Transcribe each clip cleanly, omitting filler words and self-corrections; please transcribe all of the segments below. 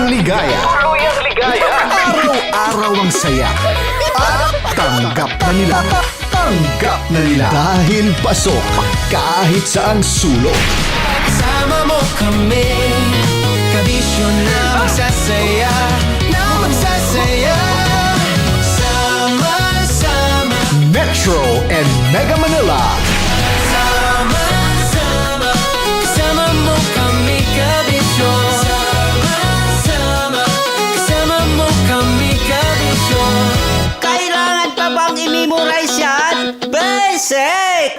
ligaya. Araw-araw ang saya. At tanggap na nila. Tanggap na nila. Dahil pasok kahit saang sulok. Sama mo kami, kabisyo na magsasaya, na magsasaya. Sama-sama, Metro and Mega Manila. sama-sama, kasama mo kami, kabisyo. Sama-sama, kasama mo kami, kabisyo. Kailangan pa bang i-memorize yan? Basic!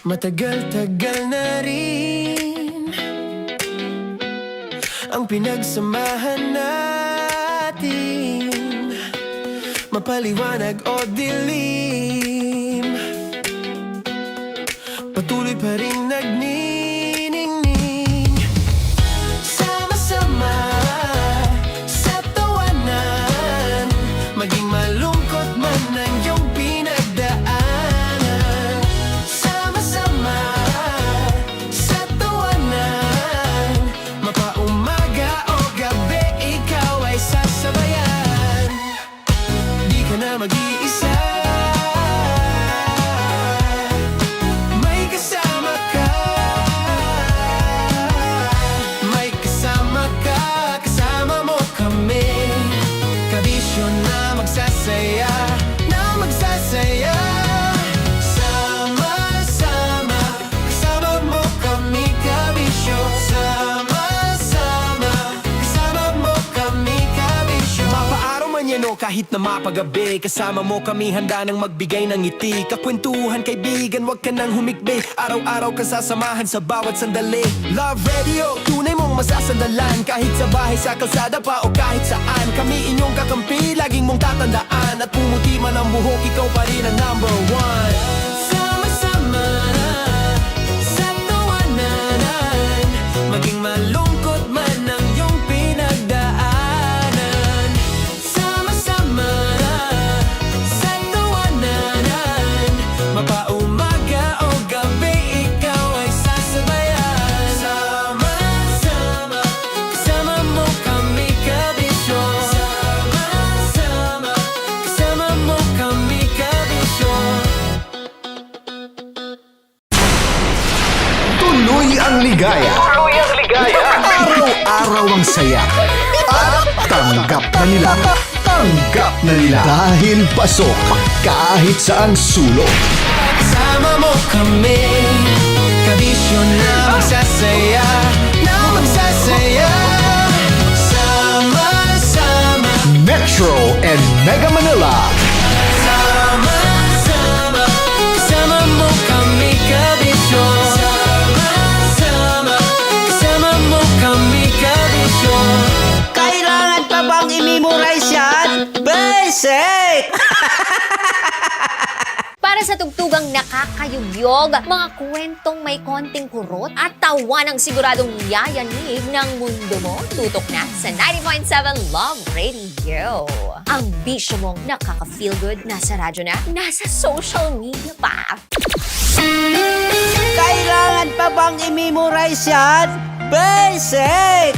Matagal-tagal na rin ang pinagsamahan natin, mapaliwanag o dilim, patuloy pa rin nagniningning. Sama-sama sa tawanan, maging malungkot man ang iyong pinagdaanan. Sama-sama sa tawanan, mapaumaga o gabi, ikaw ay sasabayan. Di ka na mag-iisa, may kasama ka. May kasama ka, kasama mo kami, kabisyo na magsasaya, na magsasaya. Sama-sama, kasama mo kami, kabisyo. Sama-sama, kasama mo kami, kabisyo. Mapaaraw man yan o kahit na mapagabi, kasama mo kami, handa nang magbigay ng ngiti. Kakwentuhan, kaibigan, wag ka nang humikbi. Araw-araw ka sasamahan sa bawat sandali. Love Radio, tunay mong masasandalan, kahit sa bahay, sa kalsada pa o kahit saan. Kami inyong kakampi, laging mong tatandaan, at pumuti man ang buhok, ikaw pa rin ang number one. Sama-sama sa tawanan, maging malungkot man ang iyong pinagdaanan. Sama-sama sa tawanan, mapaumaga o gabi, ikaw ay sasabayan. Sama-sama, kasama mo kami, kabisyo. Sama-sama, kasama mo kami, kabisyo. Tuloy ang ligaya. Araw-araw ang saya. At tanggap na nila. Tanggap na nila. Dahil pasok kahit saang sulok. Sama mo kami, kabisyo na magsasaya, na magsasaya. Sama-sama, Metro and Mega Manila. sama-sama, kasama mo kami, kabisyo. Sama-sama, kasama mo kami, kabisyo. Kailangan pa bang i-memorize yan? Basic! Para sa tugtugang nakakayugyog, mga kwentong may konting kurot at tawa ng siguradong yayanig ng mundo mo, tutok na sa 90.7 Love Radio. Ang bisyo mong nakaka-feel good, nasa radyo na, nasa social media pa. Kailangan pa bang i-memorize yan? Basic!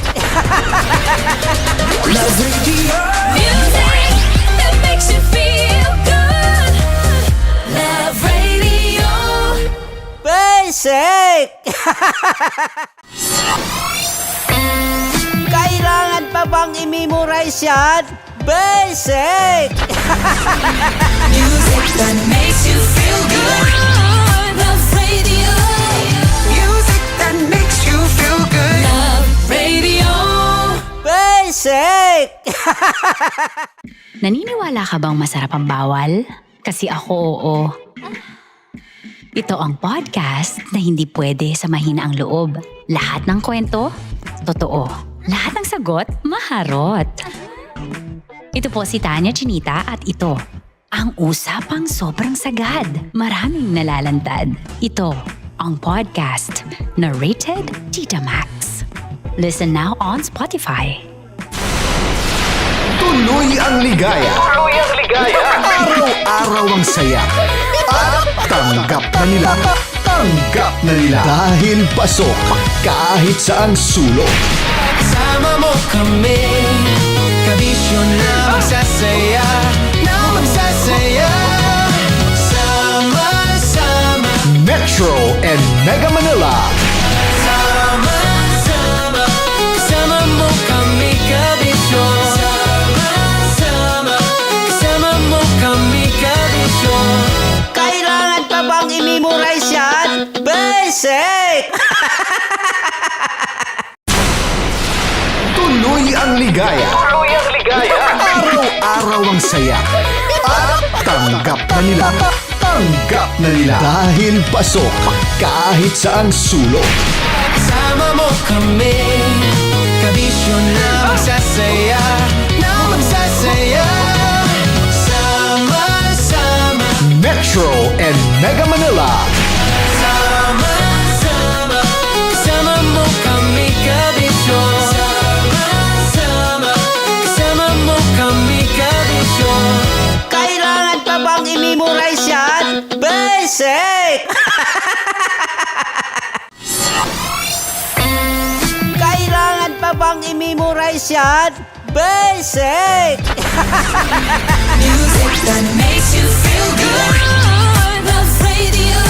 Love Radio. Music that makes you feel good. Love Radio. Basic! Kailangan pa bang i-memorize yan? Basic! Music that makes you feel good. Love Radio. Music that makes you feel good. Love Radio. Basic! Naniniwala ka bang masarap ang bawal? Kasi ako oo. Ito ang podcast na hindi pwede sa mahina ang loob. Lahat ng kwento, totoo. Lahat ng sagot, maharot. Ito po si Tanya Chinita at ito, ang usapang sobrang sagad. Maraming nalalantad. Ito, ang podcast na Rated Tita Max. Listen now on Spotify. Tuloy ang ligaya. Araw-araw ang saya. At tanggap na nila. Tanggap na nila. Dahil pasok kahit saang sulok. Sama mo kami, kabisyo na magsasaya, na magsasaya. Sama-sama, Metro and Mega Manila. sama-sama, kasama mo kami, kabisyo. Sama-sama, kasama mo kami, kabisyo. Kailangan pa bang i-memorize yan? Basic! Tuloy ang ligaya. Araw-araw ang saya. At tanggap na nila. Tanggap na nila. Dahil pasok kahit saang sulok. Sama mo kami, kabisyo na magsasaya, na magsasaya. Sama-sama, Metro and Mega Manila. sama-sama, kasama mo kami, kabisyo. Sama-sama, kasama mo kami, kabisyo. Kailangan pa bang i-memorize yan? Basic! Kailangan pa bang i-memorize yan? Basic! Music that makes you feel good. Love radio.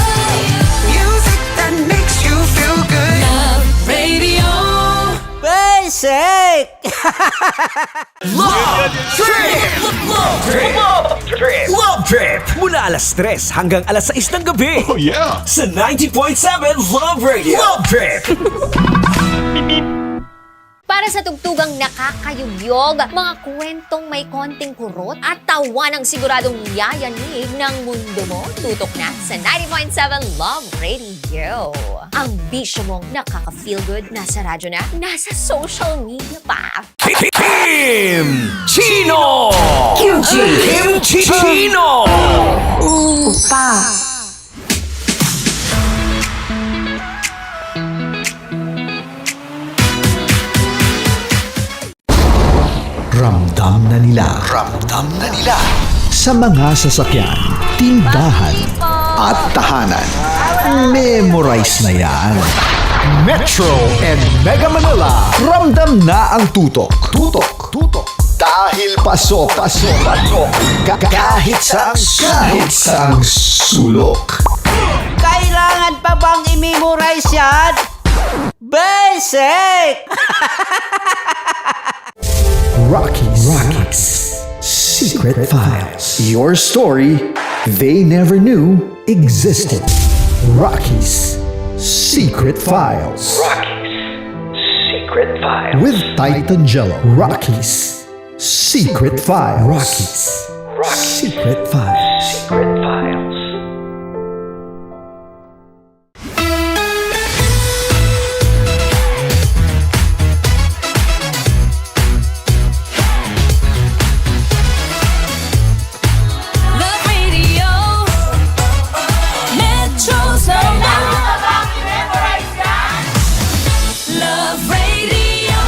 Music that makes you feel good. Love radio. Basic! Love Trip! Mula alas 3 hanggang alas 6 ng gabi. Oh yeah! Sa 90.7 Love Radio. Love Trip! Para sa tugtugang nakakayugyog, mga kwentong may konting kurot at tawa ng siguradong yayanig ng mundo mo, tutok na sa 90.7 Love Radio. Ang bisyo mong nakaka-feel good, nasa radyo na, nasa social media pa. Kim Chino! Kim Chino! Ramdam na nila. Ramdam na nila. Sa mga sasakyan, tindahan, at tahanan. Memorize na yan. Metro and Mega Manila. Ramdam na ang tutok. Tutok. Tutok. Dahil pasok. Pasok. Pasok. Kahit saang sulok. Kailangan pa bang i-memorize yan? Basic! Rockies. Secret Files. Your story they never knew existed. Rockies. Secret Files. Secret Files. With Titan Jello. Rockies. Secret Files. Rockies. Secret Files. Secret Files. Love radio. Metro's number. Love radio.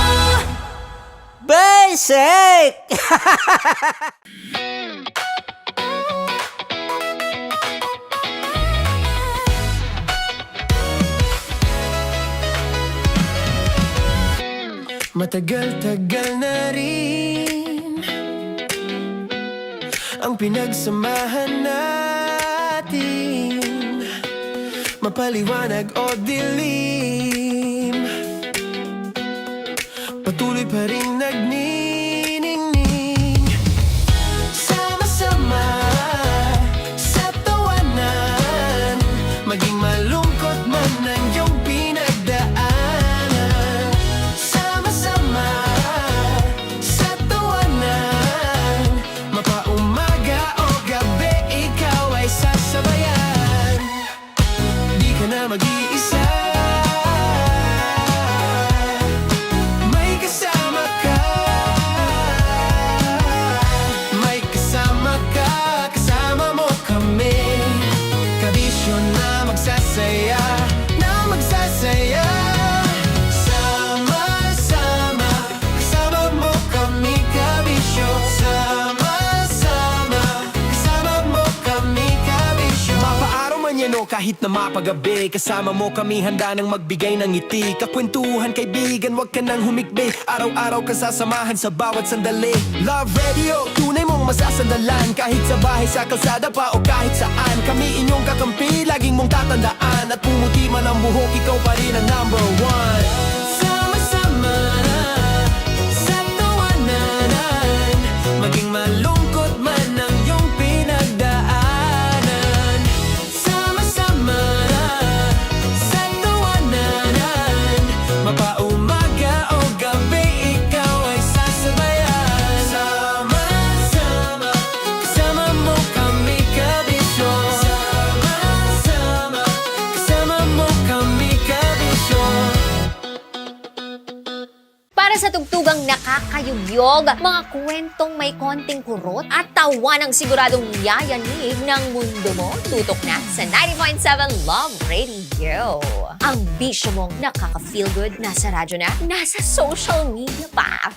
Basic! Matagal-tagal na rin ang pinagsamahan natin, mapaliwanag o dilim, patuloy pa rin nagniningning. Sama-sama sa tawanan, maging malungkot man ang iyong pinagdaanan. Sama-sama sa tawanan, mapaumaga o gabi, ikaw ay sasabayan. Di ka na mag-iisa, may kasama ka. manyano kahit na mapagabi. Kasama mo kami handa nang magbigay ng ngiti. Kakwentuhan kaibigan, wag ka nang humikbi. Araw-araw ka sasamahan sa bawat sandali. Love Radio, tunay mong masasandalan. Kahit sa bahay, sa kalsada pa o kahit saan. Kami inyong kakampi, laging mong tatandaan. At pumuti man ang buhok, ikaw pa rin ang number one. Sama-sama sa tawanan, maging malungkot man ang iyong pinagdaanan. Sama-sama sa tawanan, mapaumaga o gabi, ikaw ay sasabayan. Sama-sama, kasama mo kami kabisyo. Sama-sama, kasama mo kami kabisyo. Para sa tugtugang nakakayugyog, mga kwentong may konting kurot at tawa ng siguradong yayanig ng mundo mo, tutok na sa 90.7 Love Radio. Ang bisyo mong nakaka-feel good, nasa radyo na, nasa social media pa.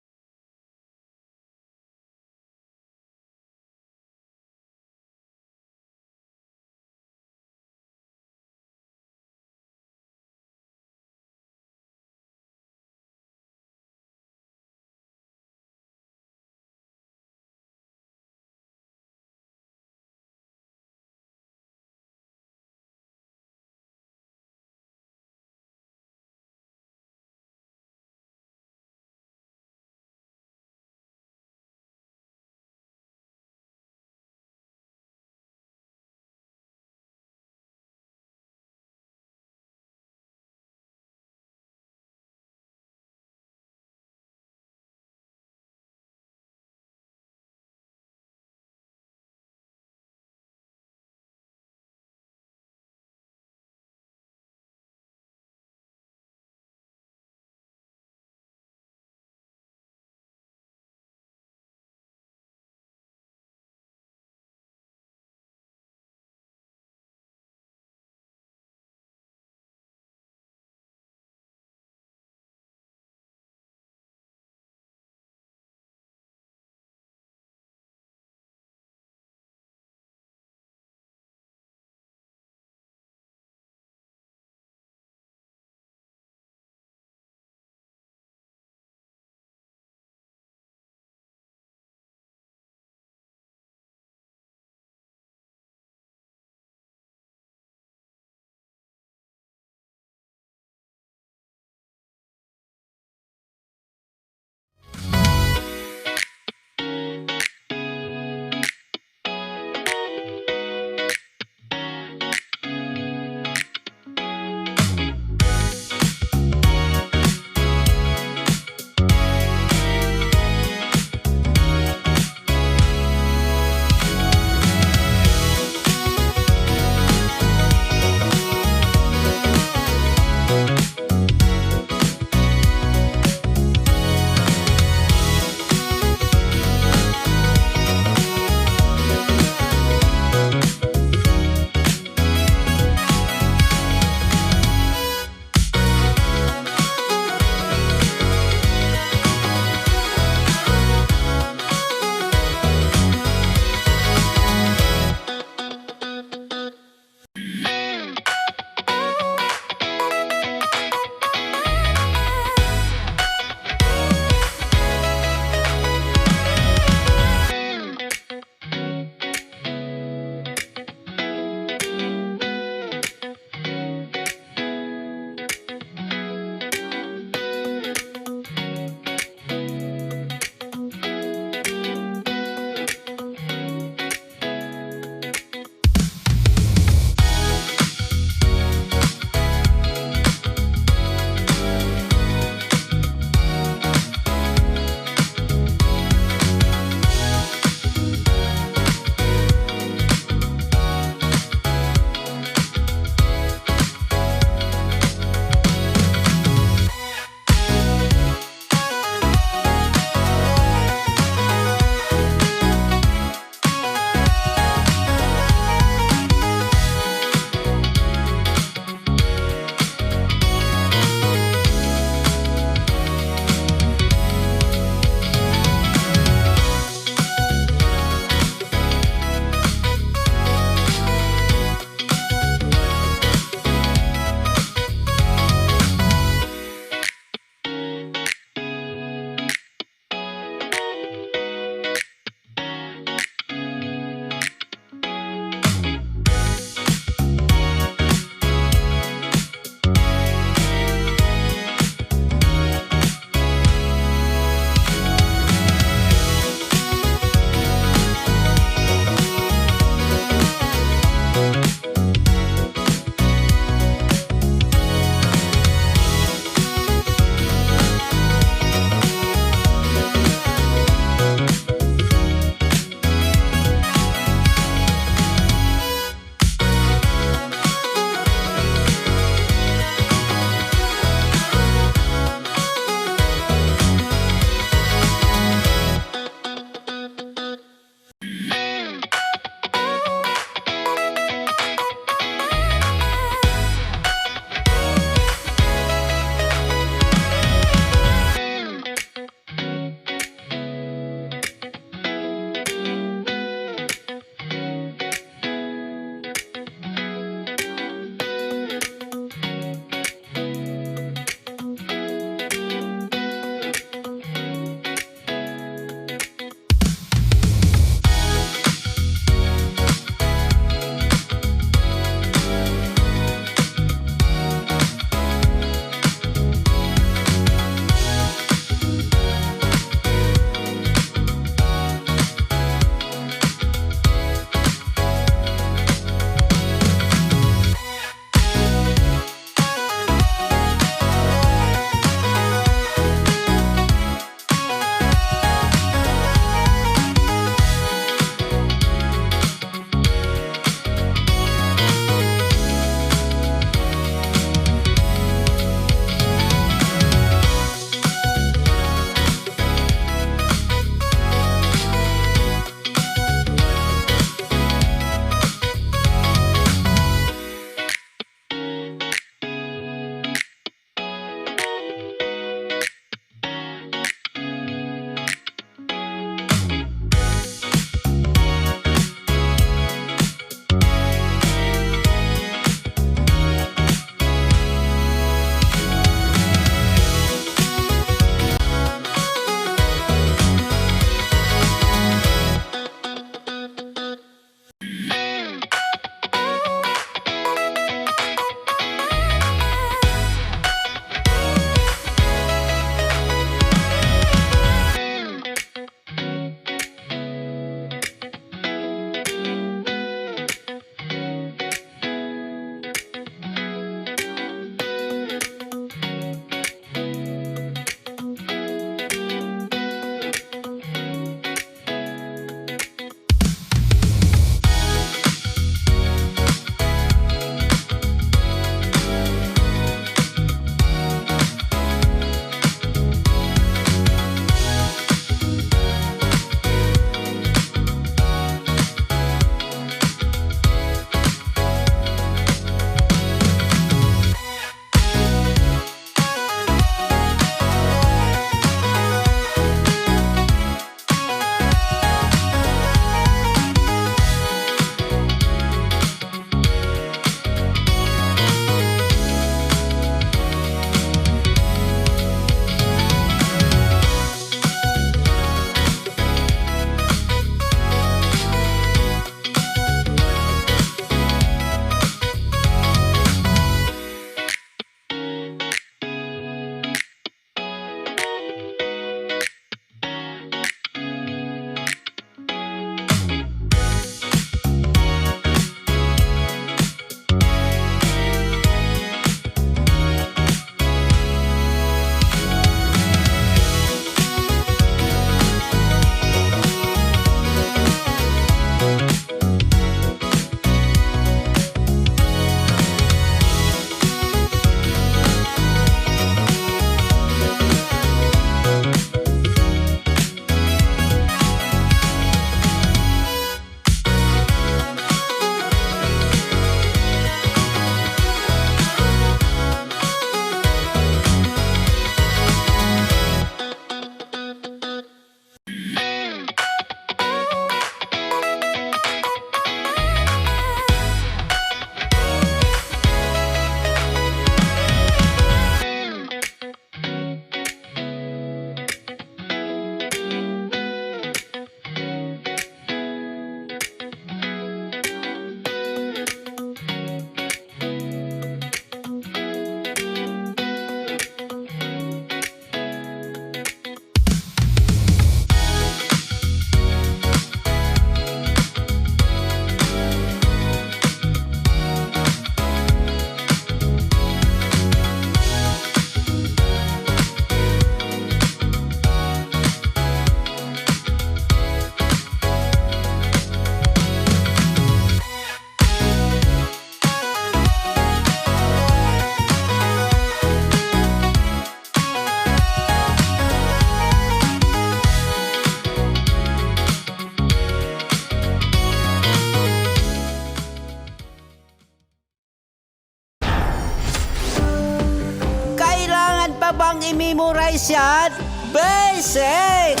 i-memorize yan? Basic!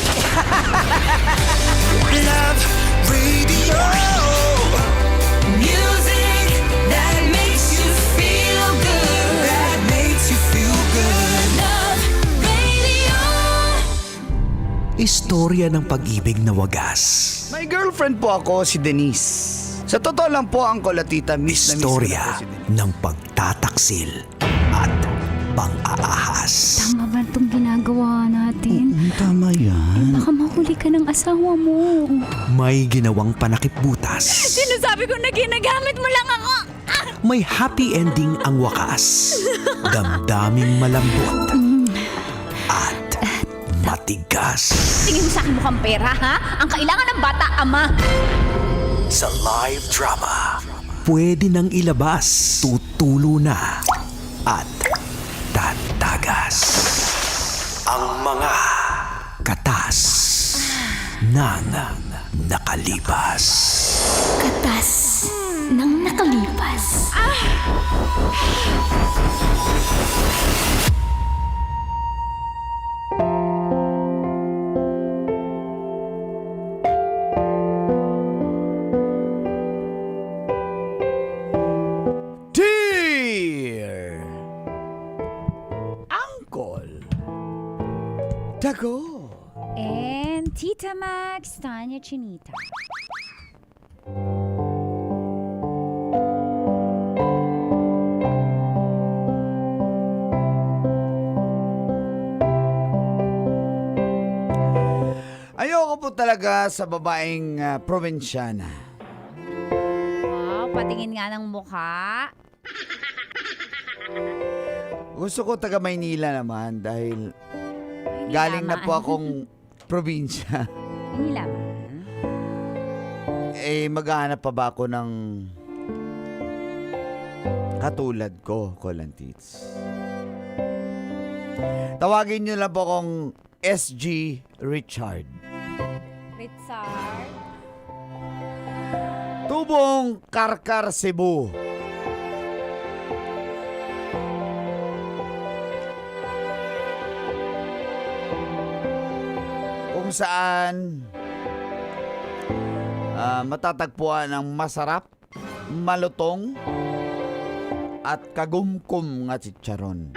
Love Radio. Music that makes you feel good. That makes you feel good. Love Radio. Istorya ng pag-ibig na wagas. May girlfriend po ako, si Denise. Sa totoo lang po, Uncle at Tita, miss na miss ko na Istorya po si Denise. ng pagtataksil at pang-aahas. Tama ba itong ginagawa natin? Tama yan. Baka mahuli ka ng asawa mo. May ginawang panakipbutas. Sinasabi ko na ginagamit mo lang ako. May happy ending ang wakas. Damdaming malambot at matigas. Tingin mo sa akin mukhang pera, ha? Ang kailangan ng bata, ama. Sa live drama, pwede nang ilabas, tutulo na at tatagas ang mga katas ng nakalipas. Katas ng nakalipas. Dear Uncle Dago. And Tita Max, Tanya Chinita. Ayoko po talaga sa babaeng probinsyana. Wow, patingin nga ng mukha. Gusto ko taga Maynila naman dahil galing na po akong probinsya. Hindi laman. Maghahanap pa ba ako ng katulad ko, Colantits? Tawagin niyo lang po akong SG Richard. Richard? Tubong Karkar, Cebu. Kung saan matatagpuan ang masarap, malutong, at kagumkum nga chicharon.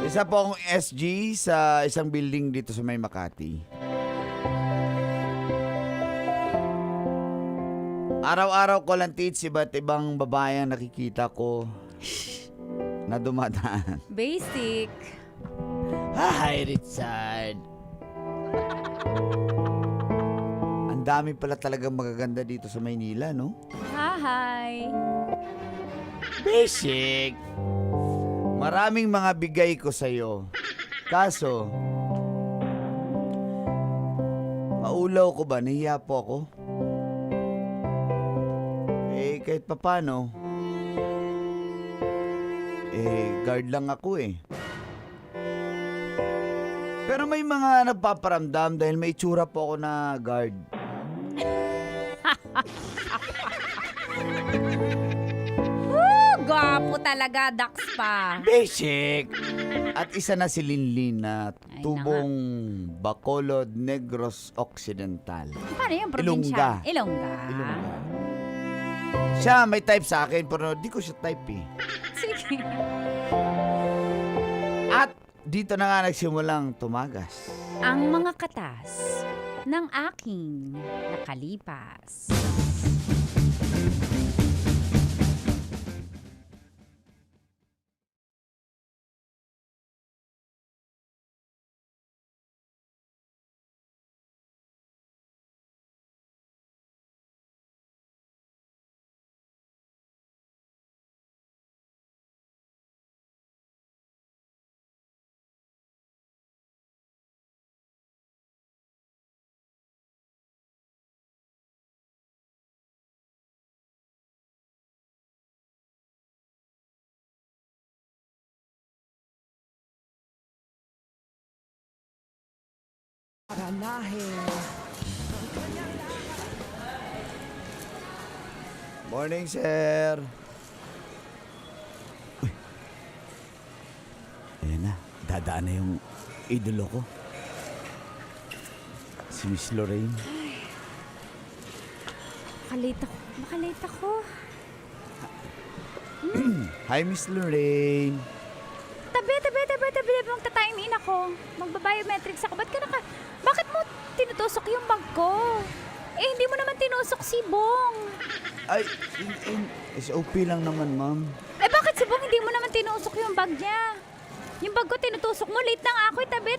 Isa po akong SG sa isang building dito sa May Makati. Araw-araw ko lang tits, iba't ibang babae ang nakikita ko na dumadaan. Basic. Hi, Richard. Ang dami pala talagang magaganda dito sa Maynila, no? Hi. Basic. Maraming mga bigay ko sa'yo. Kaso, maulaw ko ba? Nahiya po ako. Kahit papano, guard lang ako eh. Pero may mga nagpaparamdam dahil may itsura po ako na guard. Gwapo talaga, Dax pa. Basic! At isa na si Linlin na Ay, tubong Bacolod, Negros Occidental. Paano yung probinsya? Ilongga. Ilongga. Siya may type sa akin pero di ko siya type eh. Sige. At dito na nga nagsimulang tumagas. Ang mga katas ng aking nakalipas. Morning, sir. Uy. Ayan na. Dadaan na yung idolo ko. Si Miss Lorraine. Makalate ako. Hi, Miss Lorraine. Tabi. Magta-time in ako. Magbabiometrics ako. Bakit mo tinutusok yung bag ko? Eh, hindi mo naman tinusok si Bong. Ay, SOP lang naman, ma'am. Eh, bakit si Bong hindi mo naman tinusok yung bag niya? Yung bag ko tinutusok mo. Late na nga ako. Tabi.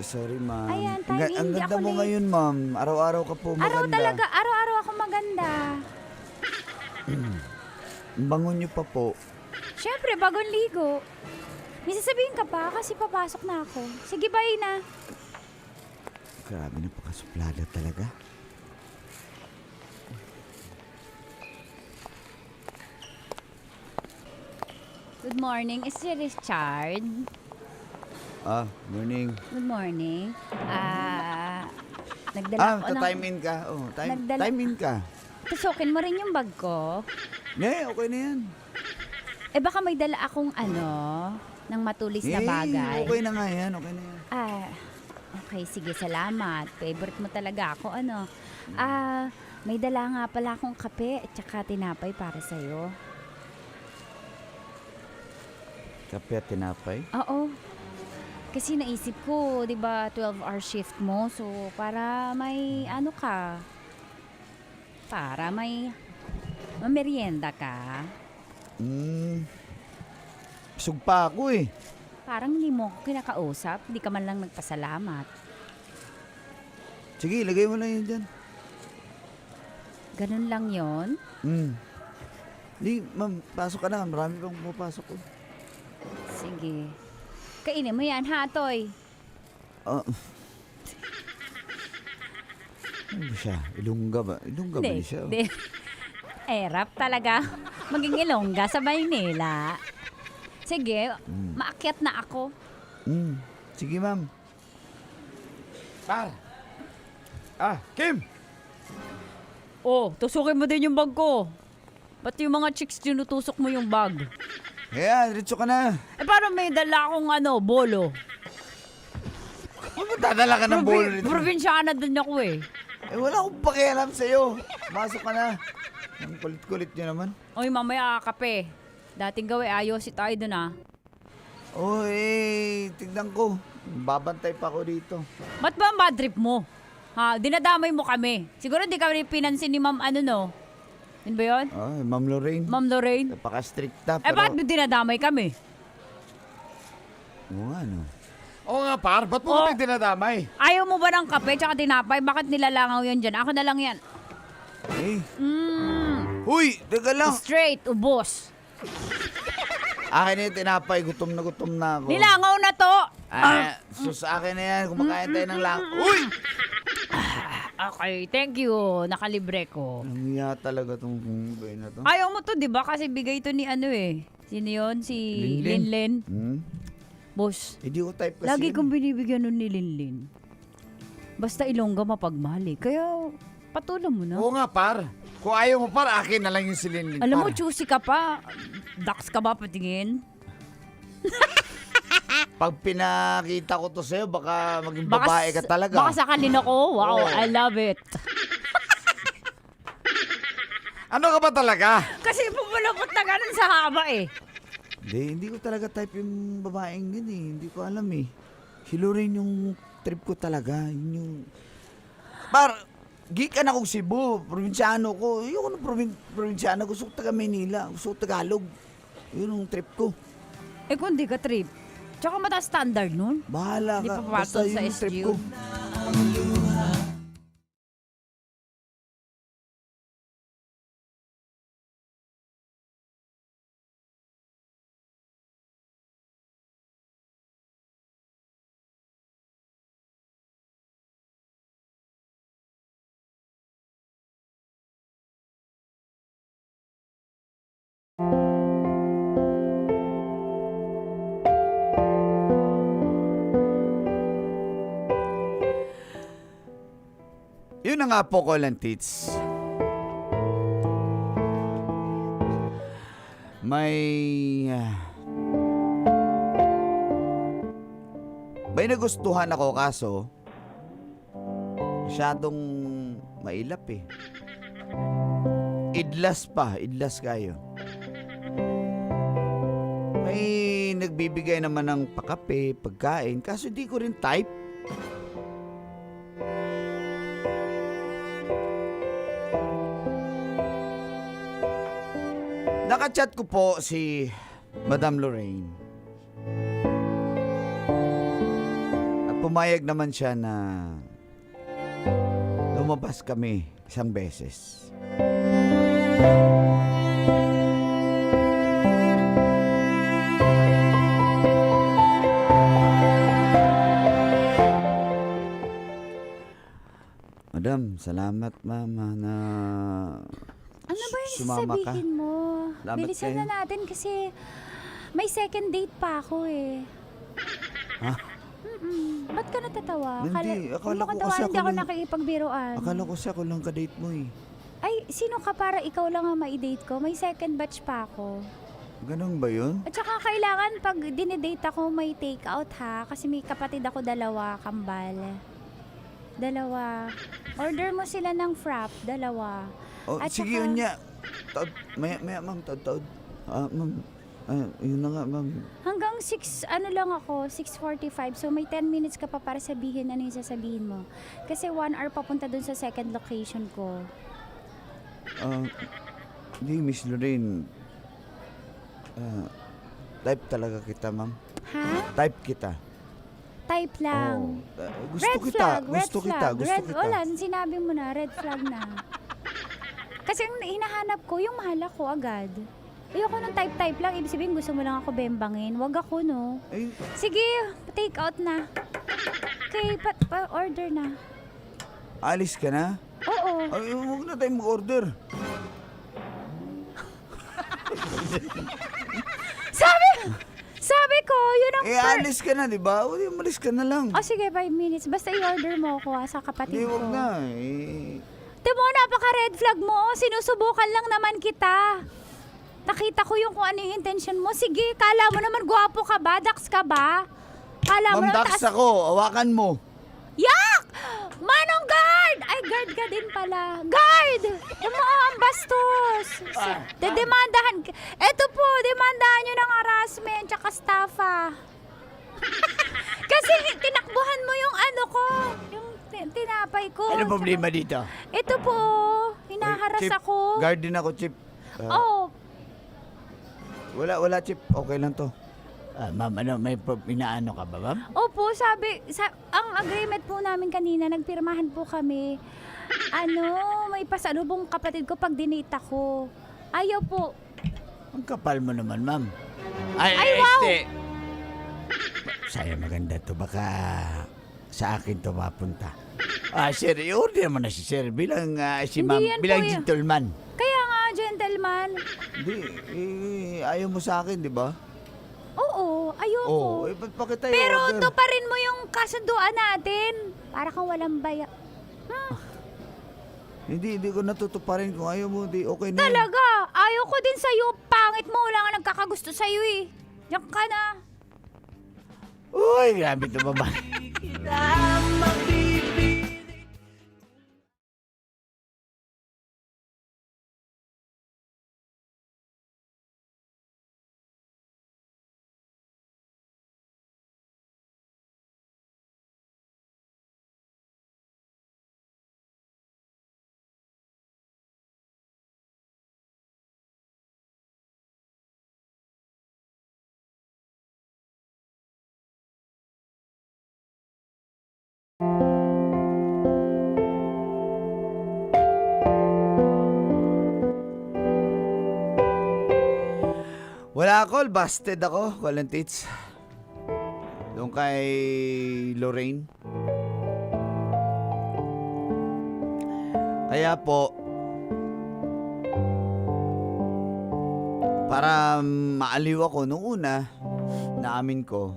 Sorry, ma'am. Ayan, Ang timing, ang hindi ganda ako mo late. ngayon, ma'am. Araw-araw ka po maganda. Araw-araw ako maganda. Ang bango niyo pa po. Siyempre, bagong ligo. May sasabihin ka pa kasi papasok na ako. Sige, bye na. Grabe na pakasuplada talaga. Good morning. Is si Richard? Morning. Good morning. Nagdala ako ng... time in ka. Oh, time in ka. Tusukin mo rin yung bag ko. Okay na yan. Eh baka may dala akong ng matulis na bagay. Okay na nga yan. Okay, sige, salamat. Favorite mo talaga ako, may dala nga pala akong kape at saka tinapay para sa'yo. Kape at tinapay? Oo. Kasi naisip ko, di ba, 12-hour shift mo. So, para may para may merienda ka. Busog pa ako eh. Parang hindi mo ako kinakausap. Hindi ka man lang nagpasalamat. Sige, ilagay mo lang yun dyan. Ganun lang yon. Di, ma'am, pasok ka na. Marami pang pumapasok ko. Sige. Kainin mo yan, ha, Toy? Ano ba siya? Ilongga ba? Ilongga ba siya? Hindi. Erap talaga. Maging Ilongga sa Maynila. Sige, maakyat na ako. Sige, ma'am. Kim! Tusukin mo din yung bag ko. Ba't yung mga chicks tinutusok mo yung bag? Diretso ka na. Eh, paano may dala akong bolo? Dadala ka ng bolo nito. Probinsyana din ako eh. Wala akong pakialam sa'yo. Masok ka na. Ang kulit-kulit niyo naman. Oy, mamaya kape. Dating ayosi tayo dun Tignan ko. Babantay pa ako dito. Ba't ba ang bad trip mo? Dinadamay mo kami. Siguro di ka rin pinansin ni Ma'am Yun ba yun? Ma'am Lorraine. Ma'am Lorraine? Napaka-stricta, Eh, bakit dinadamay kami? Oo nga, no? Oo nga, par. Ba't mo kami dinadamay? Ayaw mo ba ng kape tsaka tinapay? Bakit nilalangaw yan dyan? Ako na lang yan. Huy, teka lang. Straight, ubos. Akin na yung tinapay. Gutom na ako. Nilangaw na to! Sa akin na yan. Kumakain tayo ng lang. Uy! Okay, thank you. Nakalibre ko. Nangiya talaga tong boy na to. Ayaw mo to, di ba? Kasi bigay to ni Sino yun? Si Linlin. Boss, Hindi ko type kasi lagi yun. kong binibigyan nun ni Linlin. Basta Ilongga mapagmahal eh. Kaya, patulan mo na. Oo nga, par. Kung ayaw mo, par, akin na lang yung silin. Alam mo, choosy ka pa. Dax ka ba patingin? Pag pinakita ko to sa'yo, baka maging babae ka talaga. Baka sakalin ako. Wow, I love it. Ano ka ba talaga? Kasi pumulupot na ganun sa haba eh. Hindi ko talaga type yung babaeng yun eh. Hindi ko alam eh. Si Lorraine yung trip ko talaga. Yun yung... Gikan akong Cebu. Probinsyano ko. Ayoko ng probinsyano. Gusto ko taga Manila. Gusto ko Tagalog. Yun yung trip ko. Eh kung di ka trip. Tsaka mataas standard nun. Bahala Di ka. pa Basta papatol sa yun yung trip SGU. ko. Yun na nga po, Call and Tits. May nagustuhan ako kaso masyadong mailap eh. Idlas kayo. May nagbibigay naman ng pakape, pagkain, kaso di ko rin type. Nakachat ko po si Madam Lorraine. At pumayag naman siya na lumabas kami isang beses. Madam, salamat mama na Ano ba yung sumama ka. sasabihin mo? Salamat Bilisan kayo. na natin kasi may second date pa ako eh. Ha? Ba't ka natatawa? Hindi, akala ko Kung kasi hindi ako ako lang- nakikipagbiroan. Akala ko siya ko lang ka-date mo eh. Ay, sino ka para ikaw lang ang ma-date ko? May second batch pa ako. Ganun ba yun? At saka kailangan pag dinedate ako may take out ha. Kasi may kapatid ako dalawa, kambal. Dalawa. Order mo sila ng frap, dalawa. Oh, At sige, saka- yun niya. Maya, ma'am, taod. Ma'am, yun na nga, ma'am. Hanggang 6, ano lang ako, 6:45. So may 10 minutes ka pa para sabihin ano yung sasabihin mo. Kasi 1 hour papunta dun sa second location ko. Hindi, Miss Lorraine. Type talaga kita, ma'am. Ha? Type kita. Type lang. Gusto Red kita, flag, gusto red kita, flag. gusto Red, kita. wala, sinabi mo na, red flag na. Kasi ang hinahanap ko, yung mahal ako agad. Ayoko ng type lang, ibig sabihin gusto mo lang ako bembangin. Wag ako, no? Ay, Sige, take out na. Okay, pa-order na. alis ka na? Oo. Ay, huwag na tayong mag-order. Sabi ko, yun ang Alis ka na, di ba? O, umalis ka na lang. Oh, sige, 5 minutes. Basta i-order mo ako sa kapatid Hindi, ko. huwag na. Eh, Timo, napaka-red flag mo. Sinusubukan lang naman kita. Nakita ko yung kung ano yung intention mo. Sige, kala mo naman gwapo ka ba? Dax ka ba? Kala mo naman Mamdax ako, hawakan mo. Yak! Manong guard! Ay, guard ka din pala. Guard! Yung mga ang bastos. Dedemandahan. Eto po, demandahan nyo ng harassment tsaka staffa. Kasi tinakbuhan mo yung ano ko. Yung tinapay ko. Ano problema dito? Ito po, hinaharas Chip, ako. guard din ako, Chip. Oh, Wala, Chip. Okay lang to. Ma'am, ano, may inaano ka ba, ma'am? opo, ang agreement po namin kanina, nagpirmahan po kami. May pasalubong kapatid ko pag dinate ako. Ayaw po. Ang kapal mo naman, ma'am. Ay, wow! Saya maganda to. Baka sa akin to mapunta. Sir, i-order mo na si Sir bilang si Hindi ma'am, yan bilang po yan. gentleman. Kaya nga, gentleman. Hindi, ayaw mo sa akin, di ba? Oo, ayoko. Ba't pa kita Pero i-order? tuparin mo yung kasunduan natin. Para kang walang baya. Hindi ko natutuparin kung ayaw mo, di okay na yun. Talaga, ayaw ko din sa'yo. Pangit mo, wala nga nagkakagusto sa'yo eh. Diyan ka na. Uy, grabe to babae. Wala ako, busted ako, walang tits. Doon kay Lorraine. Kaya po, para maaliw ako nung una, naamin ko,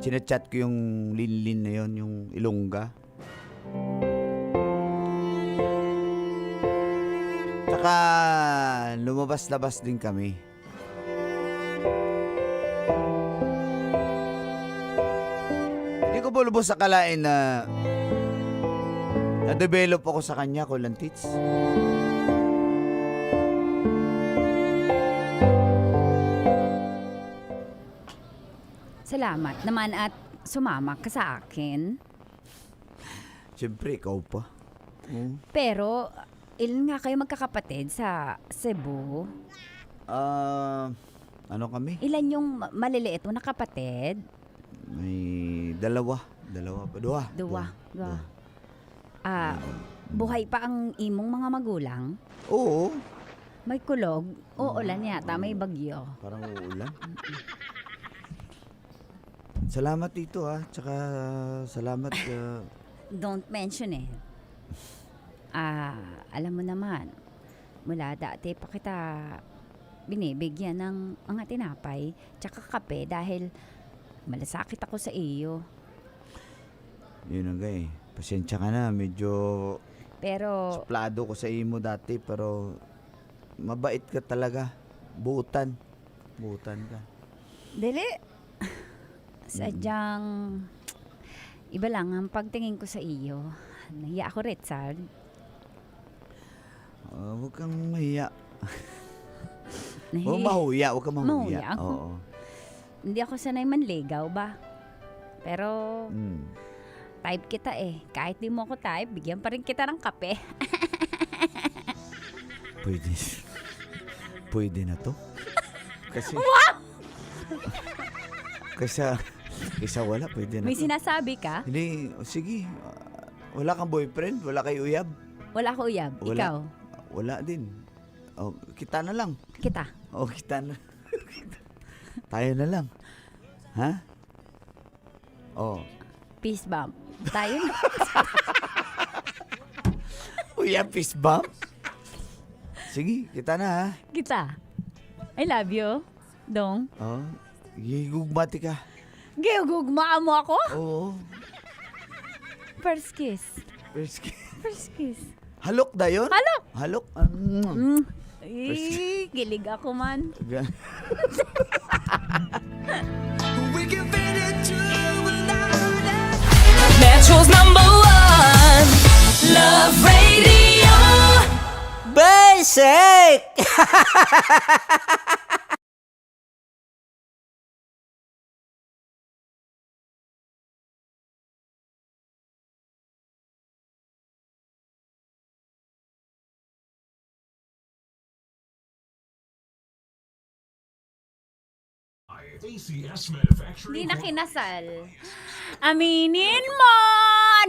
chinachat ko yung linlin na yon, yung Ilongga. Tsaka lumabas-labas din kami. Hindi ko po lubos akalain na na-develop ako sa kanya, Kulang Tits. Salamat naman at sumama ka sa akin. Siyempre, ikaw pa. Pero, ilan nga kayo magkakapatid sa Cebu? Ano kami? Ilan yung maliliit mo na kapatid? May dalawa. Dua. Dua. Buhay pa ang imong mga magulang? Oo. May kulog? Uulan yata, may bagyo. Parang uulan. Salamat dito tsaka salamat. Don't mention it. Alam mo naman, mula dati pa kita binibigyan ng mga tinapay tsaka kape dahil malasakit ako sa iyo. Yun ang pasensya ka na, medyo Pero, suplado ko sa imo dati pero mabait ka talaga. Butan ka. dili. Sadyang, iba lang ang pagtingin ko sa iyo. Nahiya ako, Richard. Huwag kang mahiya. Nahiya. Huwag mahuya. Mahuya ako. Oo. Hindi ako sanay manligaw ba? Pero, type kita eh. Kahit di mo ako type, bigyan pa rin kita ng kape. Pwede na to. Kasi, kaysa wala, pwede na May to. sinasabi ka? Hindi, sige. Wala kang boyfriend? Wala kay uyab? Wala ko uyab. Wala. Ikaw? Wala din. Kita na lang. Kita. Kita na. Tayo na lang. Ha? Peace bump. Tayo na. Uyab, fist bump? Sige, kita na ha. Kita. I love you. Dong. Gigugmati ka. Gugmaan mo ako? Oo. First kiss. First kiss. Halok da yun? Halok. Halok? Gilig ako man. We can fit it through another. Metro's #1 Love Radio. Basic! Hindi na kinasal. Aminin mo!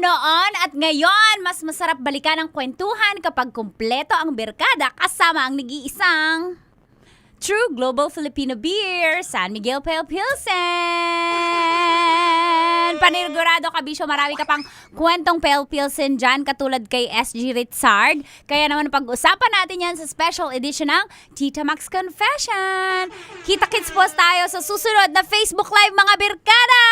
Noon at ngayon, mas masarap balikan ang kwentuhan kapag kumpleto ang berkada kasama ang nag-iisang True Global Filipino Beer, San Miguel Pale Pilsen. Panigurado ka, Bisyo, marami ka pang kwentong Pale Pilsen dyan, katulad kay SG Ritzard. Kaya naman pag-usapan natin yan sa special edition ng Tita Max Confession. Kita-kits post tayo sa susunod na Facebook Live, mga berkada!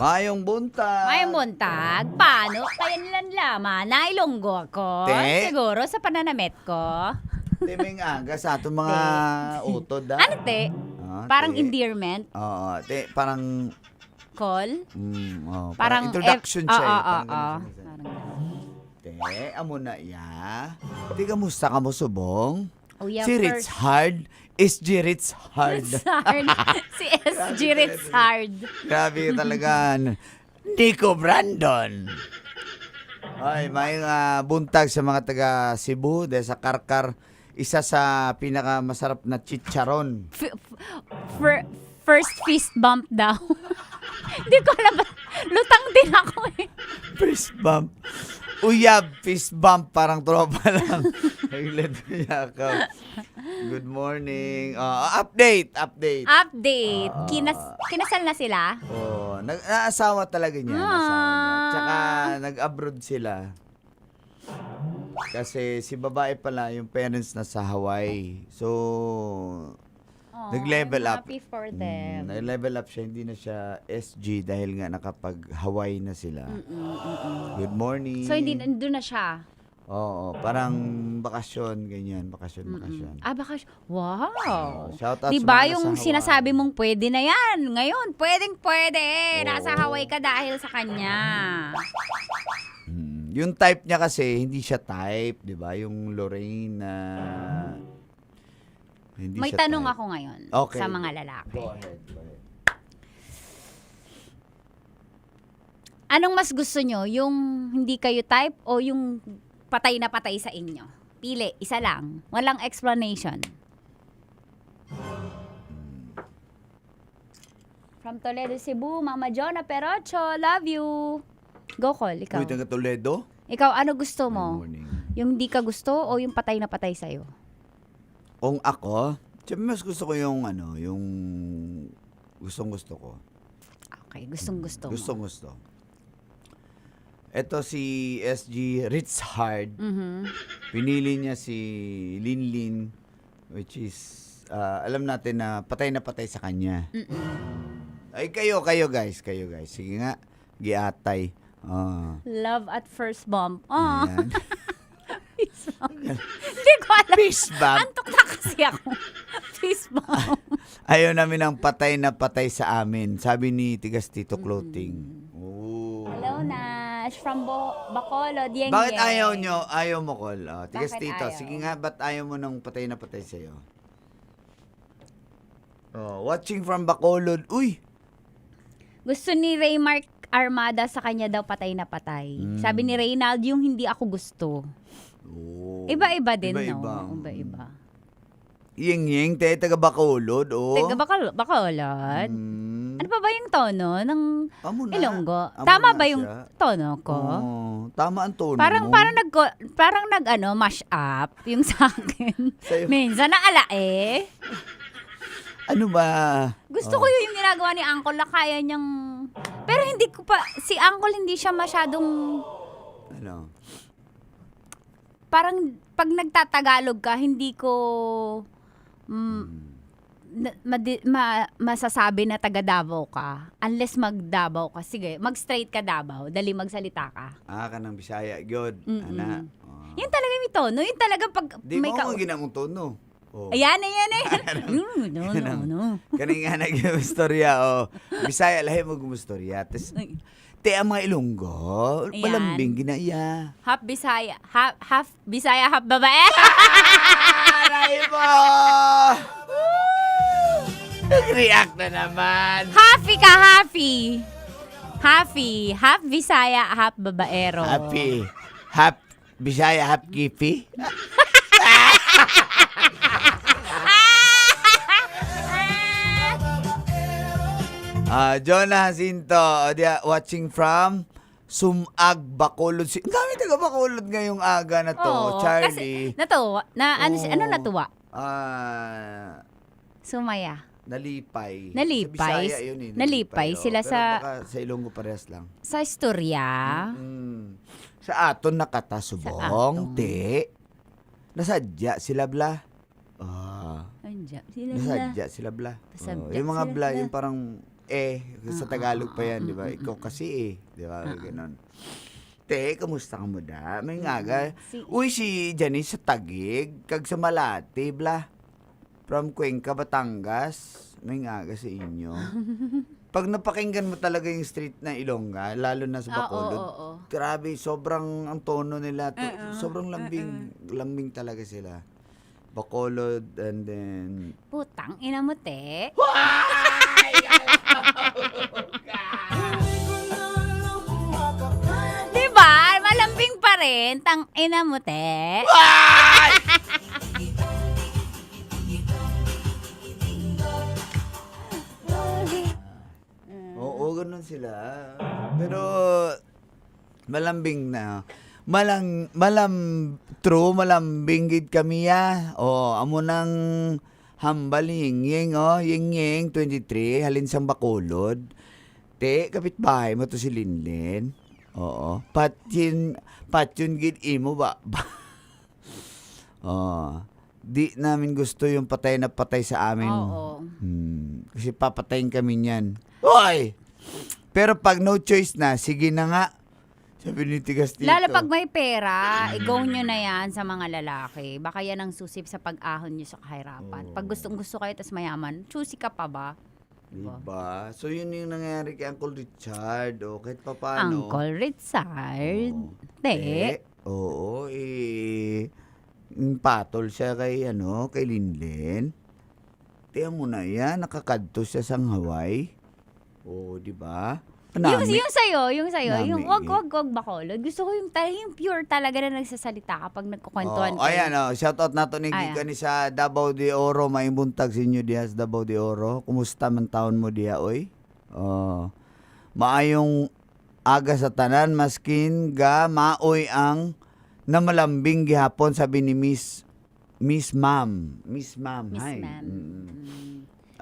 Mayong buntag. May buntag, paano kaya nilang laman na ilonggo ako? Te? Siguro sa pananamit ko. Timing aga sa atong mga utod Ano, te? Parang te. endearment? Oo, parang Call? parang introduction siya. Parang Parang ganun. Amo na ya. Di kamusta ka mo subong? Oh, yeah, Si first. Ritzhard is G Ritzhard. Ritzhard. Si SG Ritzhard. Grabe talaga. Nico Brandon. Ay, may buntag sa mga taga Cebu dahil sa Karkar, isa sa pinakamasarap na chicharon. First fist bump daw. Hindi ko alam. Lutang din ako eh. Fist bump. Uyab, fist bump, parang tropa lang. Naglet niya ako. Good morning. Update. Kinasal na sila? Naasawa talaga niya. Nasawa niya. Tsaka nag-abroad sila. Kasi si babae pala, yung parents na sa Hawaii. So, nag-level I'm up. happy for them. Nag-level up siya, hindi na siya SG dahil nga nakapag-Hawaii na sila. Good morning. So, hindi nandun na siya. Oo, parang bakasyon, ganyan. Bakasyon. Baka, wow. Shout out Di sa ba mga yung nasa Hawaii. sinasabi mong pwede na yan? Ngayon, pwede. Nasa Hawaii ka dahil sa kanya. Yung type niya kasi, hindi siya type, di ba? Yung Lorraine na... hindi May siya tanong type. ako ngayon Okay. sa mga lalaki. Go ahead. Anong mas gusto nyo? Yung hindi kayo type o yung patay na patay sa inyo? Pili, isa lang. Walang explanation. From Toledo, Cebu, Mama Jonah Perocho, love you. Go, Col, ikaw. Uy, taga Toledo? Ikaw, ano gusto Good mo? morning. Yung hindi ka gusto o yung patay na patay sa'yo? Kung ako, siyempre mas gusto ko yung yung gustong-gusto ko. Okay, gustong-gusto mo. Gustong-gusto. Ito si SG Ritzhard. Pinili niya si Linlin, which is, alam natin na patay sa kanya. Ay, kayo guys. Sige nga, giatay. Love at first bump. Oh. Ayan. Fist bump. Hindi ko alam. Fist bump. Antok na kasi ako. Fist bump. Ayaw namin ng patay na patay sa amin. Sabi ni Tigas Tito Clothing. Oh. Hello, Nash. From Bacolod. Yeng Bakit yeng. ayaw mo, Col? Tigas Bakit Tito, ayaw? sige nga, ba't ayaw mo ng patay na patay sa'yo? Watching from Bacolod. Uy! Gusto ni Raymark Armada sa kanya daw patay na patay. Sabi ni Reynald, yung hindi ako gusto. Oh. Iba-iba din, Iba-iba. no? Iba-iba. Ying, taga Bacolod, oh. Taga Bacolod? Ano pa ba yung tono ng Amo na. Ilonggo? Amo Tama na ba yung siya. tono ko? Tama ang tono Parang mo. parang nag mash up yung sa akin. Sa'yo. Minsan naalae. Ano ba? Gusto ko yung ginagawa ni Uncle na kaya niyang... Pero hindi ko pa... Si Uncle hindi siya masyadong... Ano? Parang pag nagtatagalog ka, hindi ko... masasabi na taga Davao ka. Unless mag-Davao ka. Sige, mag-straight ka Davao. Dali magsalita ka. Ka ng Bisaya. Good. Ana. Yun talaga yung tono. Yun talaga pag Di mo ang ginamong tono. Oh. Ayan. No. Kani nga nag-istorya, Bisaya, lahi mo gumustorya. Tapos, ang mga Ilonggo, Ayan. malambing ginaya. Half Bisaya. Half Bisaya, half babae. Aray mo! Nag-react na naman. Happy ka, happy. Half Bisaya, half babaero. Happy. Half Bisaya, half Kipi. Jonah Jacinto, watching from Sumag, Bacolod. Ang dami taga Bacolod ngayong aga na to, Oo, Charlie. Kasi, natuwa. Ano natuwa? Sumaya. Nalipay. Nalipay? Sa Bisaya yun eh. Nalipay sila Pero sa- baka sa Ilonggo parehas lang. Sa istorya. Sa aton nakatasubong, te. Nasadya sila bla. Andiyan. Sila. Nasadya sila bla. Nasadya Yung mga sila bla, bla. yung parang sa Tagalog pa yan, di ba? Ikaw kasi di ba? Ganon. Te, kamusta ka mo da? May ngaga. Uy, si Janice sa Tagig, kag sa Malati, bla. From Cuenca, Batangas. May ngaga sa inyo. Pag napakinggan mo talaga yung street na Ilongga, lalo na sa Bacolod, oo. grabe, sobrang ang tono nila, sobrang lambing talaga sila. Bacolod, and then... Putang ina mo, te. Diba? Malambing pa rin. Tang ina mo, te. Oo, ganun sila. Pero, malambing na. Malambing gid kami ya. Amo nang hambal ying-ying, ying-ying, 23, halin sang Bacolod. Te, kapitbahay mo to si Linlin. Oo. Patyon gid imo ba? Di namin gusto yung patay na patay sa amin. Oo. Kasi papatayin kami niyan. Hoy! Pero pag no choice na, sige na nga. Sabi ni Tigas dito. Lalo pag may pera, i-go nyo na yan sa mga lalaki. Baka yan ang susip sa pag-ahon nyo sa kahirapan. Pag gustong-gusto kayo tas mayaman, choosy ka pa ba? Diba? So yun yung nangyari kay Uncle Richard. O kahit pa paano. Uncle Richard. Oo, patol siya kay Linlen. Tiyan mo na yan, nakakadto siya sa Hawaii. Oo, di ba? Yung sa'yo, Nami. yung wag bakolod. Gusto ko yung pure talaga na nagsasalita kapag nagkukwentuhan kayo. Ayan, shoutout nato ni Ayan. Gika ni sa Davao de Oro, may buntag sa inyo diha sa Davao de Oro. Kumusta man taon mo diha, oy? Maayong aga sa tanan, maskin ga maoy ang namalambing gihapon, sabi ni Miss Ma'am. Miss Ma'am, hi.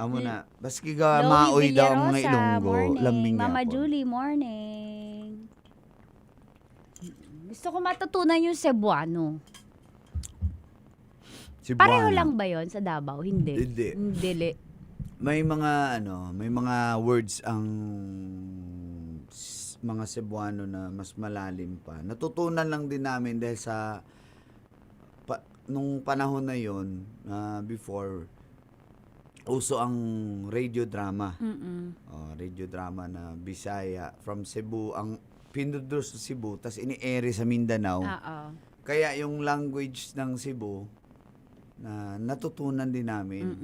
Amo na, baski ga maoy daw ang mga Ilonggo, lambing Mama gihapon. Julie, morning. Gusto ko matutunan yung Cebuano. Cebuano. Pareho lang ba yon sa Davao? Hindi. Hindi. May mga words ang mga Cebuano na mas malalim pa. Natutunan lang din namin dahil sa nung panahon na yon, before uso ang radio drama. Radio drama na Bisaya from Cebu, ang pinudros sa Cebu tas ini-air sa Mindanao. Kaya yung language ng Cebu na natutunan din namin.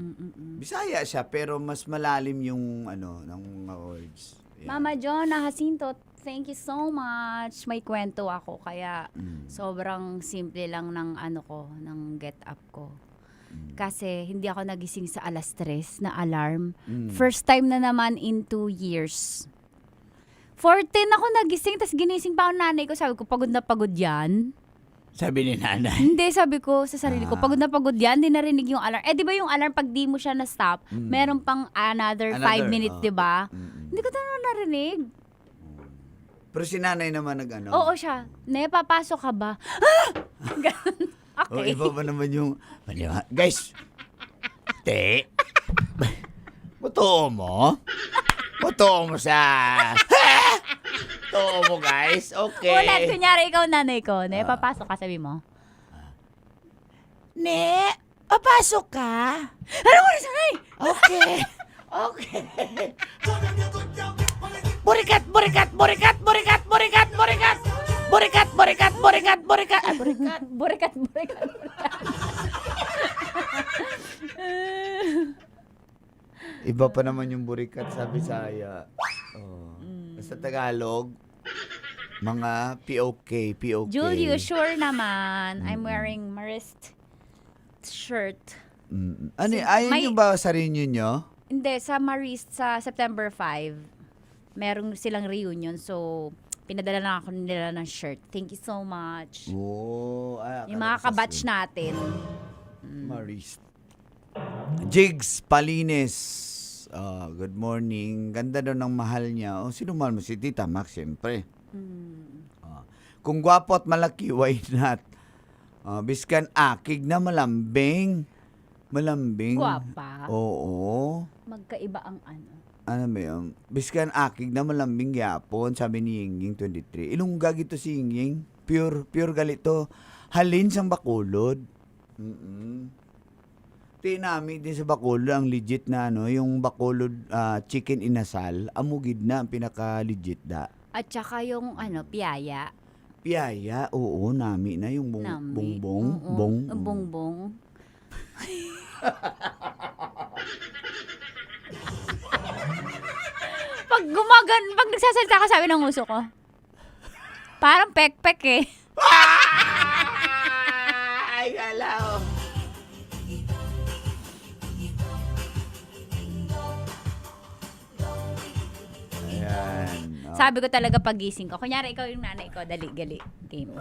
Bisaya siya pero mas malalim yung ng mga words. Yeah. Mama Jonah Jacinto, thank you so much. May kwento ako kaya sobrang simple lang ng ng get up ko. Kasi hindi ako nagising sa 3:00 na alarm. First time na naman in 2 years. 14 ako nagising, tas ginising pa ako nanay ko. Sabi ko, pagod na pagod yan. Sabi ni nanay. Hindi, sabi ko sa sarili ko, pagod na pagod yan, di narinig yung alarm. Di ba yung alarm, pag di mo siya na-stop, meron pang another 5 minutes, di ba? Hindi ko talaga narinig. Pero si nanay naman Oo siya. Papasok ka ba? Ganun. Okay. Iba ba naman yung... Guys! Te! Buto mo? Buto mo sa... Buto mo, guys? Okay. Ulat, kunyari ikaw nanay ko. Papasok ka, sabi mo. Papasok ka? Ano ko na sanay? Okay. Burikat! Burikat! Iba pa naman yung burikat sa Bisaya. Sa Tagalog, mga POK. Julio, sure naman. I'm wearing Marist shirt. Ayaw nyo ba sa reunion nyo? Hindi, sa Marist sa September 5, meron silang reunion. So, pinadala na ako nila ng shirt. Thank you so much. Yung mga kabatch natin. Marist. Jigs Palines. Good morning. Ganda daw ng mahal niya. Sino mahal mo? Si Tita Max, siyempre. Kung gwapo at malaki, why not? Biskan akig na malambing. Malambing. Gwapa. Oo. Magkaiba ang Ano ba yun? Biskan akig na malambing yapon, sabi ni Yingying 23. Ilungga gito si Yingying. Pure galito. Halin sang Bacolod. Tinami din sa Bacolod ang legit na yung Bacolod chicken inasal. Amugid na ang pinaka-legit da. At saka yung piyaya. Piyaya, oo, nami na yung bongbong. Bongbong. Pag nagsasalita ka, sabi ng uso ko, parang pek-pek eh. Ay, galaw. Ayan. Sabi ko talaga pagising ko. Kunyari, ikaw yung nanay ko, dali, game.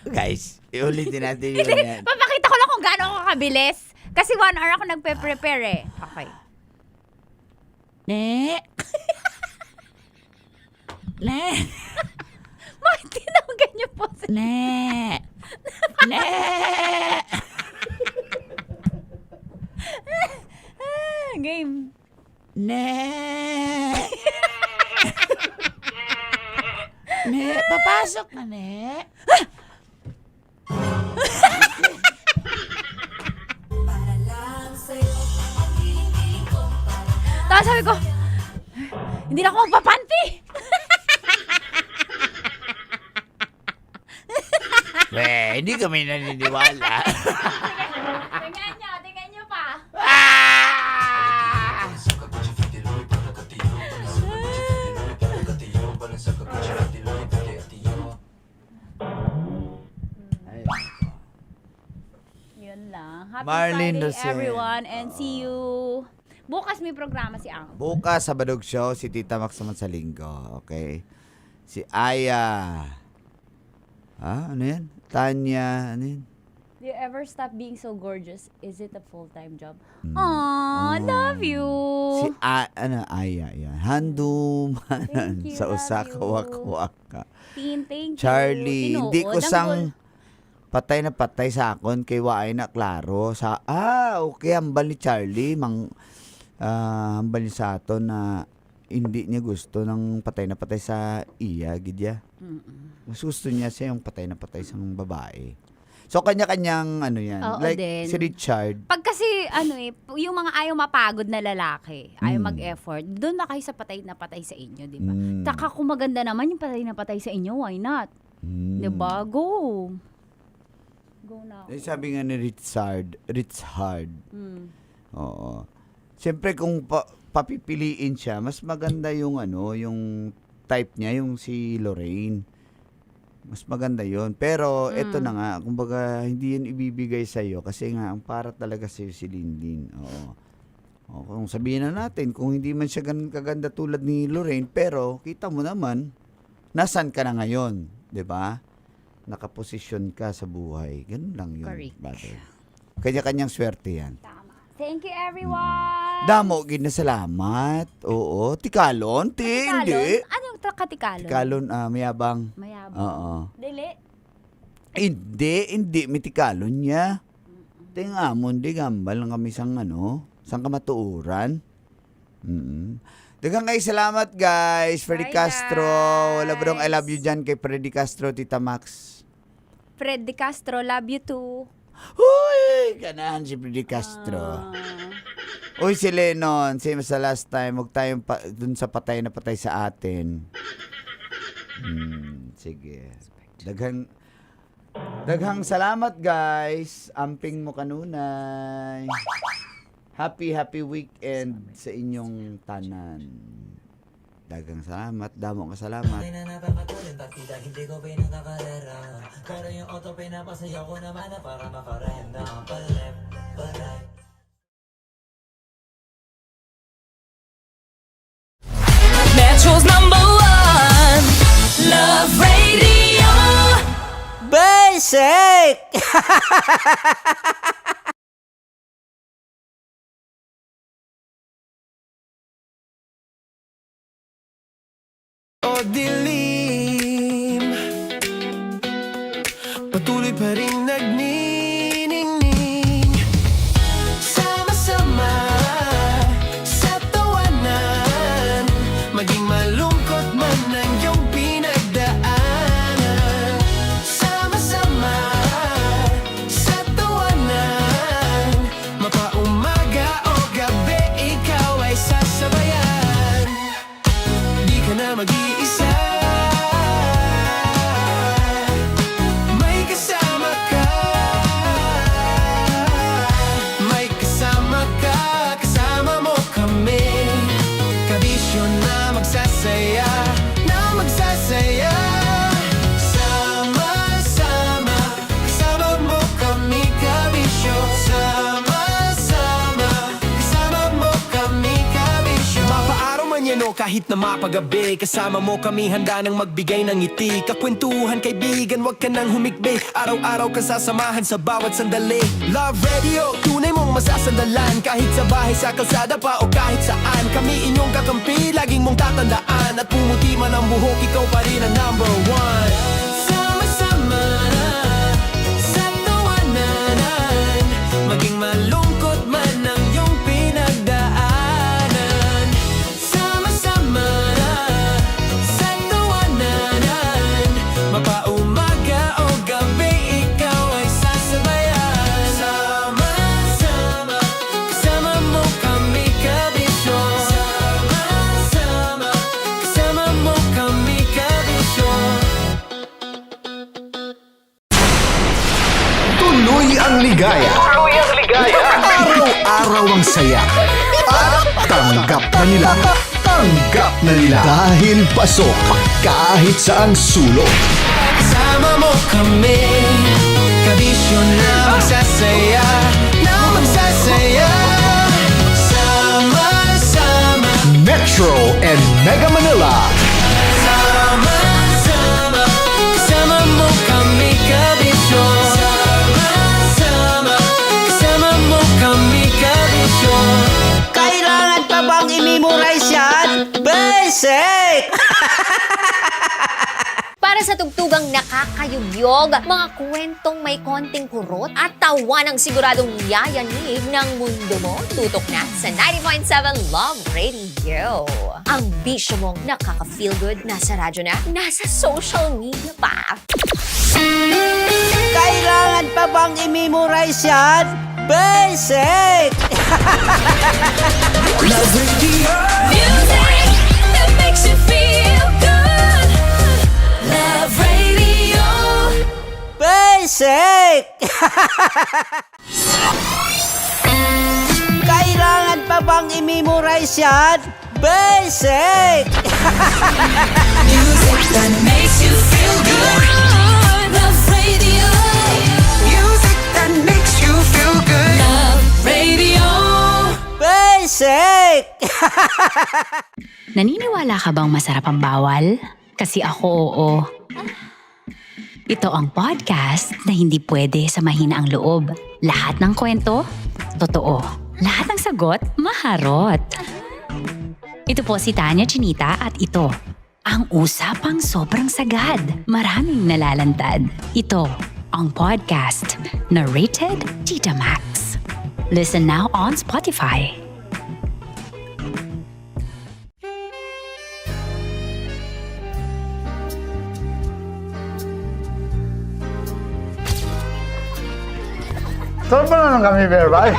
Guys, iulitin natin yun yan. Papakita ko lang kung gaano ako kabilis. Kasi 1 hour ako nagpe-prepare eh. Okay. Bakit tinawag ganyan po? Ne! Game. Ne! Ne, papasok na, ne. Tapos sabi ko, hindi na ako magpapanti. Hindi kami naniniwala. Tingnan nyo pa. Yun lang. Happy Marlene Friday, Rosel. everyone, and see you. Bukas may programa si Ang. Bukas sa Badog Show, si Tita Max naman sa linggo. Okay? Si Aya. Ano yan? Tanya, ano yan? Do you ever stop being so gorgeous? Is it a full-time job? Aww, love you. Si Aya, yan. Handumanan Thank you, sa love Osaka, you. Waka. Thank you. Charlie, Tinuod hindi ko ang sang gol. patay na patay sa akon kay Waay na klaro. Okay, hambal ni Charlie. Hambal niya sa ato na hindi niya gusto ng patay na patay sa iya, gidya. Mas gusto niya siya yung patay na patay sa babae. So, kanya-kanyang ano yan. Oo like, din. si Richard. Pag kasi, yung mga ayaw mapagod na lalaki, ayaw mag-effort, doon na kayo sa patay na patay sa inyo, di ba? Taka kung maganda naman yung patay na patay sa inyo, why not? Di ba? Go! Go na ako. Sabi nga ni Richard. Oo. Siyempre, kung papipiliin siya, mas maganda yung yung type niya, yung si Lorraine. Mas maganda yon. Pero eto na nga, kumbaga hindi yan ibibigay sa iyo kasi nga ang para talaga sa si Lindin. Oo. O, kung sabihin na natin kung hindi man siya ganun kaganda tulad ni Lorraine, pero kita mo naman nasan ka na ngayon, 'di ba? Nakaposisyon ka sa buhay. Ganun lang 'yun, Correct. brother. Kanya-kanyang swerte 'yan. Tama. Thank you, everyone! Damo gid na salamat. Oo, tikalon, hindi. Anong katikalon? Tikalon mayabang. Mayabang. Oo. Dili. Hindi, may tikalon niya. Tingamon, di gambal lang kami sang sang kamatuuran. Daghang kayo salamat guys, Freddy Bye, Castro. Wala ba dong I love you dyan kay Freddy Castro, Tita Max? Fred De Castro, love you too. Huy, ganahan si Freddy Castro. Uy, si Lennon, same sa last time, huwag tayong dun sa patay na patay sa atin. Sige. Daghang salamat guys. Amping mo kanunay. Happy weekend sa inyong tanan. Daghang salamat, damo ka salamat. Metro's #1 Love Radio. Basic! O dilim, patuloy pa rin nagniningning. Sama-sama sa tawanan, maging malungkot man ang iyong pinagdaanan. Sama-sama sa tawanan, mapaumaga o gabi, ikaw ay sasabayan. Di ka na mag-iisa, may kasama ka. May kasama ka, kasama mo kami. Kabisyo na magsasaya, sama-sama, kasama mo kami, kabisyo. Sama-sama, kasama mo kami, kabisyo. Mapaaraw man yan o kahit na mapagabi, kasama mo kami, handa nang magbigay ng ngiti. Kakwentuhan, kaibigan, wag ka nang humikbi. Araw-araw ka sasamahan sa bawat sandali. Love Radio, tunay mong masasandalan. Kahit sa bahay, sa kalsada pa o kahit saan, kami inyong kakampi, laging mong tatandaan. At pumuti man ang buhok, ikaw pa rin ang #1. Sama-sama, saya. At tanggap na nila. Tanggap na nila. Dahil pasok kahit saang sulok. Kasama mo kami, kabisyo na magsasaya, na magsasaya. Sama-sama, Metro and Mega Manila. sama-sama, kasama mo kami, kabisyo. Sama-sama, kasama mo kami, kabisyo. Kailangan pa bang i-memorize yan? Basic! Para sa tugtugang nakakayugyog, mga kwentong may konting kurot at tawa ng siguradong yayanig ng mundo mo, tutok na sa 90.7 Love Radio. Ang bisyo mong nakaka-feel good, nasa radyo na, nasa social media pa. Kailangan pa bang i-memorize yan? Basic! Music that makes you feel good. Love Radio. Basic! Kailangan pa bang i-memorize yan? Basic! Music that makes you feel good. Love Radio. Music that makes you feel good. Love Radio. Basic! Naniniwala ka bang masarap ang bawal? Kasi ako oo. Ito ang podcast na hindi pwede sa mahina ang loob. Lahat ng kwento, totoo. Lahat ng sagot, maharot. Ito po si Tanya Chinita at ito, ang usapang sobrang sagad. Maraming nalalantad. Ito, ang podcast na Rated Tita Max. Listen now on Spotify. Saan ba na lang kami, Berbay?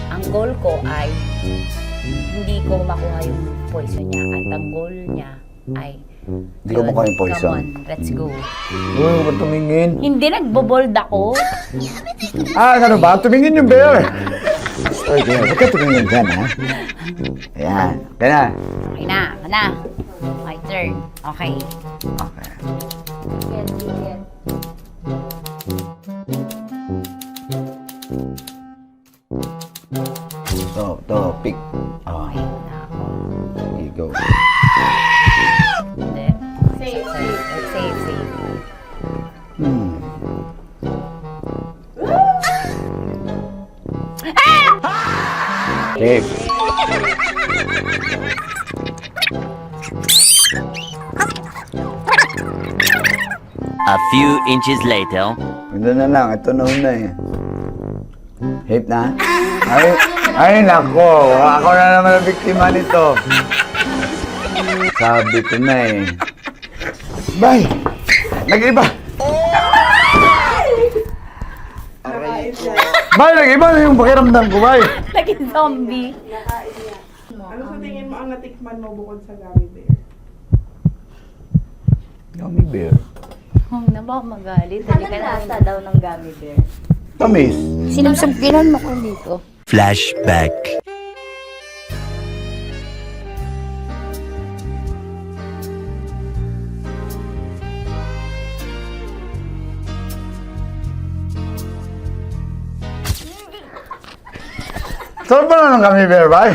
Ang goal ko ay hindi ko makuha yung poison niya at ang goal niya ay Hindi ko makuha yung poison. Come on, let's go. Uy, huwag ka tumingin. Hindi, nagbobold ako. Ano ba? Tumingin yung bear. Uy, huwag ka tumingin dyan, ha? Ayan. Kaya na. Okay na, ako na. My turn. Okay. Okay. Yes, yes. Topic. Oh, Okay na ako. here you go. Hindi. Safe, safe. Safe, safe. Safe. A few inches later. Ito na lang. Ito na una eh. Safe na? Ay, nako. Ako na naman ang biktima nito. Sabi ko na eh. Bay! Nag-iba! Bay, nag-iba na yung pakiramdam ko, Bay! Naging zombie. Ano sa tingin mo ang natikman mo bukod sa gummy bear? Gummy bear. Huwag na ba ako magalit? Dali ka na daw ng gummy bear. Tamis. Sinusumpilan mo ko dito. Flashback. Saan ba na lang kami, Berbay?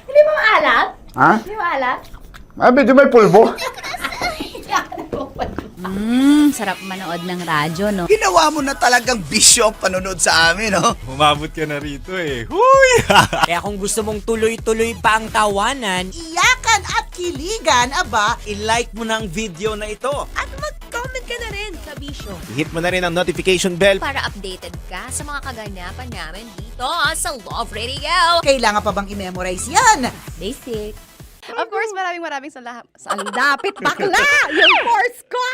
Hindi mo maalat? Ha? Hindi mo maalat? Medyo may pulbo. Sarap manood ng radyo, no? Ginawa mo na talagang bisyo ang panonood sa amin, no? Umabot ka na rito eh. Huy! Kaya kung gusto mong tuloy-tuloy pa ang tawanan, iyakan at kiligan, aba, I-like mo na ang video na ito. At mag-comment ka na rin sa bisyo I-hit mo na rin ang notification bell. para updated ka sa mga kaganapan namin dito sa Love Radio. kailangan pa bang i-memorize yan? Basic. Of course, maraming salamat. Ang lapit bakla! Yung course ko!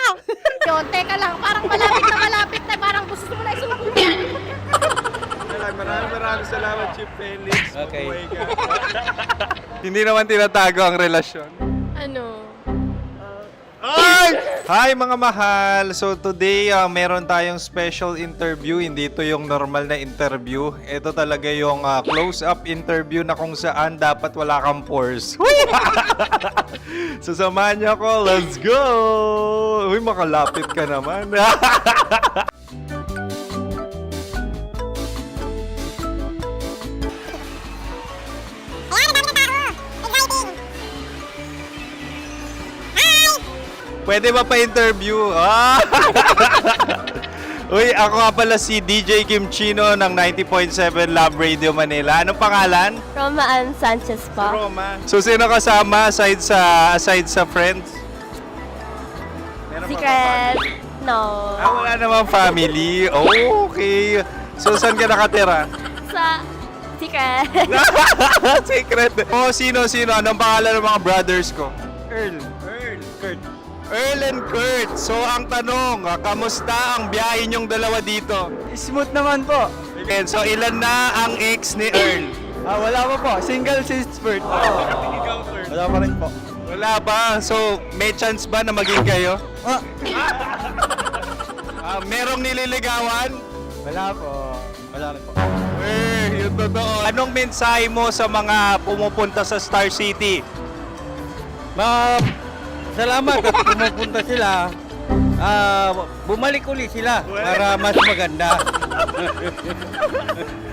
Yun, teka lang, parang malapit na, parang gusto mo na isulat. Maraming salamat, Chief Felix. Okay. Oh my God. Hindi naman tinatago ang relasyon. Ano? Ay! Hi mga mahal! So today meron tayong special interview. Hindi ito yung normal na interview. Ito talaga yung close-up interview na kung saan dapat wala kang pores. So samahan niyo ako. Let's go! Uy, makalapit ka naman. Pwede ba pa-interview? Ah! Uy, ako nga pala si DJ Kim Chino ng 90.7 Love Radio Manila. Anong pangalan? Roma Ann Sanchez po. Roma. So, sino kasama aside sa friends? Meron pa ba Secret. family? No. Ah, wala namang family. Oh, okay. So, saan ka nakatira? Sa Secret. Secret. Oh, sino? Anong pangalan ng mga brothers ko? Kurt. Earl and Kurt. So, ang tanong, kamusta ang biyahe niyong dalawa dito? Smooth naman po. And so, ilan na ang ex ni Earl? Wala pa po. Single since birth. Wala pa rin po. Wala pa. So, may chance ba na maging kayo? Merong nililigawan? Wala po. Wala rin po. Yung totoo. Anong mensahe mo sa mga pumupunta sa Star City? Salamat at pumupunta sila. Bumalik uli sila para mas maganda.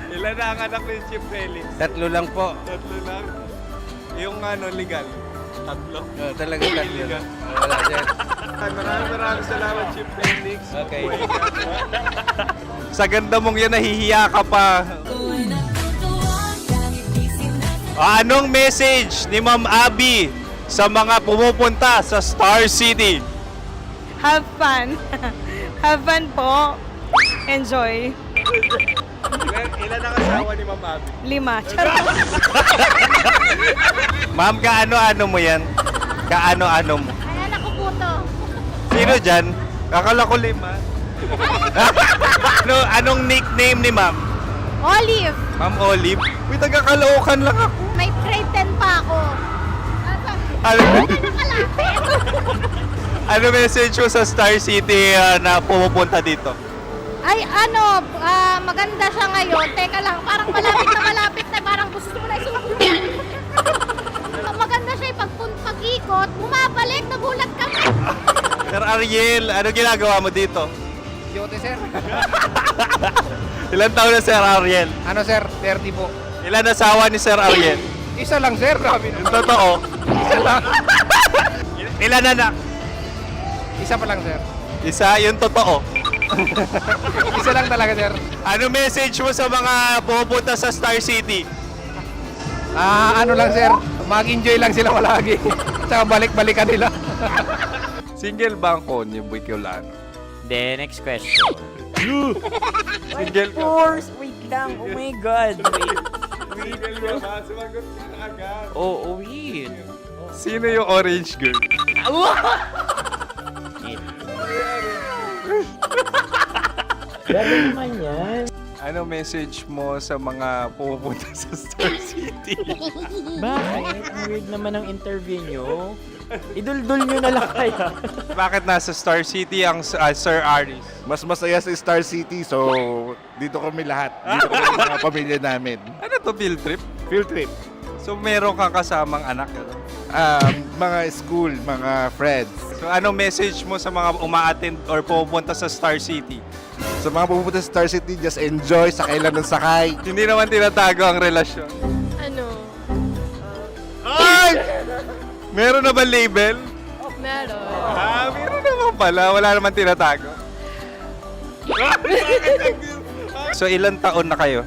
Ilan na ang anak ni Chief Felix? 3 lang po. 3 lang? Yung legal? 3? Talagang 3 Legal. lang. Wala sir. Maraming salamat, Chief Felix. Okay. Sa ganda mong yan, nahihiya ka pa. Anong message ni Ma'am Abby sa mga pumupunta sa Star City? Have fun. Have fun po. Enjoy. Ilan ang asawa ni Ma'am Abby? 5. Charot. Ma'am, kaano-ano mo yan? Kaano-ano mo? Ay, anak ko po to. Sino dyan? Akala ko 5. Anong nickname ni Ma'am? Olive. Ma'am Olive? Uy, taga-Caloocan lang ako. May grade 10 pa ako. Ano message mo sa Star City na pumupunta dito? Ay, maganda siya ngayon. Teka lang, parang malapit na, parang gusto mo na isuot. Maganda siya pag-ikot, bumabalik, nagulat kami. Sir Ariel, ano ginagawa mo dito? Yote sir. Ilan taon na Sir Ariel? Ano sir? 30 po. Ilan asawa ni Sir Ariel? Isa lang sir. Yung totoo. Isa lang. Ilan anak? Isa pa lang sir. Isa, yung totoo. Isa lang talaga sir. Ano message mo sa mga pumupunta sa Star City? Ano lang sir. Mag-enjoy lang sila palagi. Tsaka balik-balikan nila. Single ba ang konyo, Bicolano? The next question. Single ka? Wait lang. Oh my God. Single ka ba? Sumagot ka na agad. Oh, wait. Sino yung orange girl? Grabe naman yan. Ano message mo sa mga pumupunta sa Star City? Bakit? Ang weird naman ang interview nyo. Idul-dul nyo na lang kaya. Bakit nasa Star City ang Sir Aris? Mas masaya sa Star City, so dito kami lahat. Dito kami mga pamilya namin. Ano to, field trip? Field trip. So meron kang kasamang anak? Ano? Mga school, mga friends. So ano message mo sa mga uma-attend or pupunta sa Star City? Sa mga pupunta sa Star City, just enjoy, sakay lang ng sakay. Hindi naman tinatago ang relasyon. Ano? Ay! Meron na ba label? Meron. Meron naman pala. Wala naman tinatago. So ilan taon na kayo?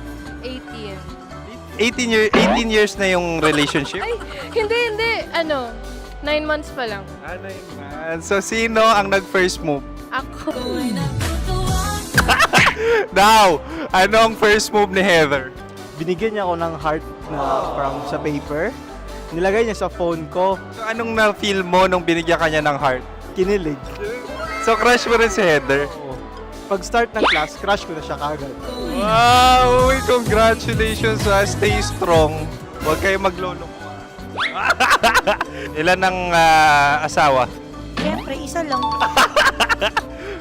18. 18 years na yung relationship? Ay, hindi. 9 months pa lang. Ano yun? So sino ang nag-first move? Ako. Now, anong first move ni Heather? Binigyan niya ako ng heart na from sa paper. Nilagay niya sa phone ko. So anong na-feel mo nung binigyan ka niya ng heart? Kinilig. So crush mo rin si Heather? Pag start ng class, crush ko na siya kagad. Wow! Uy, congratulations ha. Stay strong. Huwag kayo magloloko. Ilan ang asawa? Siyempre, isa lang.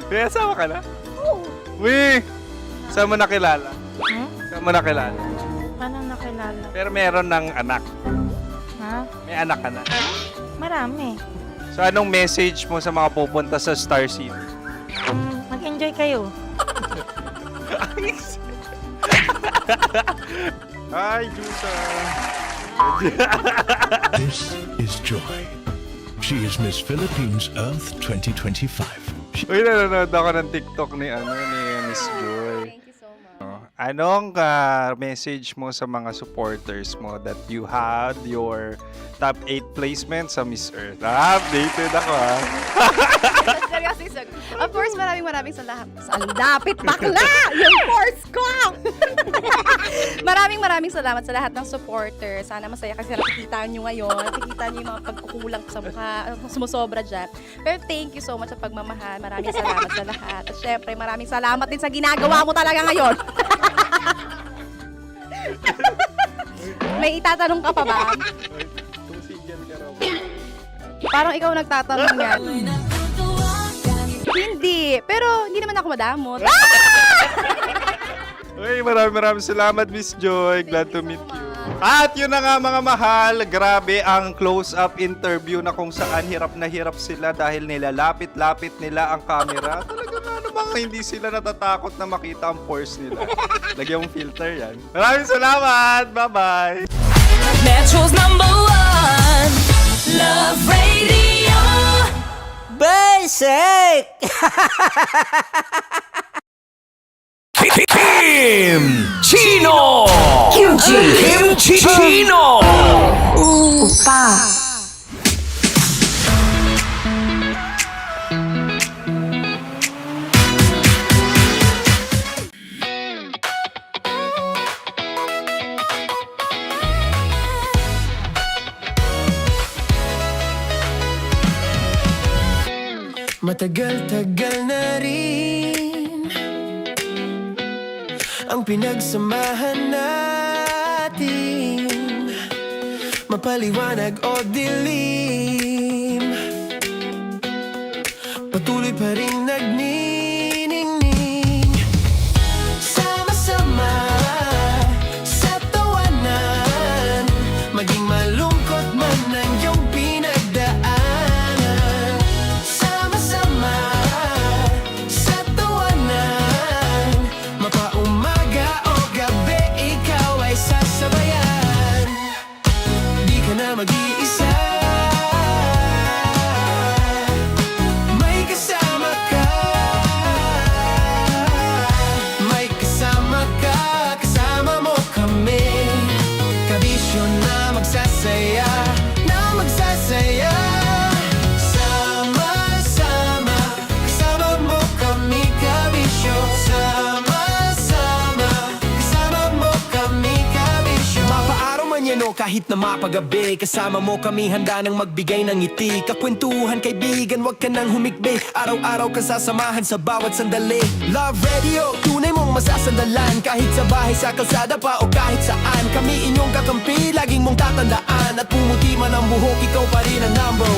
May asawa ka na? Oo. Uy! Saan mo nakilala? Saan mo nakilala? Paano nakilala? Pero meron ng anak. Ha? May anak ka na. Marami. So anong message mo sa mga pupunta sa Star City? Mag-enjoy kayo. Hi, Jusa! This is Joy. She is Miss Philippines Earth 2025. Uy, nanonood ako ng TikTok ni Miss Joy. Thank you so much. Anong message mo sa mga supporters mo that you had your top 8 placement sa Miss Earth? Updated ako Seryously, of course, maraming salamat. Ang dapit bakla! Yung course ko! maraming salamat sa lahat ng supporter. Sana masaya kasi nakikita nyo ngayon. Nakikita nyo yung mga pagkukulang ko sa mukha. Sumusobra dyan. Pero thank you so much sa pagmamahal. Maraming salamat sa lahat. At syempre, maraming salamat din sa ginagawa mo talaga ngayon. May itatanong ka pa ba? Parang ikaw nagtatanong yan. Hindi. Pero hindi naman ako madamot. Uy, maraming salamat, Miss Joy. Glad to meet you. At yun na nga mga mahal, grabe ang close-up interview na kung saan hirap na hirap sila dahil nilalapit-lapit nila ang camera. Talaga nga namang hindi sila natatakot na makita ang pores nila. Lagyan mong filter yan. Maraming salamat! Bye-bye! Metro's #1 Love Radio. Basic! Kim Chino! Kimchi Chino! Upa. Matagal-tagal na rin ang pinagsamahan natin, mapaliwanag o dilim, patuloy pa rin nagniningning. Sama-sama sa tawanan, maging malungkot man ang iyong pinagdaanan. Sama-sama sa tawanan, mapaumaga o gabi, ikaw ay sasabayan. Di ka na mag-iisa, may kasama ka. May kasama ka, kasama mo kami. Kabisyo na magsasaya, na magsasaya. Sama-sama, kasama mo kami, kabisyo. Sama-sama, kasama mo kami, kabisyo. Mapaaraw man yan o kahit na mapagabi, kasama mo kami, handa nang magbigay ng ngiti. Kakwentuhan, kaibigan, wag ka nang humikbi. Araw-araw ka sasamahan sa bawat sandali. Love Radio, tunay mong masasandalan. Kahit sa bahay, sa kalsada pa o kahit saan, kami inyong kakampi, laging mong tatandaan. At pumuti man ang buhok, ikaw pa rin ang #1.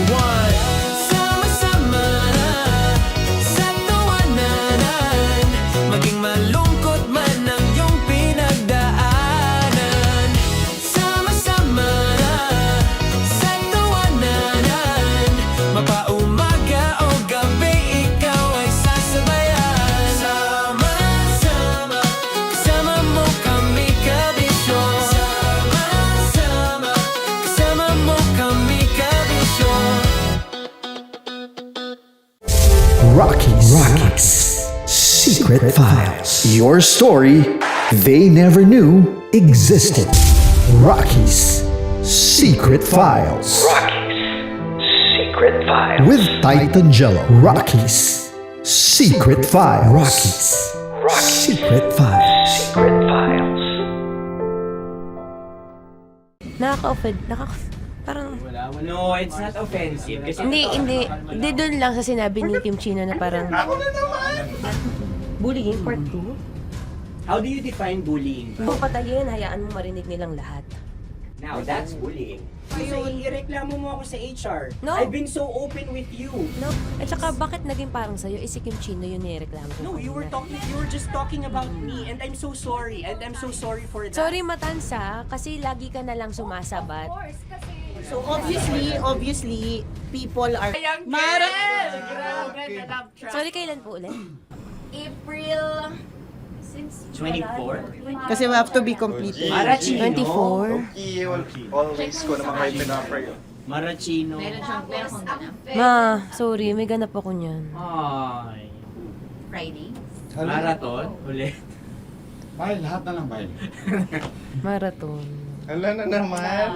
Sama-sama sa tawanan, maging malungkot man ang iyong pinagdaanan. Sama-sama sa tawanan, mapaumaga o gabi, ikaw ay sasabayan. Sama-sama, kasama mo kami, kabisyo. Sama-sama, kasama mo kami, kabisyo. Rockies. Secret Files. Your story they never knew existed. Rockies. Secret Files. Secret Files. With Titan Jello. Rockies. Secret Files. Rockies. Secret Files. Secret Files. Nakaka-offend. Parang... No, it's not offensive. Kasi Hindi doon lang sa sinabi ni Kim Chino na parang... Bullying, part 2. how do you define bullying? Kung patayin, hayaan mo marinig nilang lahat. Now, that's bullying. So, ireklamo mo ako sa HR. No. I've been so open with you. No. At saka, bakit naging parang sa'yo? Si Kim Chino yun nireklamo ko. No, you were just talking about me, and I'm so sorry. And I'm so sorry for that. Sorry, Matansa, kasi lagi ka na lang sumasabat. So obviously, people are... Sorry, kailan po ulit? April... Since 24? Kasi we have to be completed. Marachino. 24. Always ko naman kayo pinapray. Marachino. Ma, sorry, may ganap ako niyan. Ay. Friday. Marathon? Ulit. Mahal, lahat na lang mahal. Marathon. Ala na naman.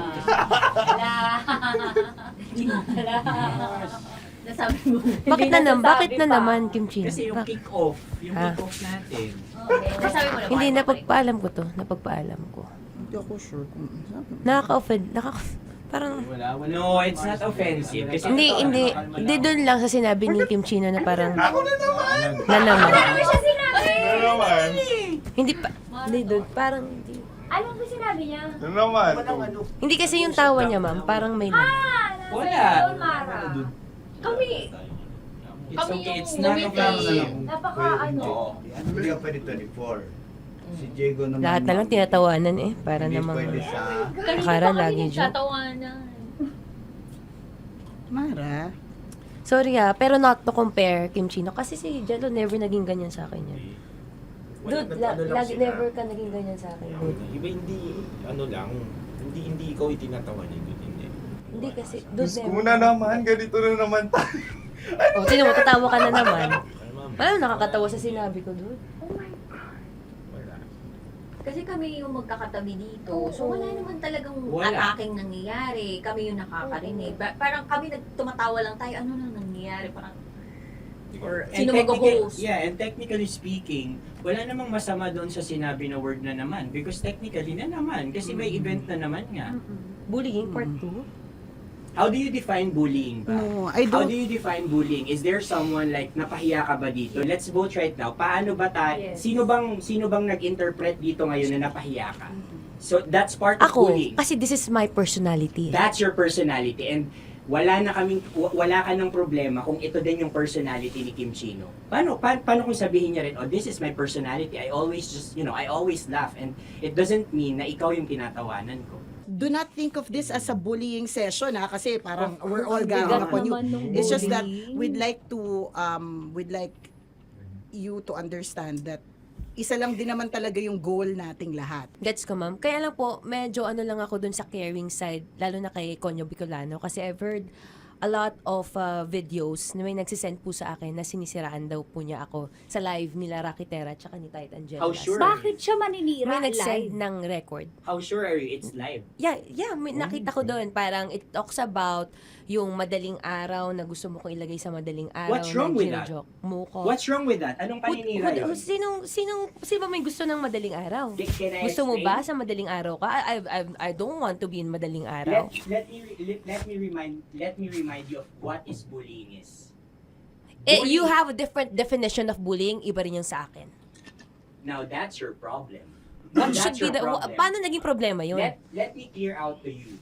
Nasabi mo. Bakit na naman, Kim Chino? Kasi yung kick-off. Yung kick-off natin. Nasabi mo na. Hindi, napagpaalam ko to. Napagpaalam ko. Hindi ako sure kung... Nakaka-offend. Parang... Wala. No, it's not offensive. Kasi Hindi doon lang sa sinabi ni Kim Chino na parang... Ako na naman! Na naman. Ano siya sinabi? Na naman! Hindi pa... Hindi doon. Parang hindi. Anong ba sinabi niya? Na naman! Hindi kasi yung tawa niya, ma'am. Parang may... Wala. Mara. Kami. It's okay. It's not offensive. Napaka Hindi ka pwede 24. Si Diego naman. Lahat na lang tinatawanan eh. Para Hindi namang... pwede sa... Akala lagi joke. Mara. Sorry pero not to compare, Kim Chino. Kasi si Jello never naging ganyan sa akin yan. Dude, lagi never ka naging ganyan sa akin, dude. Iba hindi ikaw itinatawanan. Hindi kasi, dude, Diyos ko na naman, ganito na naman tayo. O, sino mo, tatawa ka na naman. Paano nakakatawa sa sinabi ko, dude? Kasi kami yung magkakatabi dito. So wala naman talagang attacking nangyayari. Kami yung nakakarinig. Parang kami tumatawa lang tayo. Ano nang nangyayari? Parang sino mag-host? Yeah, and technically speaking, wala namang masama doon sa sinabi na word na naman. Because technically na naman. Kasi may event na naman nga. Bullying part 2? How do you define bullying ba? No, I How don't... do you define bullying? Is there someone like napahiya ka ba dito? Let's vote right now. Paano ba tayo? Sino bang nag-interpret dito ngayon na napahiya ka? So that's part of bullying. Kasi this is my personality. That's your personality, and wala ka ng problema kung ito din yung personality ni Kim Chino. Paano kung sabihin niya rin, oh, this is my personality. I always I always laugh, and it doesn't mean na ikaw yung tinatawanan ko. Do not think of this as a bullying session kasi parang we're all ganging upon you. It's just that we'd like you to understand that isa lang din naman talaga yung goal nating lahat. Gets ko, ma'am. Kaya lang po, medyo lang ako dun sa caring side, lalo na kay Conyo Bicolano, kasi I've heard a lot of videos na may nagsisend po sa akin na sinisiraan daw po niya ako sa live nila Rocky Terra at ni Tight Angela. How sure? Bakit siya maninira May nag-send live? ng record. How sure are you it's live? Yeah, nakita ko doon. Parang it talks about yung madaling araw na gusto mo kong ilagay sa madaling araw. What's wrong with that? Mo ko. What's wrong with that? Anong paninira yun? Sino ba may gusto ng madaling araw? Can I Gusto mo explain? ba sa madaling araw ka? I don't want to be in madaling araw. Let me remind you of what is bullying is. You have a different definition of bullying, iba rin yung sa akin. Now that's your problem. What That's should be your the problem. paano naging problema yun? Let me clear out to you.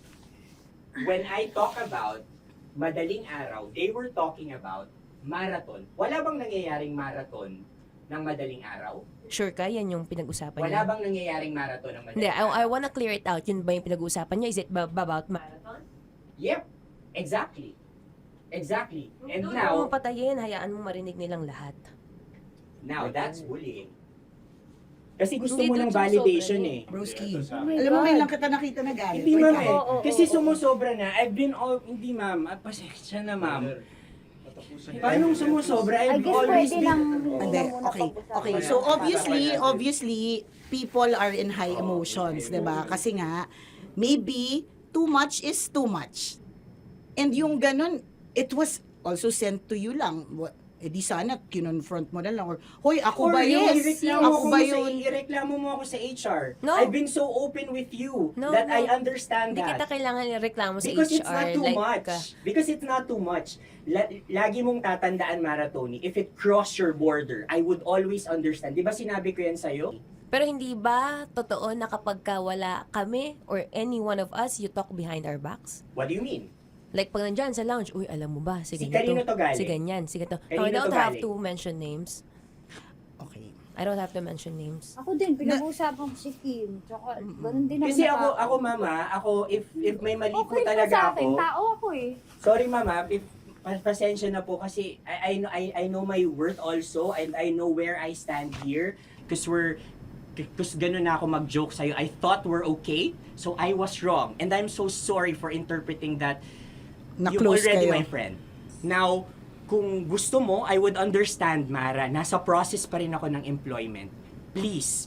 When I talk about madaling araw, they were talking about marathon. Wala bang nangyayaring marathon ng madaling araw? Sure ka? Yan yung pinag-usapan Wala niya? bang nangyayaring marathon ng Hindi, madaling araw? I wanna clear it out. Yun ba yung pinag-usapan niya? Is it about marathon? Yep, exactly. Exactly. And Doon now, mo patayin, hayaan mo marinig nilang lahat. that's bullying. Kasi gusto Hindi, mo doon ng sumusobra validation eh. Broski. Oh my Alam mo, God. ngayon lang kita nakita na galit. Hindi ma'am eh. Oo, Kasi oo. sumusobra na. Hindi ma'am. Pasensya na ma'am. Paano sumusobra? I guess pwede lang. Hindi, okay. So obviously, people are in high emotions, 'di ba? Kasi nga, maybe too much is too much. And yung ganun, it was also sent to you lang. Di sana kinonfront mo na lang or hoy, ako ba yun? Ako ba yun? Ireklamo mo ako sa HR. No. I've been so open with you No, that no. I understand Hindi kita that. kailangan ireklamo sa Because HR. it's not too like, much. Because it's not too much. Lagi mong tatandaan, Maratoni, if it crossed your border, I would always understand. Di ba sinabi ko yan sa'yo? Pero hindi ba totoo na kapag wala kami or any one of us, you talk behind our backs? What do you mean? Like pag nandyan sa lounge, uy, alam mo ba, si Si ganito, kanino to galing? si ganyan, si ganito. Kanino No, I don't to have galing? to mention names. Okay. I don't have to mention names. Ako din, pinag-uusapan ko si Kim. Tsaka, ganun din Kasi naman ako mama, if may mali po okay talaga sa akin, ako. tao ako eh. Sorry mama, if pasensya na po kasi I know my worth also and I know where I stand here because ganun na ako mag-joke sa'yo. I thought we're okay, so I was wrong. And I'm so sorry for interpreting that you're Na-close already kayo. my friend. Now, kung gusto mo, I would understand, Mara. Nasa process pa rin ako ng employment. Please,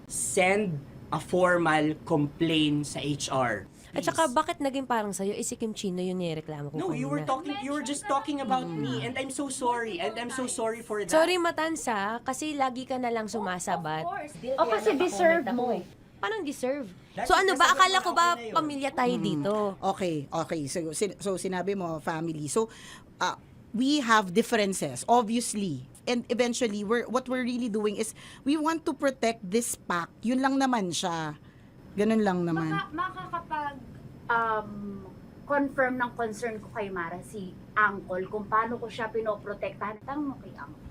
send a formal complaint sa HR. At saka, bakit naging parang sa'yo, si Kim Chino yung nireklamo ko No, you were just talking about me and I'm so sorry. And I'm so sorry for that. Sorry, Matansa, kasi lagi ka na lang sumasabat. O kasi deserve mo. Parang deserve. That's So ano ba, because akala ko ba ako na yun. pamilya tayo dito? Okay. So sinabi mo, family. So, we have differences, obviously. And eventually, what we're really doing is, we want to protect this pact. Yun lang naman siya. Ganun lang naman. Makakapag confirm ng concern ko kay Mara si Uncle kung paano ko siya pinoprotektahan. Tanong mo kay Uncle.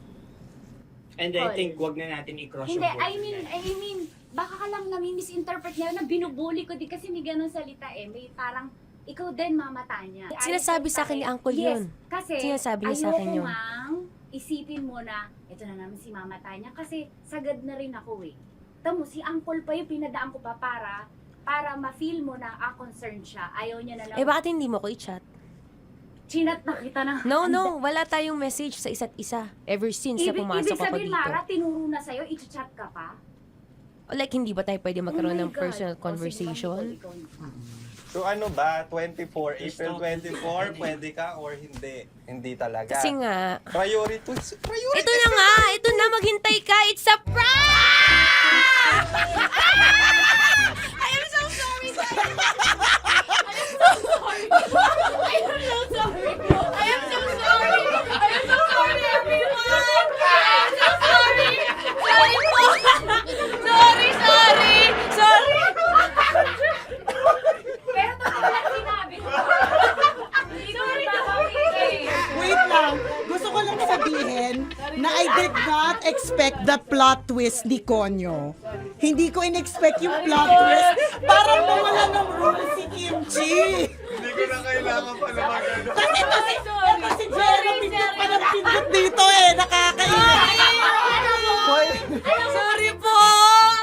And I think wag na natin i-cross Hindi, yung border. I mean, baka ka lang nami-misinterpret niya na binubuli ko din kasi may ganun salita eh. May parang, ikaw din mamata niya. Sinasabi sa akin ni Uncle yun. Yes, kasi Sinasabi niya sa akin yun. ayoko ngang isipin mo na, ito na naman si mamata niya kasi sagad na rin ako eh. Tamo, si Uncle pa yung pinadaan ko pa para ma-feel mo na concerned siya. Ayaw niya na lang. Eh, bakit hindi mo ko i-chat? Chinat na kita na. No, wala tayong message sa isa't isa ever since na pumasok Ibig ako sabihin, dito. Mara, tinuro na sa'yo, i-chat ka pa? Like, hindi ba tayo pwede magkaroon Oh my ng God. personal O, sige, conversation? ikaw. So ano ba, 24, April 24, pwede ka or hindi? Hindi talaga. Kasi nga, Priority. ito na nga, ito na, maghintay ka, it's a prank! I am so sorry, guys! I am so sorry! I am so sorry! I am so sorry, everyone! I am so sorry! Sorry po! Sorry! Pero totoo lang sinabi ko. Hindi ko Wait lang. Gusto ko lang sabihin na I did not expect the plot twist ni Konyo. Hindi ko in-expect yung plot twist. Parang nawala ng role si Kimchi. Hindi ko na kailangan pa na magano. Kasi ito si Jerry, pindot pa ng pindot dito eh. Nakakainis. Sorry po!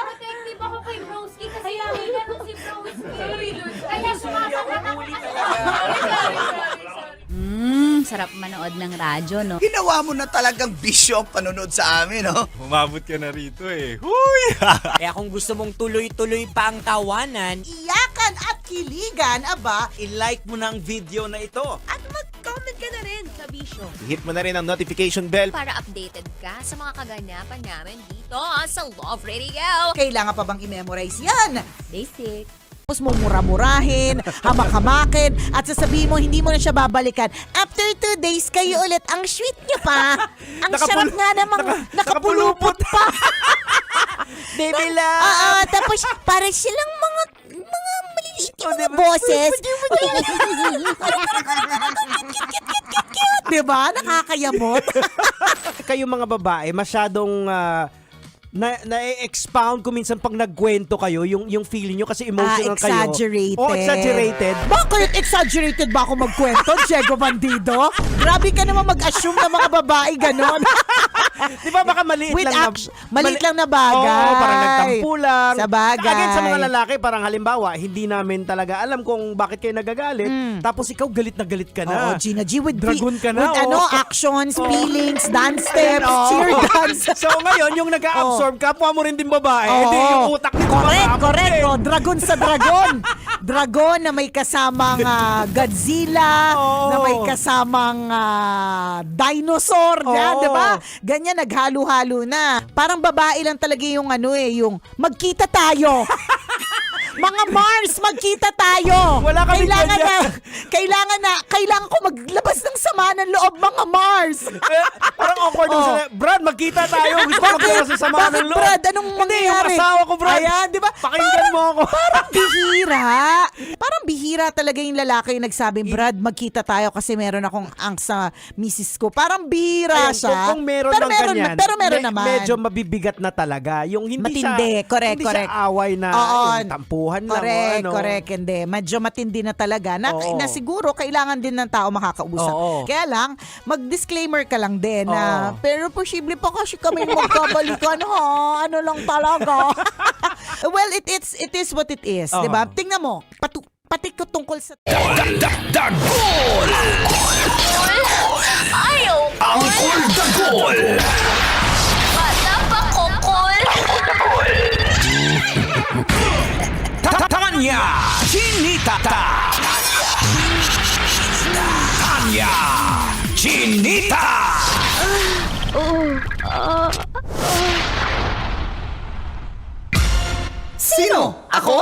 Protective ako kay Broski kasi kanina nung si Broski. Kaya sumasagot ako. Sarap manood ng radyo, no? Ginawa mo na talagang bisyo ang panonood sa amin, no? Umabot ka na rito eh. Huy! Kaya kung gusto mong tuloy-tuloy pa ang tawanan, Iyakan at kiligan, aba. i-like mo na ang video na ito. At mag-comment ka na rin sa Bisyo. Hit mo na rin ang notification bell. Para updated ka sa mga kaganapan namin dito sa Love Radio. Kailangan pa bang i-memorize yan? Basic. Tapos mo mura-murahin, hamak-hamakin, at sasabihin mo hindi mo na siya babalikan. After 2 days, kayo ulit. Ang sweet niyo pa. Ang sarap nga namang nakapulupot pa. Baby love! Oo, tapos para silang mga maliliit yung mga boses. Diba? Nakakayamot. Kayo mga babae, masyadong na-expound ko minsan pag nagkwento kayo, yung feeling nyo kasi emotional kayo. Exaggerated. Oh, exaggerated. Bakit exaggerated ba ako magkwento, Diego Bandido? Grabe ka naman mag-assume na mga babae ganon. Di ba baka maliit With lang maliit lang na bagay. Oo, parang nagtampo lang. Sa bagay. Again, sa mga lalaki, parang halimbawa, hindi namin talaga alam kung bakit kayo nagagalit. Tapos ikaw galit na galit ka na. Oo, Gina G, with Dragon ka na. with actions, feelings, dance steps, cheer dance. So ngayon, yung nag-absorb, kapwa mo rin din babae. Hindi yung utak nito. Correct. Oh, dragon sa dragon. Dragon na may kasamang Godzilla, na may kasamang dinosaur, di ba? Ganyan, naghalo-halo na. Parang babae lang talaga yung yung magkita tayo. Mga Mga Mars, magkita tayo. Wala kaming Kailangan ko maglabas ng sama ng loob, mga Mars. Parang awkward yung sila. Brad, magkita tayo. Gusto ko maglabas ng sama ng loob. Brad, anong mangyayari? Yung asawa ko, Brad. Ayan, di ba? Pakinggan mo ako. Parang bihira. Parang bihira talaga yung lalaki yung nagsabi, Brad, magkita tayo kasi meron akong angst sa misis ko. Parang bihira Ayan, siya. kung meron pero ng meron, ganyan, pero meron naman. Medyo mabibigat na talaga. Yung hindi matindi, siya, correct, hindi correct. siya away na yung tampuhan lang. Correct, hindi. Medyo matindi na talaga. Na siguro, kailangan din ng tao makakausap. Kaya lang, mag-disclaimer ka lang din na, pero posible pa kasi kami magkabalikan ha. Ano lang talaga. Well, it is what it is. Diba? Tingnan mo, pati ko tungkol sa... Dagol! Ayaw! Angkol Dagol! Bata pa kokol! Tanya Chinita! Tanya Chinita! Sino? Ako?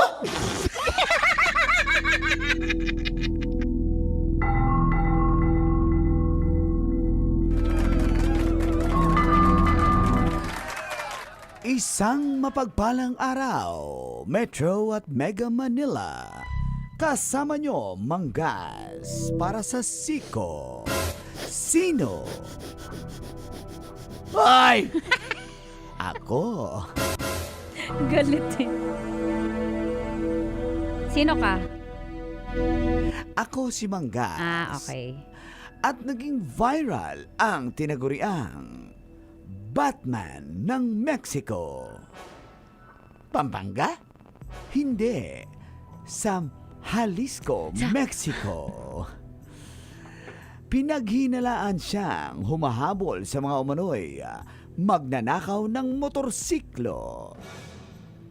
Isang mapagpalang araw, Metro at Mega Manila. Kasama nyo, Manggas, para sa Siko. Sino? Ay! Ako. Galit eh. Sino ka? Ako si Manggas. Ah, okay. At naging viral ang tinaguriang Batman ng Mexico. Pampanga? Hindi. Sa Jalisco, Mexico. Pinaghinalaan siyang humahabol sa mga umano'y magnanakaw ng motorsiklo.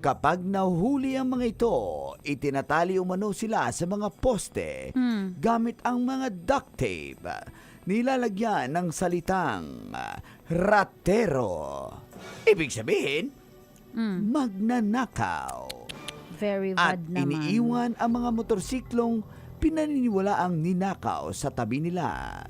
Kapag nahuli ang mga ito, itinatali umano sila sa mga poste gamit ang mga duct tape. Nilalagyan ng salitang ratero. Ibig sabihin, magnanakaw. Very At bad naman. iniiwan ang mga motorsiklong pinaniniwalaang ninakaw sa tabi nila.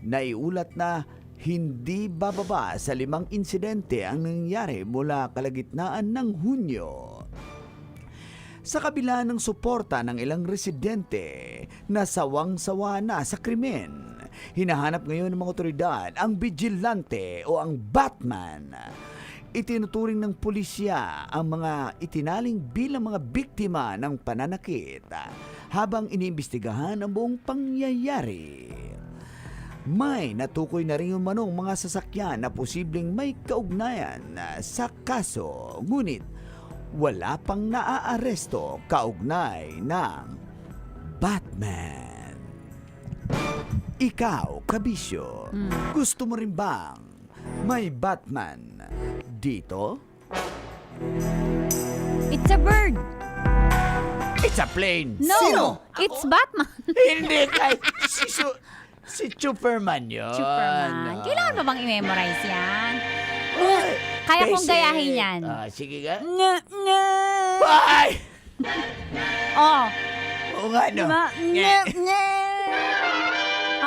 Naiulat na hindi bababa sa 5 insidente ang nangyari mula kalagitnaan ng Hunyo. Sa kabila ng suporta ng ilang residente na sawang-sawa na sa krimen, hinahanap ngayon ng mga otoridad ang vigilante o ang Batman. Itinuturing ng pulisya ang mga itinaling bilang mga biktima ng pananakit habang iniimbestigahan ang buong pangyayari. May natukoy na rin umanong mga sasakyan na posibleng may kaugnayan sa kaso, ngunit wala pang naaaresto kaugnay ng Batman. Ikaw, kabisyo, gusto mo rin bang may Batman dito? It's a bird. It's a plane. No, Sino? it's Batman. Hindi, si Superman yun. Superman. Kailangan ba bang i-memorize yan? Ay, Kaya kong basic. gayahin yan. Sige nga. Nga. Ay! Oh. Oo nga, no? Nga.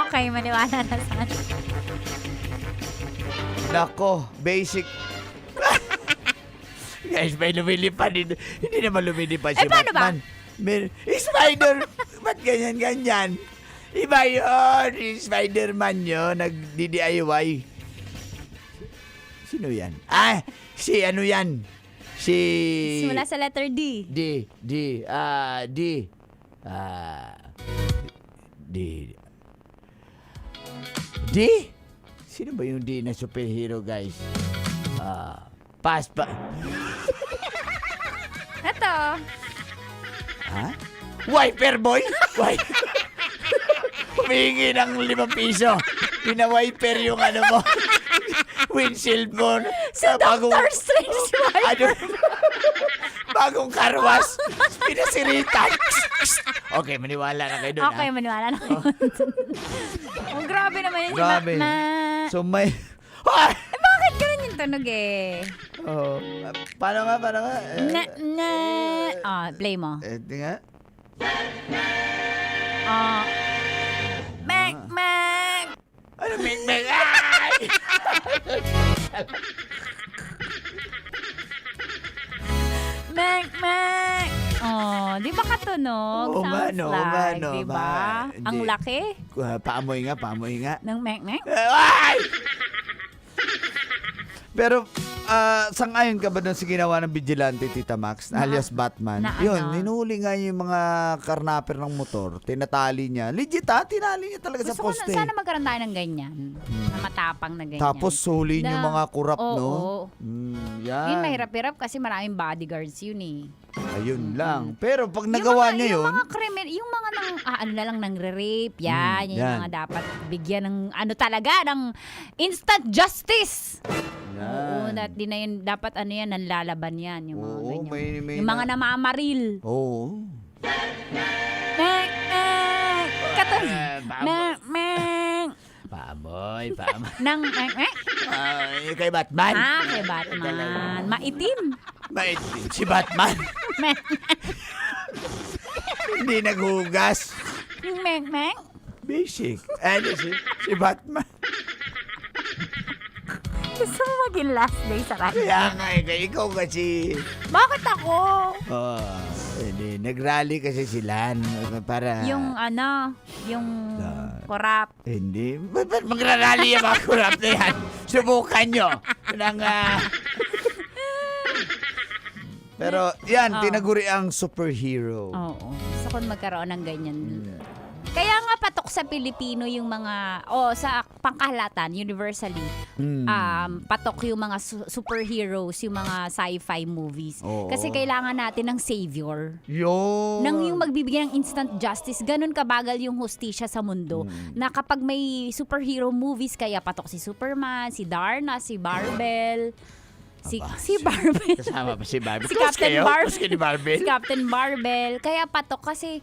Okay, maniwala na sana. Nako, basic. Guys, may lumilipad. Hindi naman lumilipad si paano Batman. Spider! Ba't ganyan? Iba yun. Si Spider-Man yun. Nag-DIY. Sino yan? Si ano yan? Simula sa letter D. D? Sino ba yung D na superhero, guys? Pass pa. Ito. Ha? Wiper boy? Humingi ng 5 piso. Pina-wiper yung ano mo. Windshield mo. Si Dr. Strange wiper. Bagong karwas. Pinasiritan. Okay, maniwala na kayo doon. Okay, maniwala na kayo. Oh, grabe naman yun. Grabe. So may... Bakit ganun yun? tunog eh. Oh. Paano nga? Play mo. Ito nga. Mek. Ano, mek? Ay! Mek. Di ba katunog? Oo nga, Sounds no, like, no, di ba? hindi. Ang laki Paamoy nga. ng mek. Ay! Pero, sang-ayon ka ba doon sa ginawa ng vigilante, Tita Max, alias Batman? na Yun, ano? ninuhuli nga yung mga karnaper ng motor, tinatali niya. Legit tinali niya talaga sa Gusto ko poste. sana magkaroon tayo ng ganyan. Na matapang na ganyan. Tapos suhuli yung mga kurap, oo. no? Yan. Yun, mahirap-hirap kasi maraming bodyguards yun eh. Ayun lang. Pero pag nagawa niya yun, Yung mga nang-re-rape, yan. Yung yan. mga dapat bigyan ng ng instant justice. Oo, di na yun, dapat nanlalaban yan. Yung mga Oo, ganyan. may Yung mga namamaril. Oo. Pamoy. Nang Yung kay Batman. kay Batman. Maitim. Si Batman. Hindi naghugas. Yung mek. Basic. Si Batman. Gusto mo maging last day sa kanya? Kaya nga, ikaw kasi. Bakit ako? Hindi. Nag-rally kasi sila para... Yung korap. Hindi. Ba't magra-rally yung mga kurap na yan? Subukan nyo. Pero yan, tinaguri ang superhero. Oo. Gusto ko magkaroon ng ganyan. Kaya nga patok sa Pilipino yung mga, sa pangkahalatan, universally, patok yung mga superheroes, yung mga sci-fi movies. Oo. Kasi kailangan natin ng savior. Yun. Nang yung magbibigay ng instant justice, ganun kabagal yung hustisya sa mundo. Na kapag may superhero movies, kaya patok si Superman, si Darna, si Barbell, si Barbell. Kasama pa si Barbell. Si Captain Barbell. Si Barbell. Si Captain Barbell. Kaya patok kasi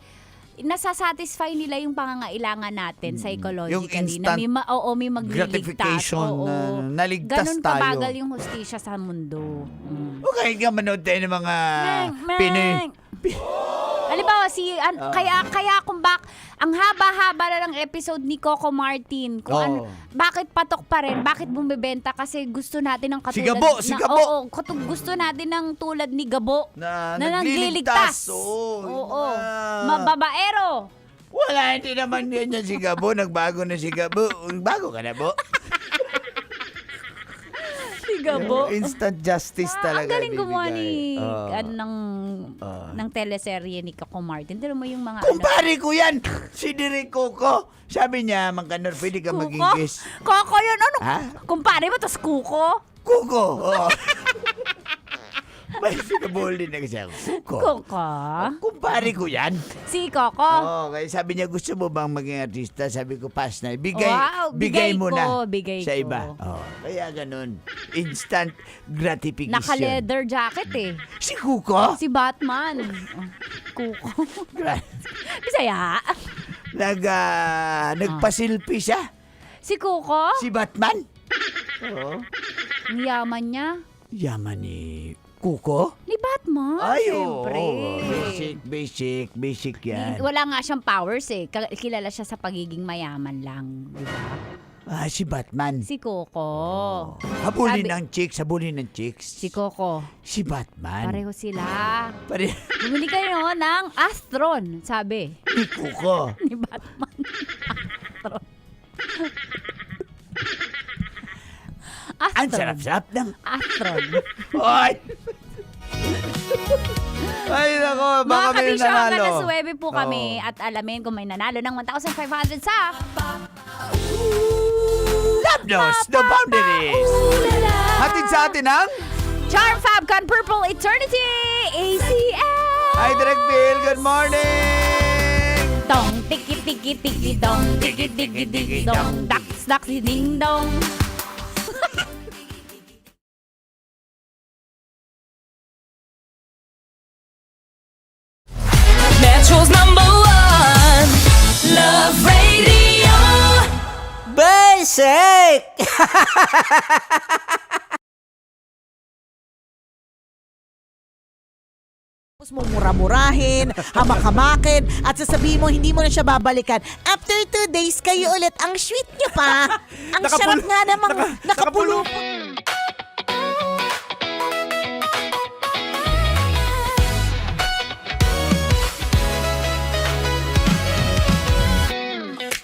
nasasatisfy nila yung pangangailangan natin psychologically. Yung instant may magliligtas. gratification na naligtas ganun tayo. Ganun kabagal yung hustisya sa mundo. Okay ka manood tayo ng mga Pinoy. Halimbawa, kaya kung ang haba-haba na ng episode ni Coco Martin, bakit patok pa rin, bakit bumibenta, kasi gusto natin ng katulad. Si Gabo. Gusto natin ng tulad ni Gabo Na nagliligtas. Oo. Mababaero. Wala, hindi naman ganyan si Gabo. Nagbago na si Gabo. Bago ka na, Bo. Si Gabo. Instant justice talaga. Ang galing gumawa ni bibigay. ng teleserye ni Coco Martin. Pero mo yung mga Kumpare ko yan! Si Direk Coco. Sabi niya, Mangkanor, pwede ka maging guest. Coco yun. Ano? Ha? Kumpare mo, tas Kuko? Kuko! Oo. May pinabuli na kasi ako. Coco? Kumpare ko yan. Si Coco? Oo, kaya sabi niya, gusto mo bang maging artista? Sabi ko, pass na. Bigay mo na sa iba. Oh, kaya ganun. Instant gratification. Naka-leather jacket eh. Si Kuko? Si Batman. Kuko. Bisaya. Nagpasilpi siya. Si Kuko? Si Batman? Oo. Ang yaman niya. Yaman ni Kuko? Ni Batman, siyempre. Basic yan. Wala nga siyang powers eh. Kilala siya sa pagiging mayaman lang. Di ba? Si Batman. Si Coco. Habulin ng chicks. Si Coco. Si Batman. Pareho sila. Bumili kayo ng Astron, sabi. Ni Coco. Ni Batman. Astron. Ang sarap-sarap ng Astron. Ay! Ay, nako, baka may Mga nanalo. kabisyo, alas 9 po kami at alamin kung may nanalo ng 1,500 sa Love knows no boundaries. Hatid sa atin ang Charm Fab Can Purple Eternity ACL. Hi, Direk Bill. Good morning. Dong, tiki tiki tiki dong, tiki tiki tiki dong, daks daks ding dong. Metro's #1 Love Radio Basic! Tapos mumura-murahin, hamak-hamakin, at sasabihin mo hindi mo na siya babalikan. After 2 days, kayo ulit. Ang sweet niyo pa. Ang sarap nga namang nakapulupot.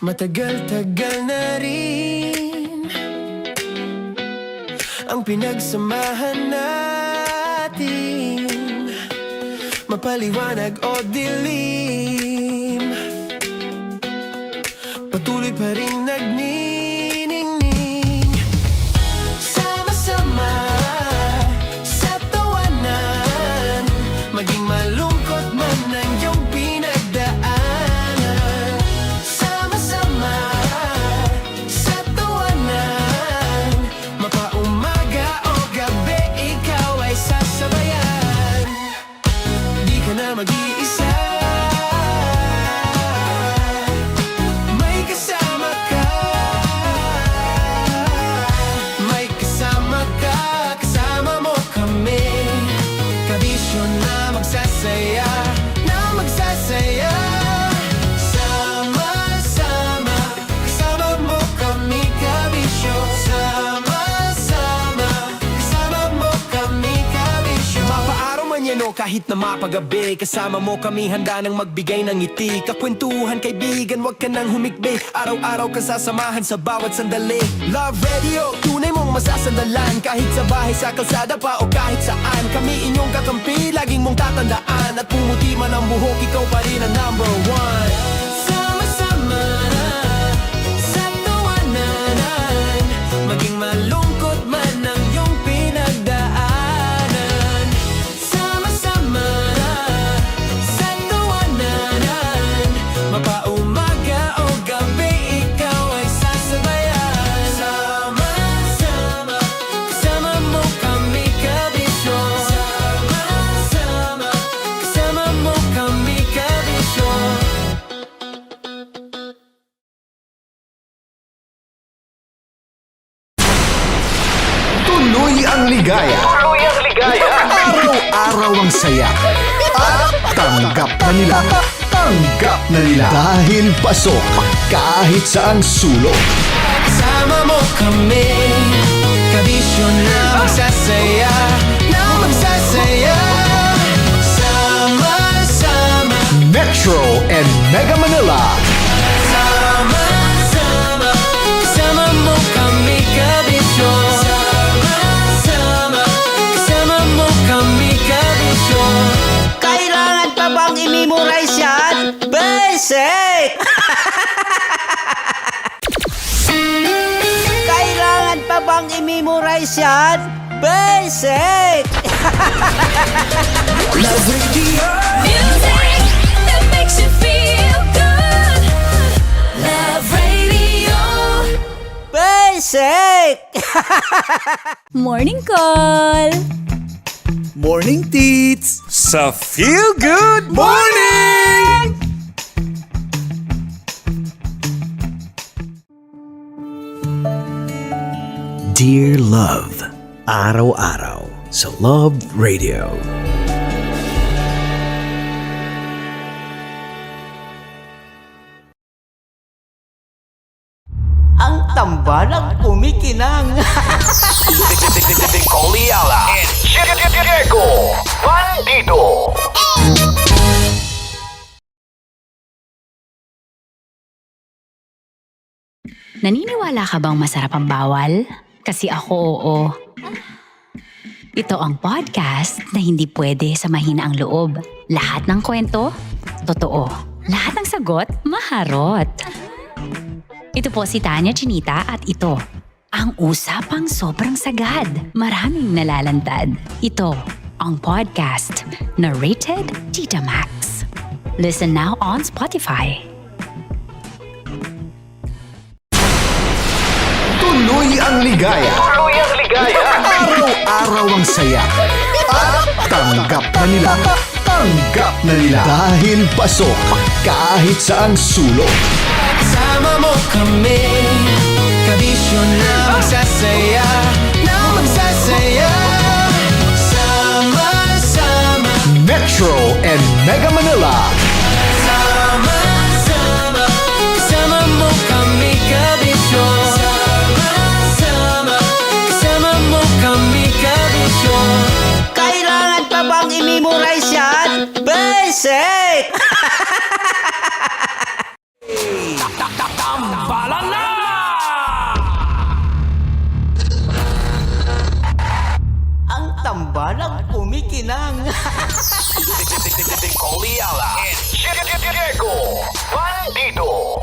Matagal-tagal na rin ang pinagsamahan natin, mapaliwanag o dilim, patuloy pa rin nagniningning. Sama-sama sa tawanan, maging malungkot man ang iyong pinagdaanan. Sama-sama sa tawanan, mapaumaga o gabi, ikaw ay sasabayan. Di ka na mag-iisa, may kasama ka. May kasama ka, kasama mo kami. Kabisyo na magsasaya, na magsasaya. Sama-sama, kasama mo kami, kabisyo. Sama-sama, kasama mo kami, kabisyo. Mapaaraw man yan o kahit na mapagabi, kasama mo kami, handa nang magbigay ng ngiti. Kakwentuhan, kaibigan, wag ka nang humikbi. Araw-araw ka sasamahan sa bawat sandali. Love Radio, tunay mong masasandalan. Kahit sa bahay, sa kalsada pa o kahit saan, kami inyong kakampi, laging mong tatandaan. At pumuti man ang buhok, ikaw pa rin ang number one. Sama-sama sa tawanan, maging malungkot man ang iyong pinagdaanan. Sama-sama sa tawanan, mapaumaga o gabi, ikaw ay sasabayan. Sama-sama, kasama mo kami, kabisyo. Sama-sama, kasama mo kami, kabisyo. Tuloy ang ligaya. Tuloy ang ligaya. Araw-araw ang saya. At tanggap na nila. Tanggap na nila. Dahil pasok kahit saang sulok. Kasama mo kami, kabisyo na magsasaya, na magsasaya. Sama-sama, Metro and Mega Manila. sama-sama, kasama mo kami, kabisyo. Sama-sama, kasama mo kami, kabisyo. Kailangan pa bang i-memorize yan? Basic! Kailangan pa bang i-memorize yan? Basic! Love Radio. Music that makes you feel good. Love Radio. Basic! Morning call! Morning Teats. Sa Feel Good Morning! Dear Love, araw-araw sa Love Radio. Ang tambalang kumikinang. Nicole Ayala and Diego Bandido. Naniniwala ka bang masarap ang bawal? Kasi ako oo. Ito ang podcast na hindi pwede sa mahina ang loob. Lahat ng kwento, totoo. Lahat ng sagot, maharot. Ito po si Tanya Chinita at ito, ang usapang sobrang sagad. Maraming nalalantad. Ito, ang podcast na rated Tita Max. Listen now on Spotify. Tuloy ang ligaya. Tuloy ang ligaya. Araw-araw ang saya. At tanggap na nila. Tanggap na nila. Dahil pasok kahit saang sulok. Kasama mo kami, kabisyo na magsasaya, na magsasaya. Sama-sama, Metro and Mega Manila. Sama-sama, kasama mo kami kabisyo. Sama-sama, kasama mo kami kabisyo. Kailangan pa bang i-memorize yan? Basic! Tambalan na! Ang tambalang kumikinang. Nicole Ayala and Diego Bandido.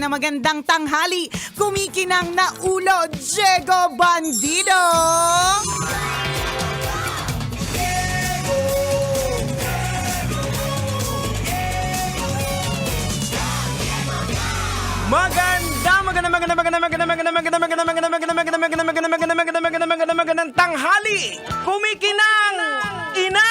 Magandang tanghali. Kumikinang na ulo, Diego Bandido. Magandang tanghali. Kumikinang ina.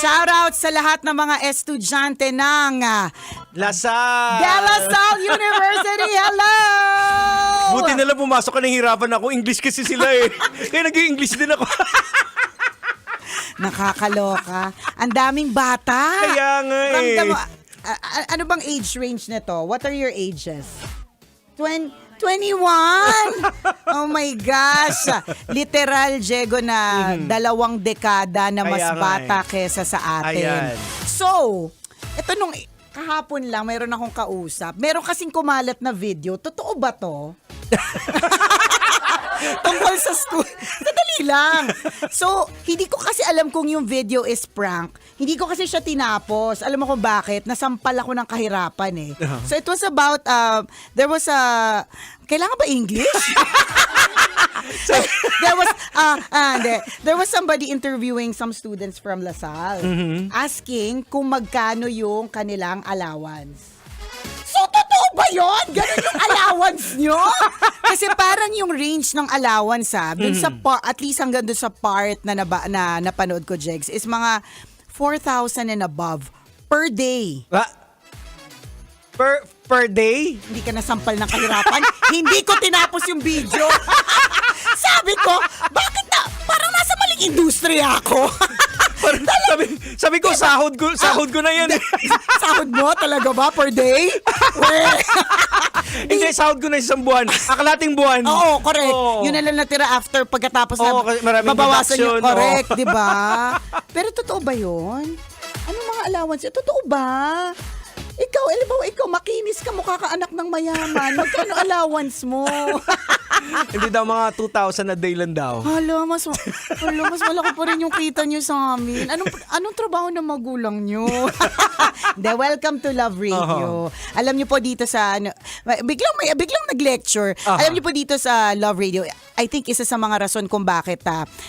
Shoutout sa lahat ng mga estudyante ng Lasal. De La Salle University. Hello! Buti na lang pumasok ka, nahihirapan ako. English kasi sila eh. Kaya nag-English din ako. Nakakaloka. Ang daming bata. Kaya nga eh. Ramdam mo, ano bang age range nito? What are your ages? 21! Oh my gosh! Literal, Diego, na 2 dekada na mas Kaya nga bata kesa sa atin. Ayan. So, ito nung kahapon lang, mayroon akong kausap. Meron kasing kumalat na video. Totoo ba to? Tungkol sa school. Sadali lang. So, hindi ko kasi alam kung yung video is prank. Hindi ko kasi siya tinapos. Alam mo kung bakit? Nasampal ako ng kahirapan eh. So, it was about, there was a, kailangan ba English? There was somebody interviewing some students from LaSalle asking kung magkano yung kanilang allowance. So, totoo ba yun? Ganun yung allowance nyo? Kasi parang yung range ng allowance dun sa at least hanggang dun sa part na napanood ko, Jegs, is mga 4,000 and above per day. Per day? Hindi ka nasampal ng kahirapan. Hindi ko tinapos yung video. Sabi ko, bakit na? Parang nasa maling industriya ako. Sabi ko, sahod ko na yan. Sahod mo talaga ba per day? Hindi, sahod ko na isang buwan. Akalating buwan. Oo, correct. Yun na lang natira after pagkatapos na mabawasan yung correct, di ba? Pero totoo ba yun? Anong mga allowance? Totoo ba? Ikaw, makinis ka, mukha ka anak ng mayaman. Magkano allowance mo? Hindi daw mga 2,000 a day lang daw. Hala, mas malaki pa rin yung kita nyo sa amin. Anong trabaho ng magulang nyo? Welcome to Love Radio. Alam nyo po dito sa, biglang nag-lecture. Alam nyo po dito sa Love Radio, I think isa sa mga rason kung bakit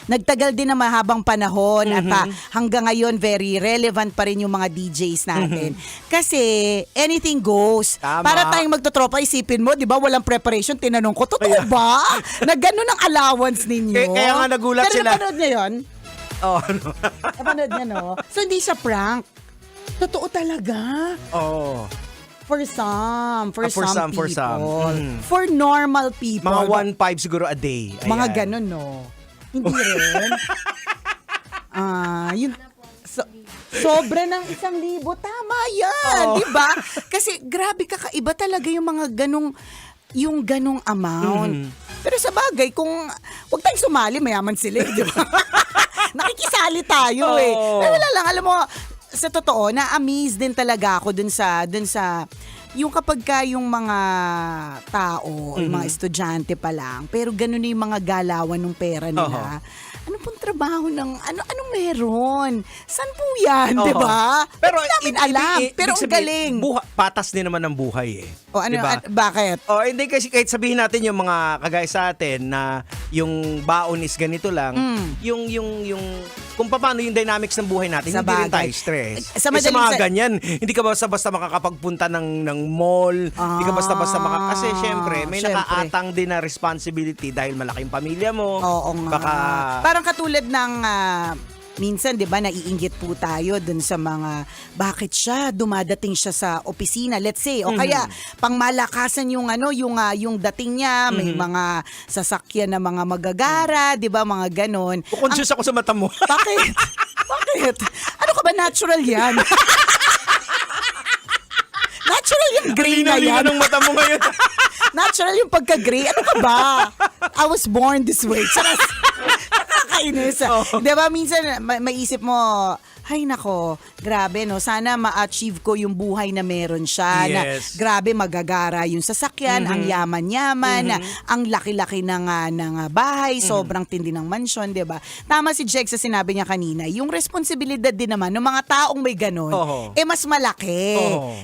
nagtagal din na mahabang panahon at hanggang ngayon very relevant pa rin yung mga DJs natin. Kasi anything goes. Tama. Para tayong magtotropa, isipin mo, di ba, walang preparation. Tinanong ko, totoo ba? Na gano'n ang allowance ninyo? Kaya nga nagulat Pero sila. Pero napanood niya yun? Oo, ano? Napanood niya, no? So, hindi siya prank. Totoo talaga. Oo. For some people. For some. For normal people. Mga 1.5 siguro a day. Ayan. Mga ganun, no? Hindi rin. Yun. Sobra ng 1,000. Tama yan, di ba? Kasi grabe kakaiba talaga yung mga ganong amount. Pero sa bagay, kung wag tayong sumali, mayaman sila, di ba? Nakikisali tayo Pero wala lang, alam mo, sa totoo, na-amaze din talaga ako dun sa yung kapag ka yung mga tao, yung mga estudyante pa lang, pero ganun na yung mga galawan ng pera nila. Ano pong trabaho ng, anong meron? Saan po yan, di ba? Pero hindi namin alam. Pero ang galing. Patas din naman ng buhay eh. O ano, Diba? Bakit? O hindi kasi kahit sabihin natin yung mga kagaya sa atin na yung baon is ganito lang, yung kung paano yung dynamics ng buhay natin, Sa hindi rin bagay. tayo stress. Sa Sa madaling mga ganyan, hindi ka basta-basta makakapagpunta ng mall, hindi ka basta-basta kasi syempre, may nakaatang din na responsibility dahil malaking pamilya mo. Oo nga. Baka Parang katulad ng minsan, 'di ba, naiinggit po tayo dun sa mga bakit siya dumadating siya sa opisina, let's say, o kaya pangmalakasan yung yung dating niya, may mga sasakyan na mga magagara, 'di ba, mga ganon. conscious ako sa mata mo. Bakit? Bakit? Ano ka ba, natural 'yan? Natural yung gray na yan. ng mata mo ngayon. Natural yung pagka-gray. Ano ka ba? I was born this way. Charas. Nakakainis. Diba, minsan maisip mo, ay nako, grabe no, sana ma-achieve ko yung buhay na meron siya. Yes. Na grabe, magagara yung sasakyan, ang yaman-yaman, ang laki-laki ng bahay, sobrang tindi ng mansyon, di ba? Tama si Jex sa sinabi niya kanina, yung responsibilidad din naman ng mga taong may ganon, mas malaki.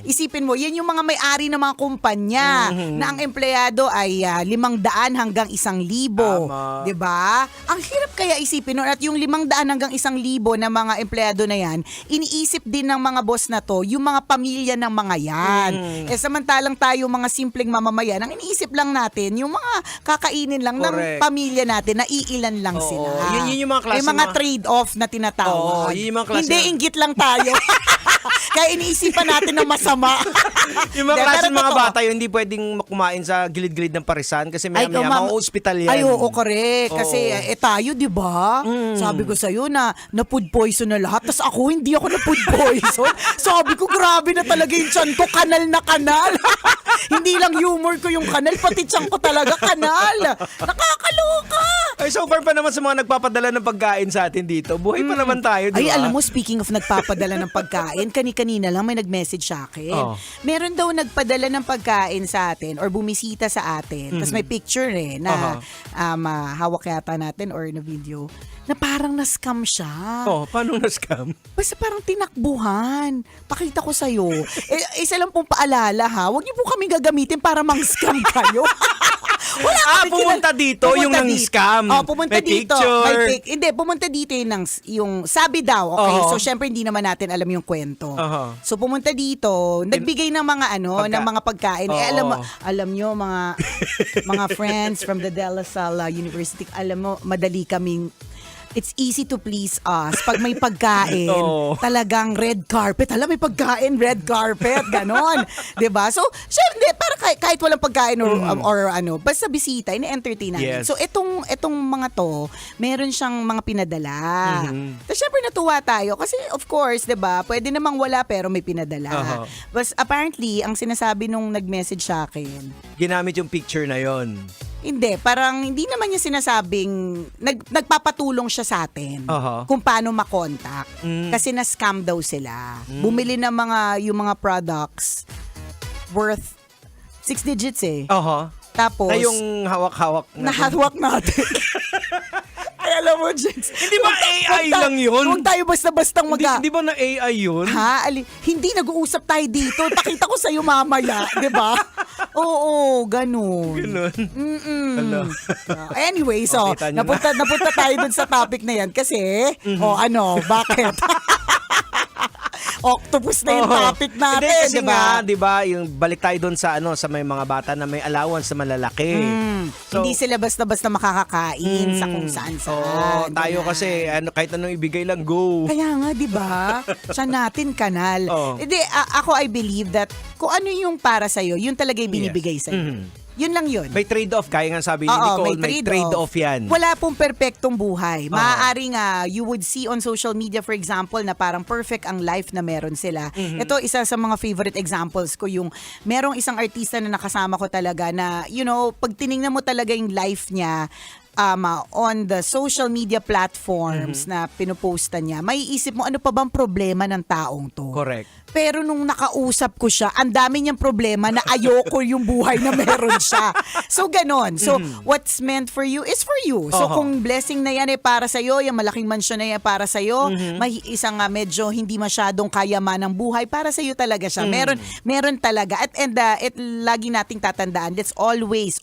Isipin mo, yan yung mga may-ari ng mga kumpanya na ang empleyado ay 500 hanggang 1,000. Di ba? Ang hirap kaya isipin nun, at yung 500 hanggang 1,000 na mga empleyado na yan, iniisip din ng mga boss na to yung mga pamilya ng mga yan. Samantalang tayo mga simpleng mamamayan, ang iniisip lang natin yung mga kakainin lang ng pamilya natin na iilan lang sila. Yun yung mga klase mga trade-off na tinatawag. yun yung mga klase Hindi, inggit lang tayo. Kaya iniisipan natin ng masama. Yung mga Pero klase ng mga totoo. bata yun, hindi pwedeng kumain sa gilid-gilid ng parisan kasi may hospital yan. Ay, oo, correct. Kasi tayo, di ba? Sabi ko sa'yo na food poison na lahat. Tapos ako, hindi ako na food poison. Sabi ko, grabe na talaga yung tiyan ko. Kanal na kanal. Hindi lang humor ko yung kanal, pati tiyan ko talaga kanal. Nakakaloka. Ay, so far pa naman sa mga nagpapadala ng pagkain sa atin dito. Buhay pa naman tayo, di ba? Ay, alam mo, speaking of nagpapadala ng pagkain, kani-kanina lang may nag-message sa akin. Meron daw nagpadala ng pagkain sa atin or bumisita sa atin. Tapos may picture na hawak yata natin or na video na parang na-scam siya. Paano na-scam? Basta parang tinakbuhan. Pakita ko sa'yo. Isa lang pong paalala ha, huwag niyo po kami gagamitin para mang-scam kayo. Wala pumunta dito yung nang-scam. Pumunta may dito. picture. Hindi, pumunta dito yung sabi daw. Okay, so syempre hindi naman natin alam yung kwento. So pumunta dito, nagbigay ng mga ng mga pagkain. Alam nyo, mga friends from the De La Salle University, alam mo, madali kaming it's easy to please us. Pag may pagkain, talagang red carpet. Alam, may pagkain, red carpet, ganon. 'Di ba? So, syempre, para kahit walang pagkain or basta bisita, ini-entertain natin. Yes. So, itong mga to, meron siyang mga pinadala. So, syempre natuwa tayo kasi of course, 'di ba? Pwede namang wala pero may pinadala. But apparently, ang sinasabi nung nag-message sa akin, ginamit yung picture na yon. Hindi, parang hindi naman niya sinasabing nagpapatulong siya sa atin kung paano makontak. Kasi na-scam daw sila. Bumili ng yung mga products worth 6 digits eh. Tapos, na yung hawak-hawak. Nahawak natin. Ay, alam mo, Jex. Hindi ba AI lang yun? Huwag tayo basta-bastang Hindi ba na AI yun? Ha? Hindi, nag-uusap tayo dito. Pakita ko sa'yo mamaya, di ba? Oo, ganun. Anyway, so, napunta tayo dun sa topic na yan kasi, bakit? Octopus na yung topic natin, Hindi, kasi di ba? nga, di ba, yung balik tayo doon sa sa may mga bata na may allowance na malalaki. So, hindi sila basta-basta makakakain sa kung saan-saan. Tayo kasi kahit anong ibigay lang, go. Kaya nga, di ba? Siya natin kanal. Hindi, ako I believe that kung ano yung para sa'yo, yun talaga yung binibigay sa'yo. Yun lang yun. May trade-off, kaya nga sabi ni Nicole, may trade-off yan. Wala pong perfectong buhay. Maaaring you would see on social media, for example, na parang perfect ang life na meron sila. Ito, isa sa mga favorite examples ko, yung merong isang artista na nakasama ko talaga na, pag tinignan mo talaga yung life niya, on the social media platforms na pinuposta niya, may isip mo, ano pa bang problema ng taong to? Correct. Pero nung nakausap ko siya, ang dami niyang problema na ayoko yung buhay na meron siya. So, ganon. So, what's meant for you is for you. So, kung blessing na yan para sa'yo, yung malaking mansyon na yan para sa'yo, may isang medyo hindi masyadong kayaman ng buhay, para sa'yo talaga siya. Meron talaga. At lagi nating tatandaan, let's always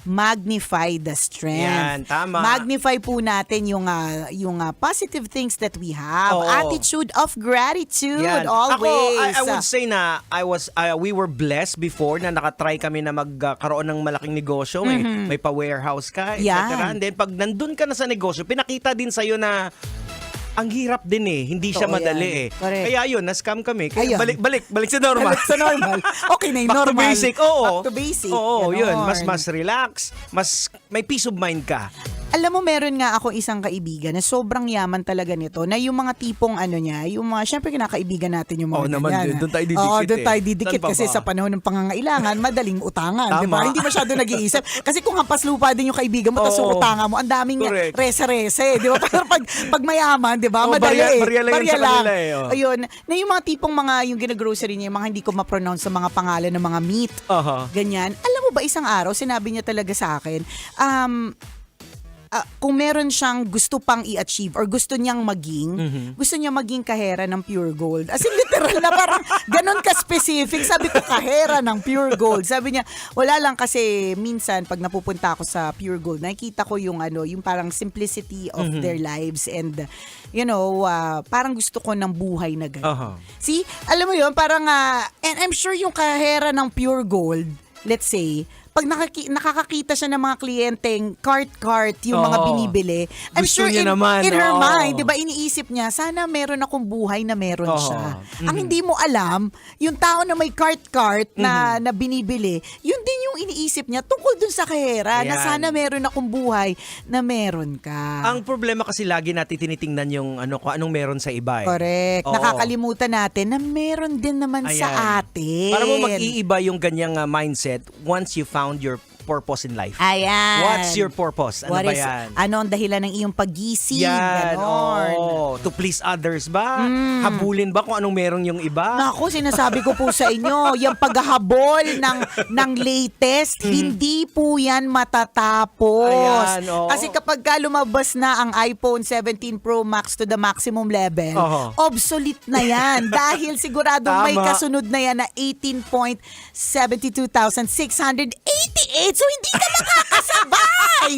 magnify the strength. Yan, tama. Magnify po natin yung positive things that we have. Oo. Attitude of gratitude. Yan. Always. Ako, I would say na we were blessed before na nakatry kami na magkaroon ng malaking negosyo. May pa-warehouse ka, etc. Yan. And then pag nandun ka na sa negosyo, pinakita din sa'yo na ang hirap din hindi siya Oo, madali yan. Correct. Kaya yun, na-scam kami. Kaya Ayun. balik sa normal. Balik sa normal. Okay na yung Back normal. to basic. Oo. Back to basic. Oo, Ganon. yun. Mas relax, mas may peace of mind ka. Alam mo, meron nga ako isang kaibigan na sobrang yaman talaga nito, na yung mga tipong yung mga, syempre kinakaibigan natin yung mga naman, ganyan. doon tayo didikit. Oo, doon tayo didikit Saan pa kasi ba? sa panahon ng pangangailangan, madaling utangan. Tama. Diba? Hindi masyado nag-iisip. Kasi kung hampas lupa din yung kaibigan mo, tapos Oo. utangan mo, ang daming Correct. rese-rese. Di ba? Pero pag mayaman, di ba? Oo, Madali barya lang yan sa kanila oh. Ayun. Na yung mga tipong yung ginagrocery niya, yung mga hindi ko ma-pronounce sa mga pangalan ng mga meat. Ganyan. Alam mo ba, isang araw, sinabi niya talaga sa akin, kung meron siyang gusto pang i-achieve or gusto niyang gusto niya maging kahera ng Pure Gold. As in, literal na parang ganun ka-specific. Sabi ko, kahera ng Pure Gold. Sabi niya, wala lang kasi minsan pag napupunta ako sa Pure Gold, nakikita ko yung parang simplicity of their lives and parang gusto ko ng buhay na gano'n. See, alam mo yun, parang, and I'm sure yung kahera ng Pure Gold, let's say, pag nakakakita siya ng mga kliyenteng cart yung mga binibili, I'm Gusto sure niya naman, in her oo. mind, di ba, iniisip niya, sana meron akong buhay na meron siya. Ang hindi mo alam, yung tao na may cart na binibili, yun din yung iniisip niya tungkol dun sa kahera, na Ayan. sana meron akong buhay na meron ka. Ang problema kasi lagi natin tinitingnan yung kung anong meron sa iba. Correct. Oo. Nakakalimutan natin na meron din naman sa Ayan. atin. Para mo mag-iiba yung ganyang mindset once you found your purpose in life. Ayan. What's your purpose? Ano What ba is, yan? ano ang dahilan ng iyong paggising? Yan. Ganon. To please others ba? Habulin ba kung anong meron yung iba? Naku, sinasabi ko po sa inyo, yung paghahabol ng latest, hindi po yan matatapos. Ayan, oo. Kasi kapag lumabas na ang iPhone 17 Pro Max to the maximum level, obsolete na yan. Dahil siguradong may Tama. kasunod na yan na 18.72,688. So, hindi ka makakasabay.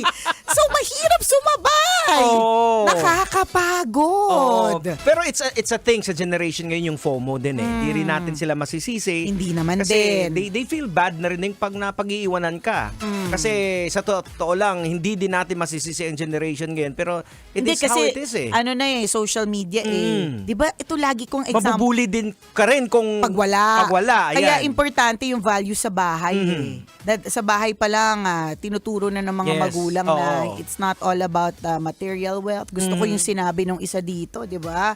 So, mahirap sumabay. Oo. Nakakapagod. Pero it's a thing sa generation ngayon, yung FOMO din eh. Hindi rin natin sila masisisi. Hindi naman kasi din. they feel bad na rin yung pag napag-iiwanan ka. Kasi sa totoo lang, hindi din natin masisisi ang generation ngayon. Pero it Hindi is how kasi it is eh. ano na social media eh. 'Di ba? Ito lagi kong example. Mabubuli din ka rin kung Pag wala. Kaya ayan. importante yung value sa bahay eh. Sa bahay pa lang tinuturo na ng mga Yes. magulang na Oo. it's not all about material wealth. Gusto ko yung sinabi nung isa dito, 'di ba?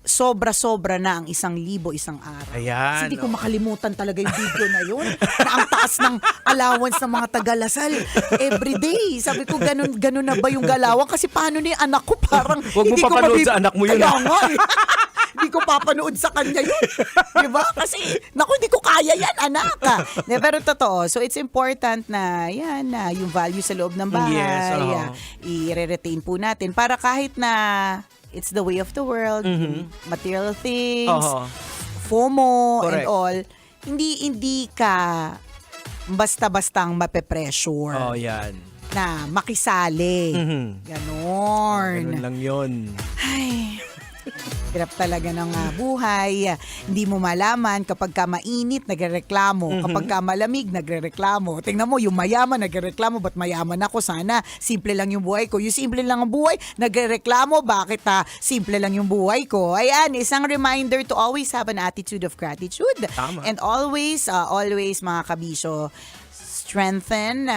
Sobra-sobra na ang 1,000 isang araw. Ayan, Hindi ko makalimutan talaga yung video na yun. Na ang taas ng allowance ng mga tagalasal everyday. Sabi ko, ganun na ba yung galawan? Kasi paano na yung anak ko? Parang Huwag mo papanood sa anak mo yun, Kaya ah. nga eh. Hindi ko papanood sa kanya yun. Diba? Kasi, naku, hindi ko kaya yan, anak. Pero totoo. So, it's important na, yung value sa loob ng bahay. Yes, I-retain po natin. Para kahit na it's the way of the world, material things, FOMO, Correct. and all, hindi ka basta-bastang mape-pressure Oh, yan. na makisali. Ganon. Ganun lang yun. Ay, hirap talaga ng buhay. Hindi mo malaman kapag ka mainit, nagrereklamo. Kapag ka malamig, nagrereklamo. Tingnan mo, yung mayaman, nagrereklamo. Ba't mayaman ako? Sana simple lang yung buhay ko. Yung simple lang ang buhay, nagrereklamo. Bakit simple lang yung buhay ko? Ayan, isang reminder to always have an attitude of gratitude. Tama. And always mga kabisyo, strengthen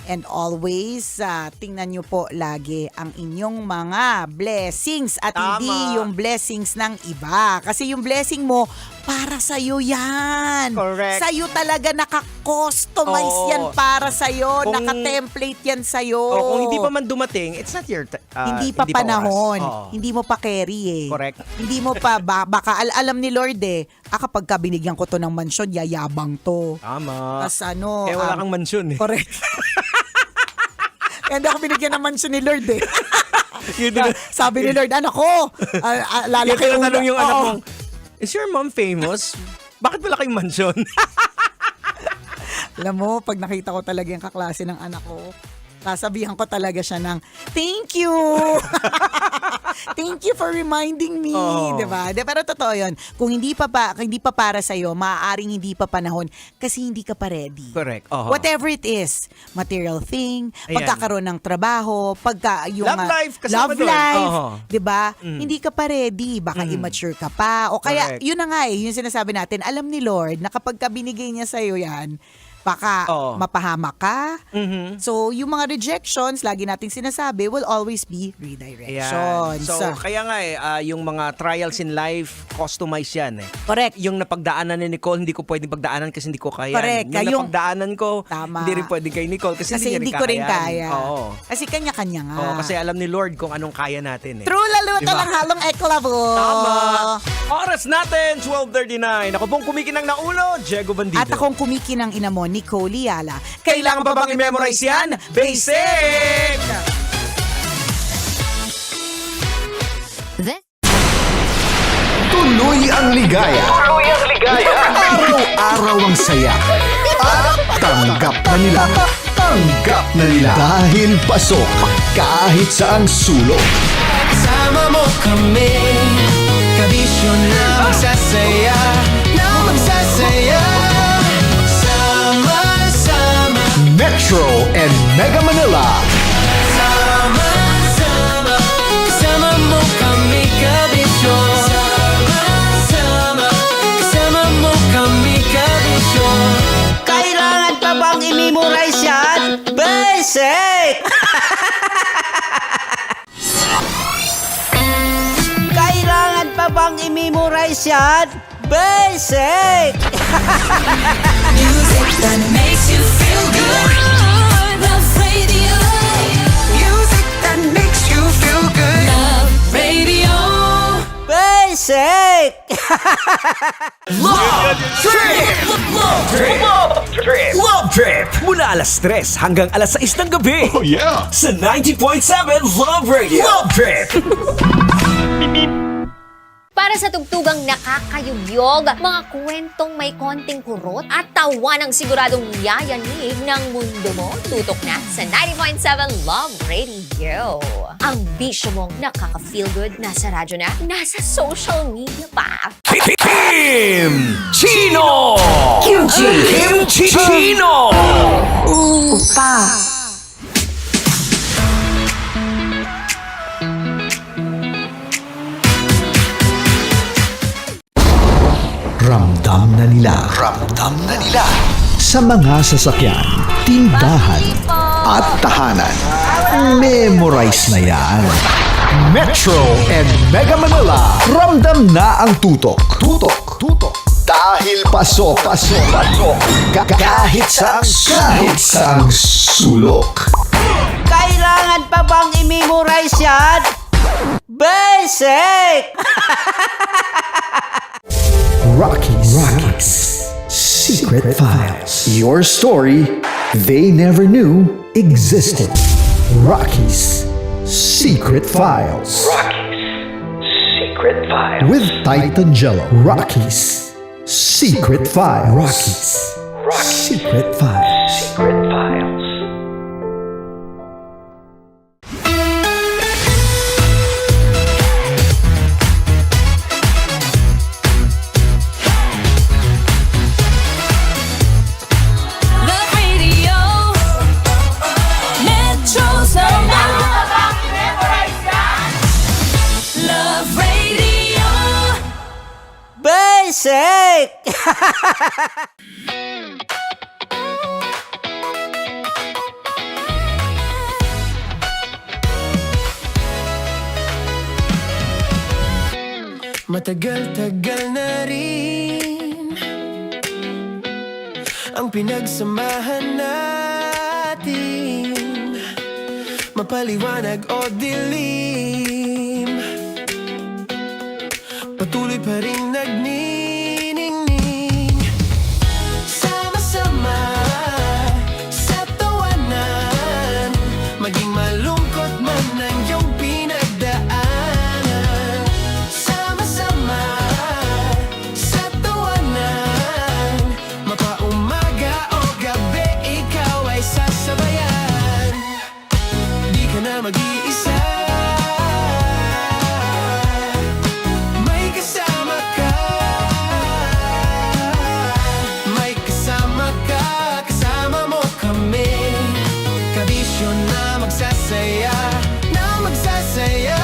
and always, tingnan nyo po lagi ang inyong mga blessings at Tama. hindi yung blessings ng iba. Kasi yung blessing mo, para sa'yo yan. Correct. Sa'yo talaga naka-customize Oo. yan para sa'yo. Kung- Naka-template yan sa'yo. Kung hindi pa man dumating, it's not your hindi pa panahon. Hindi mo pa carry eh. Correct. Hindi mo pa, baka alam ni Lord eh, kapag ka binigyan ko to ng mansyon, yayabang to. Tama. Tas ano, Eh, wala kang mansyon eh. correct. Kaya hindi ako binigyan ng mansyon ni Lord eh. Sabi ni Lord, anak ko, lalaki Kaya tinatanong yung anak Oo. mong, is your mom famous? Bakit wala kayong mansyon? Alam mo, pag nakita ko talaga yung kaklase ng anak ko, sasabihan ko talaga siya ng, thank you! Thank you for reminding me, Oo. 'di ba? Pero totoo 'yon. Kung hindi pa para sa iyo, maaaring hindi pa panahon kasi hindi ka pa ready. Correct. Oho. Whatever it is, material thing, Ayan. pagkakaroon ng trabaho, yung Love life, kasama love doon. life, Oho. 'di ba? Hindi ka pa ready, baka immature ka pa o kaya Correct. yun na nga yung sinasabi natin, alam ni Lord na kapag ka binigay niya sa iyo 'yan, baka Oo. mapahamak ka. Mhm. So, yung mga rejections, lagi nating sinasabi, will always be redirections. So, kaya nga yung mga trials in life, customize yan eh. Correct. Yung napagdaanan ni Nicole, hindi ko pwedeng pagdaanan kasi hindi ko kaya. Correct. Yung Yung- napagdaanan ko, Tama. hindi rin pwedeng kay Nicole kasi, Kasi hindi niya ko rin kakayanin. kaya. Oo. Kasi kanya-kanya nga. Oo, kasi alam ni Lord kung anong kaya natin eh. True, lalo Diba? talang halong eklabo. Tama. Oras natin, 12:39. Ako pong kumikinang na ulo, Diego Bandido. At akong kumikinang ina mo, Nicole Liala. Kailangan pa bang i-memorize yan? Basic! Tuloy ang ligaya. Tuloy ang ligaya. Araw-araw ang saya. At tanggap na nila. Tanggap na nila. Dahil pasok kahit saang sulok. Kasama mo kami, kabisyo na magsasaya, na magsasaya. Sama-sama, Metro and Mega Manila. sama-sama, kasama mo kami, kabisyo. Sama-sama, kasama mo kami, kabisyo. Kailangan pa bang i-memorize yan? Basic! Kailangan pa bang i-memorize yan? Basic! Music that makes you feel good. Love Radio. Music that makes you feel good. Love Radio. Basic! Love Trip! Love Trip! Love Trip! Love Trip! Mula alas 3 hanggang alas 6 ng gabi. Oh yeah! Sa 90.7 Love Radio. Love Trip! Para sa tugtugang nakakayugyog, mga kwentong may konting kurot at tawa ng siguradong yayanig ng mundo mo, tutok na sa 90.7 Love Radio. Ang bisyo mong nakaka-feel good, nasa radyo na, nasa social media pa. Kim Chino! Kim Chino! Ramdam na nila. Ramdam na nila. Sa mga sasakyan, tindahan, at tahanan. Memorize na yan. Metro and Mega Manila. Ramdam na ang tutok. Tutok. Tutok. Dahil pasok. Pasok. Pasok. Kahit saang sulok. Kailangan pa bang i-memorize yan? Basic! Rockies. Secret Files. Your story they never knew existed. Rockies. Secret Files. Secret Files. With Titan Jello. Rockies. Secret Files. Rockies. Secret Files. Secret Files. Love Radio. Metro's number. Love Radio. Basic! Matagal-tagal na rin ang pinagsamahan natin, mapaliwanag o dilim, patuloy pa rin nagniningning. Sama-sama sa tawanan, maging malungkot man ang iyong pinagdaanan. Sama-sama sa tawanan, mapaumaga o gabi, ikaw ay sasabayan. Di ka na mag-iisa, may kasama ka. May kasama ka, kasama mo kami. Kabisyo na magsasaya, na magsasaya.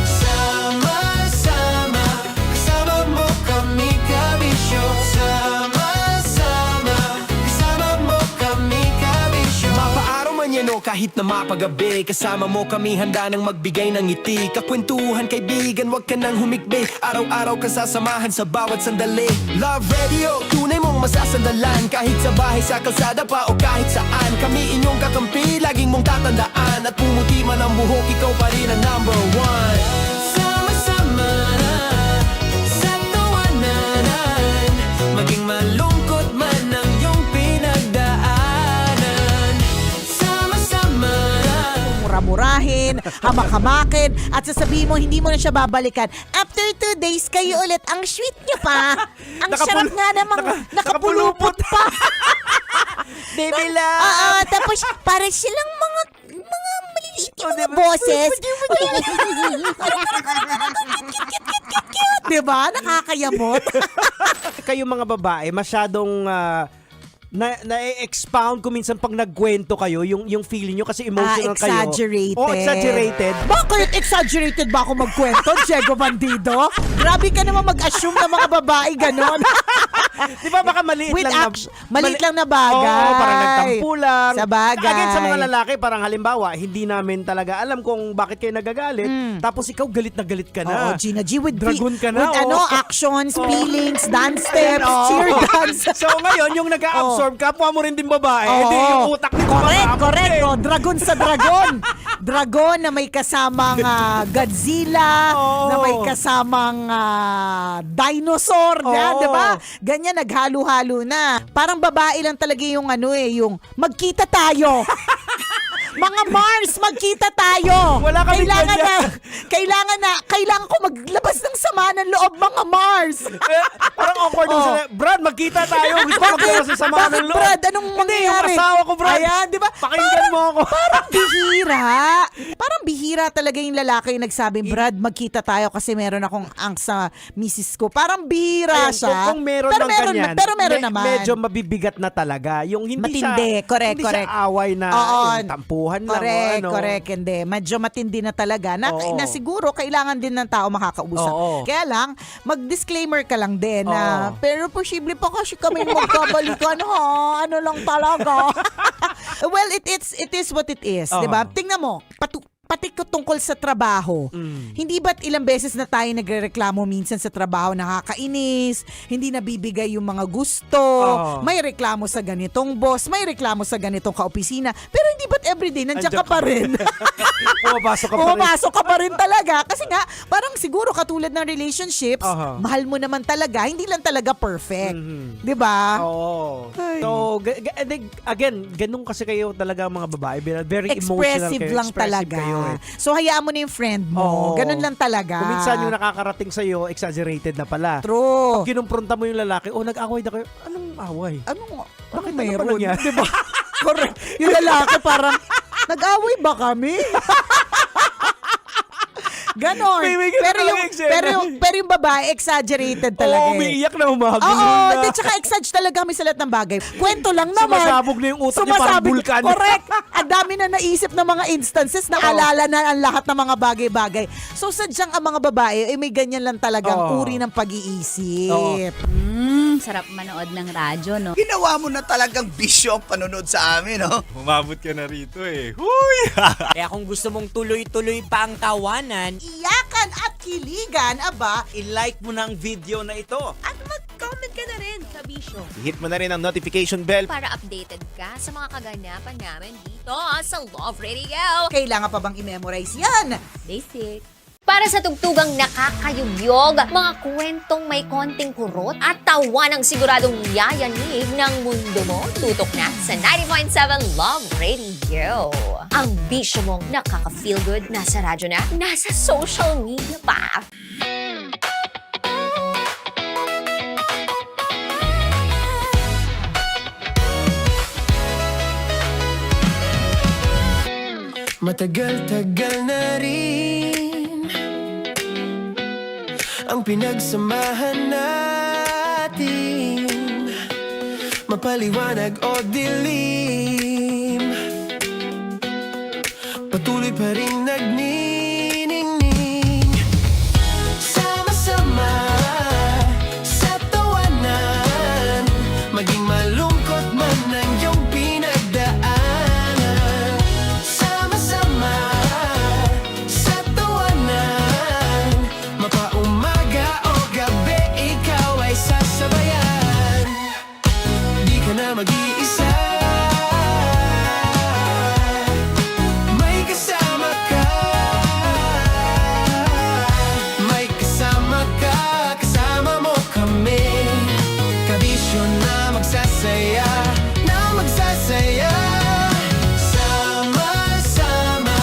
Sama-sama, kasama mo kami, kabisyo. Sama-sama, kasama mo kami, kabisyo. Mapaaraw man yan o kahit na mapagabi, kasama mo kami, handa nang magbigay ng ngiti. Kakwentuhan, kaibigan, wag ka nang humikbi. Araw-araw ka sasamahan sa bawat sandali. Love Radio, tunay mong masasandalan. Kahit sa bahay, sa kalsada pa o kahit saan, kami inyong kakampi, laging mong tatandaan. At pumuti man ang buhok, ikaw pa rin ang number one. Sama-sama sa tawanan, maging malungkot man ang iyong pinagdaanan. Sama-sama. Mura-murahin, hamak-hamakin, at sasabihin mo, hindi mo na siya babalikan. After 2 days, kayo ulit. Ang sweet nyo pa. Ang sarap nga namang nakapulupot pa. Baby love! Oo, tapos para silang mga maliliit yung mga boses. Diba? Nakakayamot. Kayo mga babae, masyadong na-expound ko minsan pag nagkwento kayo, yung feeling nyo kasi emotional kayo. Exaggerated. Oh, exaggerated. Bakit exaggerated ba ako magkwento, Diego Bandido? Grabe ka naman mag-assume na mga babae ganon. Di ba baka maliit lang maliit lang na bagay. Oo, parang nagtampo lang. Sa bagay. Again, sa mga lalaki, parang halimbawa, hindi namin talaga alam kung bakit kayo nagagalit. Tapos ikaw galit na galit ka na. Oo, Gina G, with Dragon ka na. with actions, feelings, dance steps, cheer dance. So ngayon, yung nag-a-absorb, kapwa mo rin din babae. Hindi yung utak nito. Correct. Oh, dragon sa dragon. Dragon na may kasamang Godzilla, na may kasamang dinosaur, di ba? Ganyan, naghalo-halo na. Parang babae lang talaga yung yung magkita tayo. Mga Mars, magkita tayo. Wala kami kailangan ko maglabas ng sama ng loob, mga Mars. Parang awkward yung sila. Brad, magkita tayo. Gusto ko maglabas ng sama ng loob. Brad, anong mangyayari? Hindi, yung asawa ko, Brad. Ayan, di ba? Pakinggan mo ako. Parang bihira talaga yung lalaki yung nagsabing, Brad, magkita tayo kasi meron akong angst sa misis ko. Parang bihira siya. Kung meron pero ng ganyan, pero meron naman. Medyo mabibigat na talaga. Yung hindi matindi, correct. siya away na tampuhan lang. Correct, hindi. Medyo matindi na talaga. Na siguro, kailangan din ng tao makakausap. Kaya lang, mag-disclaimer ka lang din na, pero posible pa kasi kami magkabalikan, ha? Ano lang talaga. Well, it is what it is, di ba? Tingnan mo, pati tungkol sa trabaho. Hindi ba't ilang beses na tayo nagrereklamo minsan sa trabaho, nakakainis, hindi nabibigay yung mga gusto, may reklamo sa ganitong boss, may reklamo sa ganitong kaopisina, pero hindi ba't everyday nandiyan ka pa rin? Pumapasok ka pa rin talaga. Kasi nga, parang siguro katulad ng relationships, mahal mo naman talaga, hindi lang talaga perfect. Di ba? Oo. So, again, ganun kasi kayo talaga mga babae. Very emotional expressive kayo. lang talaga. Kayo, So, hayaan mo na yung friend mo. Ganun lang talaga. Kung minsan yung nakakarating sa'yo, exaggerated na pala. True. Pag kinumpronta mo yung lalaki, nag-away na kayo. Anong away? Bakit mayroon? Diba? Correct. Yung lalaki parang, nag-away ba kami? Ganon. Pero yung babae, exaggerated talaga. Umiiyak na umagod. Oo, tsaka exagge talaga kami sa lahat ng bagay. Kwento lang naman. Sumasabog na yung utak niya parang vulkan. Correct. Ang dami na naisip ng mga instances na alala na ang lahat ng mga bagay-bagay. So sadyang ang mga babae, may ganyan lang talagang uri ng pag-iisip. Sarap manood ng radyo, no? Ginawa mo na talagang bisyo ang panonood sa amin, no? Umabot ka na rito eh. Huy! Kaya kung gusto mong tuloy-tuloy pa ang tawanan, iyakan at kiligan, aba, I-like mo na ang video na ito. At mag-comment ka na rin sa Bisyo. Kabisyo. Hit mo na rin ang notification bell Para updated ka sa mga kaganapan namin dito sa Love Radio. Kailangan pa bang i-memorize yan? Basic. Para sa tugtugang nakakayugyog, mga kwentong may konting kurot at tawa ng siguradong yayanig ng mundo mo, tutok na sa 90.7 Love Radio. Ang bisyo mong nakaka-feel good, nasa radyo na, nasa social media pa. Matagal-tagal na rin ang pinagsamahan natin, mapaliwanag o dilim, patuloy pa rin nagniningning. Sama-sama sa tawanan, maging malungkot man ang iyong pinagdaanan. Sama-sama sa tawanan, mapaumaga o gabi, ikaw ay sasabayan. Di ka na mag-iisa, may kasama ka. May kasama ka, kasama mo kami. Kabisyo na magsasaya, na magsasaya. Sama-sama,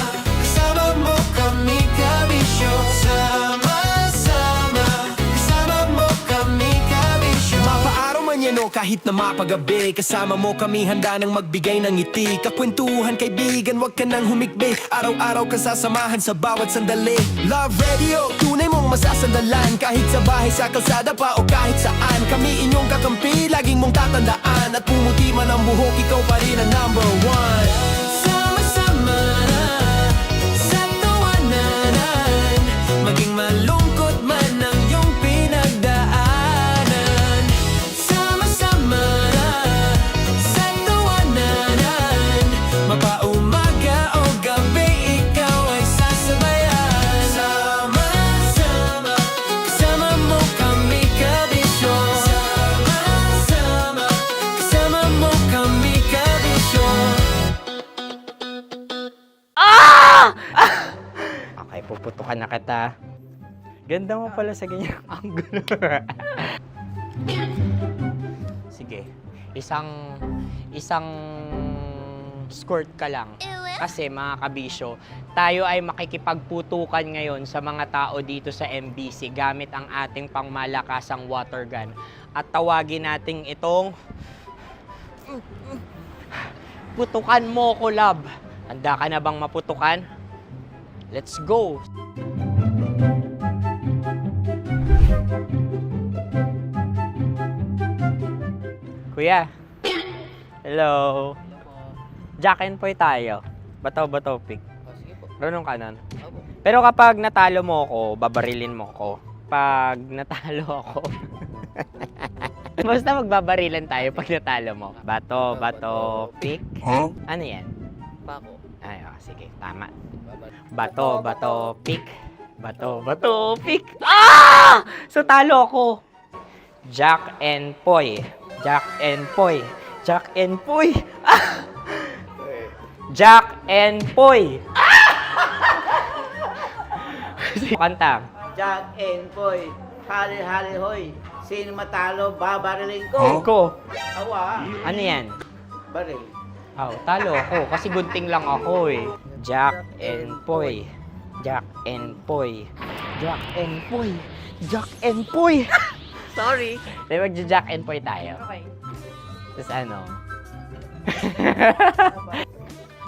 kasama mo kami, kabisyo. Sama-sama, kasama mo kami, kabisyo. Mapaaraw man yan o kahit na mapagabi, kasama mo kami, handa nang magbigay ng ngiti. Kakwentuhan, kaibigan, wag ka nang humikbi. Araw-araw ka sasamahan sa bawat sandali. Love Radio, tunay mong masasandalan. Kahit sa bahay, sa kalsada pa o kahit saan, kami inyong kakampi, laging mong tatandaan. At pumuti man ang buhok, ikaw pa rin ang number one. Sama-sama sa tawanan, maging malungkot man ang iyong pinagdaanan. Sama-sama sa tawanan, mapaumaga o gabi, ikaw ay sasabayan. Sama-sama, kasama mo kami, kabisyo. Sama-sama, kasama mo kami, kabisyo. Okay, puputukan na kita. Ganda mo pala sa ganyang angulo. Sige, isang skirt ka lang. Kasi mga kabisyo, tayo ay makikipagputukan ngayon sa mga tao dito sa MBC gamit ang ating pangmalakasang water gun. At tawagin natin itong putukan mo ko, love. Handa ka na bang maputukan? Let's go! Kuya. Hello. Jack and Poy tayo. Bato-bato pick. Runong ka nun. Pero kapag natalo mo ako, babarilin mo ako. Pag natalo ako, basta magbabarilan tayo pag natalo mo. Bato, pick. Huh? Ano yan? Pako. Ay, oh, sige, tama. Bato, pick. Bato, pick. So talo ako. Jack and Poy. Jack and Poy. Jack and Poy. Jack and Poy. Kanta. Jack and Poy, hali-hali hoy. Sino matalo, babarilin ko. Ko. Awa. Ano yan? Baril. Oh, talo ako kasi gunting lang ako eh. Jack and Poy. Jack and Poy. Jack and Poy. Jack and Poy. Sorry. Di ba Jack and Poy tayo? Okay. Tapos ano?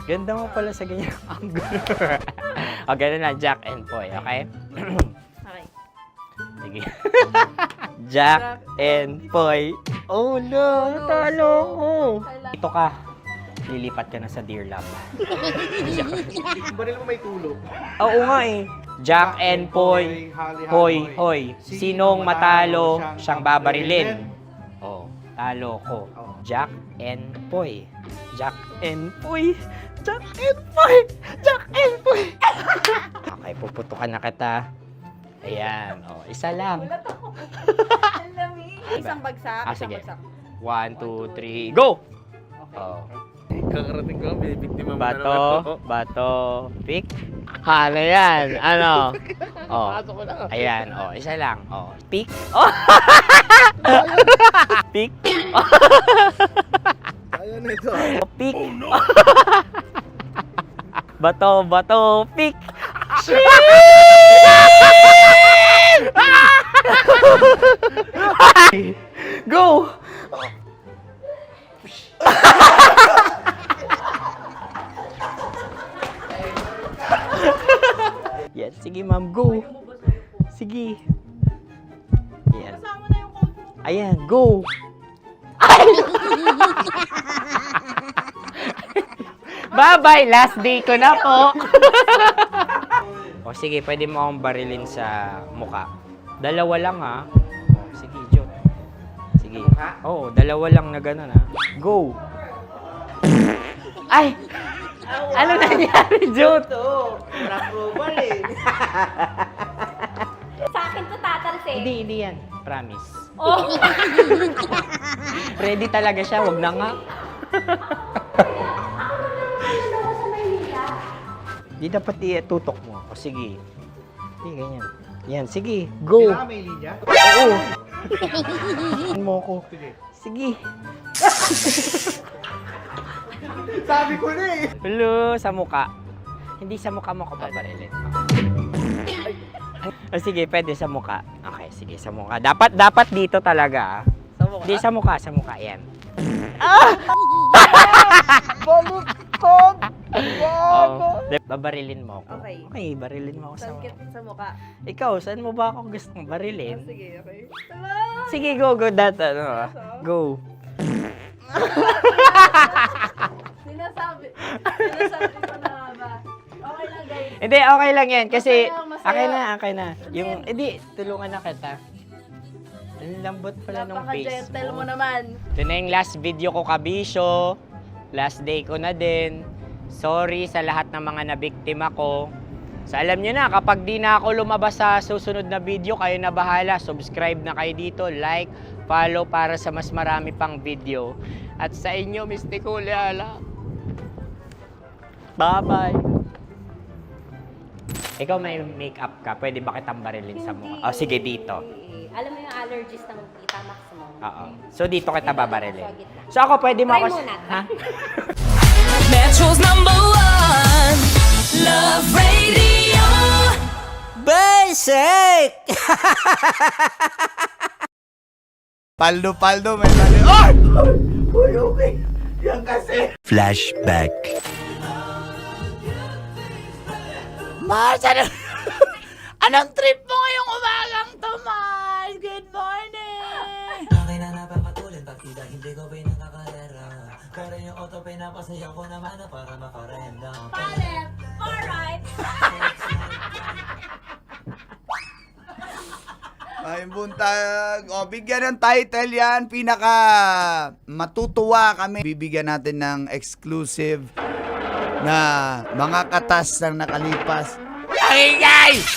Ganda mo pala sa ganyang angulo. O, ganun lang, Jack and Poy, okay? Okay. Sige. Jack and Poy. Oh no, talo ko. Ito ka. Lilipat ka na sa Dear Love. Baril mo may tulog. Oo nga eh. Jack and Poy. Hoy, hoy. Sinong matalo, siyang babarilin. Oh, talo ko. Jack and Poy. Jack and Poy. Jack and Poy. Jack and Poy. Okay, puputukan na kita. Ayan. Oh, isa lang. Isang bagsak. Sige. 1, 2, 3, go! Oh. Kakarating ko, binibiktima mo Bato, pick. Ano yan? Ano? Oh. Ayan, oh, isa lang. Oh, pick. Oh. Pick. Ayaw nito. Pick. Bato, pick. Go! Yan, sige ma'am, go. Sige. Yan. Ayan, go. Bye-bye, last day ko na po. O sige, pwede mo akong barilin sa mukha. Dalawa lang ha. O, sige, Jot. Sige. Oo, dalawa lang na gano'n ha. Go. Ay! Ano nangyari, Jot? Approval eh. Sa akin to tatalsik. Hindi yan. Promise. Oh. Ready talaga siya, wag na nga. Di dapat tutok mo. O sige. Sige, ganyan. Yan, sige. Go. Kailangan may linya? Oo. Ano mo ko? Sige. Sabi ko na eh. Hello, sa mukha. Hindi sa mukha mo ko paparilin. O sige, pwede sa mukha. Okay, sige, sa mukha. Dapat dito talaga. Sa mukha? Hindi, sa mukha. Yan. Baluktot! Oh, babarilin mo ako. Okay. Okay, barilin mo ako sa mukha. Sa mukha. Ikaw, saan mo ba ako gustong barilin? Sige, okay. Sige, go. Go. Sinasabi ko na ba? Okay lang, guys. Hindi, okay lang yan. Kasi, Masaya. okay na. Yung, hindi, tulungan na kita. Ang lambot pala nung face Napaka-gentle mo. mo naman. Ito na yung last video ko, kabisyo. Last day ko na din. Sorry sa lahat ng mga nabiktima ko. So alam nyo na, kapag di na ako lumabas sa susunod na video, kayo na bahala. Subscribe na kayo dito, like, follow para sa mas marami pang video. At sa inyo, Mistiko Leala. Bye-bye. Ikaw may makeup ka, pwede ba kitang barilin sa mukha? O sige, dito. Alam mo yung allergies ng Tita Max mo? Oo. So dito kita babarilin. So ako pwede mo Try ako... muna. Ha? Metro's #1 Love Radio. Basic! Paldo, may mali. Ay! Uy, okay. Yan kasi. Flashback. Mars, anong trip mo ngayong umagang to, Mars? Good morning! Akin na napapatulin, partida hindi ko pinakakalera. Pero yung auto pinapasaya ko naman na para makarenda. Palit! Alright! Ay, buntag. O, bigyan ng title yan. Pinaka matutuwa kami. Bibigyan natin ng exclusive na mga katas ng nakalipas. Ay, guys!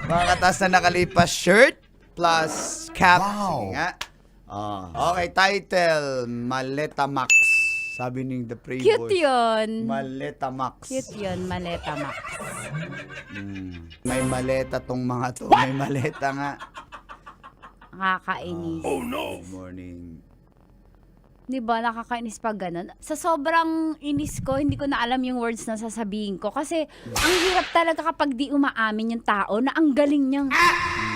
Mga katas na nakalipas shirt plus cap. Wow. Sige nga. Okay, title, Maleta Max. Sabi ni The Prey Cute Boys. yun. Maleta Max. Cute yun, Maleta Max. May maleta tong mga to. May maleta nga. Nakakainis. Oh no! Good morning. Di ba, nakakainis pag ganun. Sa sobrang inis ko, hindi ko na alam yung words na sasabihin ko. Kasi, ang hirap talaga kapag di umaamin yung tao na ang galing niyang,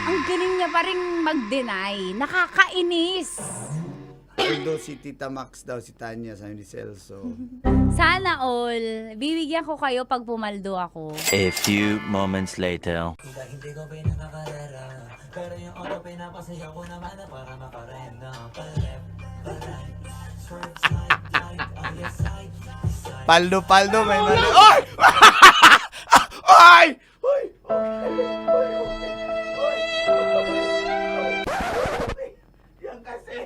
ang galing niya pa rin mag-deny. Nakakainis. Although si Tita Max daw, si Tanya, sabi ni Celso. Sana all, bibigyan ko kayo pag pumaldo ako. A few moments later. Hindi ko pinakakalera. Pero yung auto pinapasaya ko naman na para makarenda. Paldo, may mali. Ay! Ay! Ay! Yan kasi.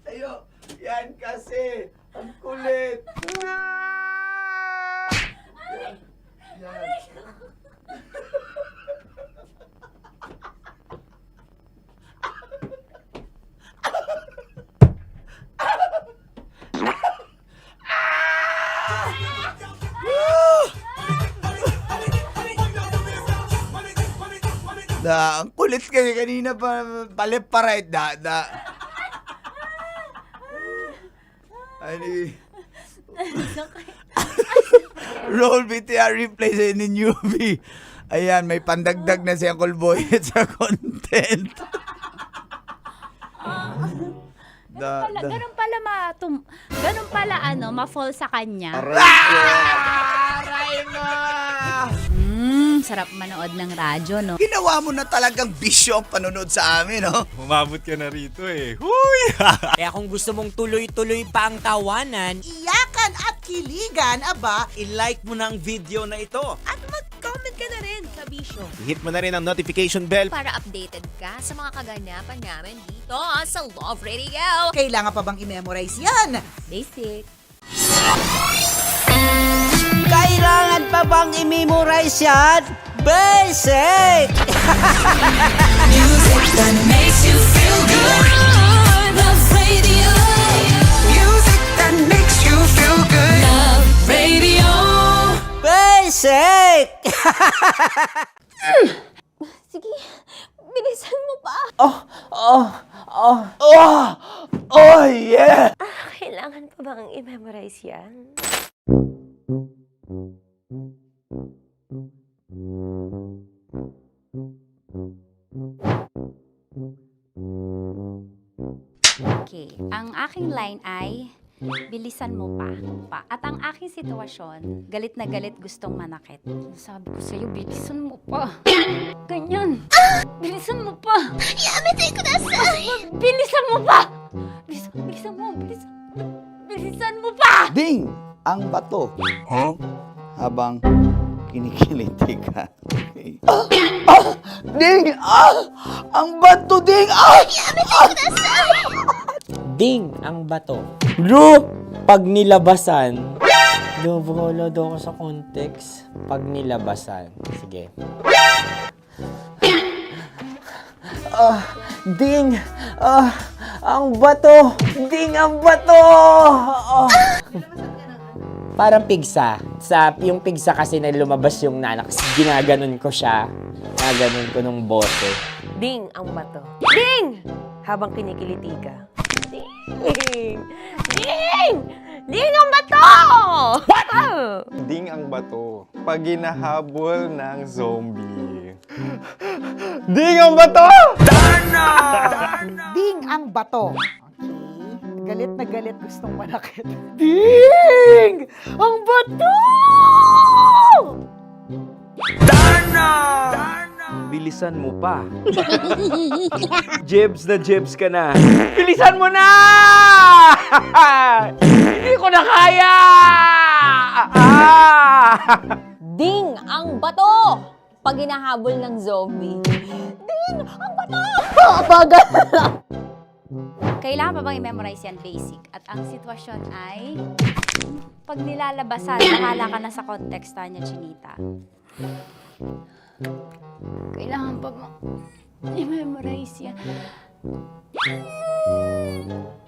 Tayo. Yan kasi. Ang kulit. Yan. Ang kulit kasi kanina pa, paliparate da. Ani. Roll BTR replay sa ni newbie. Ayan, may pandagdag na si Uncle Boy sa content. Ganun pala ma-fall sa kanya. Aray mo! Sarap manood ng radyo, no? Ginawa mo na talagang bisyo ang panonood sa amin, no? Umabot ka na rito eh. Huy! Kaya kung gusto mong tuloy-tuloy pa ang tawanan, Iyakan at kiligan, aba, I-like mo na ang video na ito. At mag-comment ka na rin, Kabisyo. Hit mo na rin ang notification bell. Para updated ka sa mga kaganapan namin dito sa Love Radio. kailangan pa bang i-memorize yan? Basic. kailangan pa bang i-memorize yan? Basic! Music that makes you feel good. Love Radio. Music that makes you feel good. Love Radio. Basic! Sige, bilisan mo pa. Oh, yeah! Kailangan pa bang i-memorize yan? Okay, ang aking line ay bilisan mo pa. At ang aking sitwasyon, galit na galit gustong manakit. Sabi ko sa'yo, bilisan mo pa. Ganyan. Bilisan mo pa. Yamitay ko na sa... Bilisan mo pa. Bilisan mo pa. Ding! Ang bato. Habang kinikiliti ka. Okay. Ding! Ang bato, Ding! Ding ang bato. Bro, pag nilabasan. Wala daw ako sa context. Pag nilabasan. Sige. Ding! Ang bato! Ding ang bato! Parang pigsa. Yung pigsa kasi na lumabas yung nanak. Ginaganon ko siya. Ginaganon ko nung bote. Ding ang bato. Ding! Habang kinikiliti ka. Ding! Ding! Ding ang bato! What? Ding ang bato. Pag hinahabol ng zombie. Ding ang bato! Ding ang bato. Okay. Galit na galit gustong manakit. Ding! Ang bato! Bilisan mo pa. Jebs na jebs ka na. Bilisan mo na! Hindi ko na kaya! Ding ang bato! Pag hinahabol ng zombie. Ding ang bato! Bagal! Kailangan pa bang i-memorize yan? Basic. At ang sitwasyon ay pag nilalabasan, bahala ka na sa context niya, Chinita. Kailangan pa bang i-memorize yan?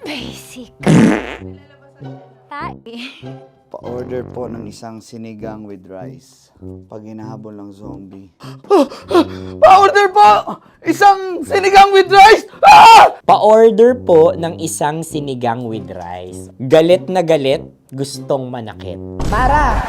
Basic. Pa-order po ng isang sinigang with rice. Pag hinahabol ng zombie. Pa-order po! Isang sinigang with rice! Pa-order po ng isang sinigang with rice. Galit na galit, gustong manakit. Para!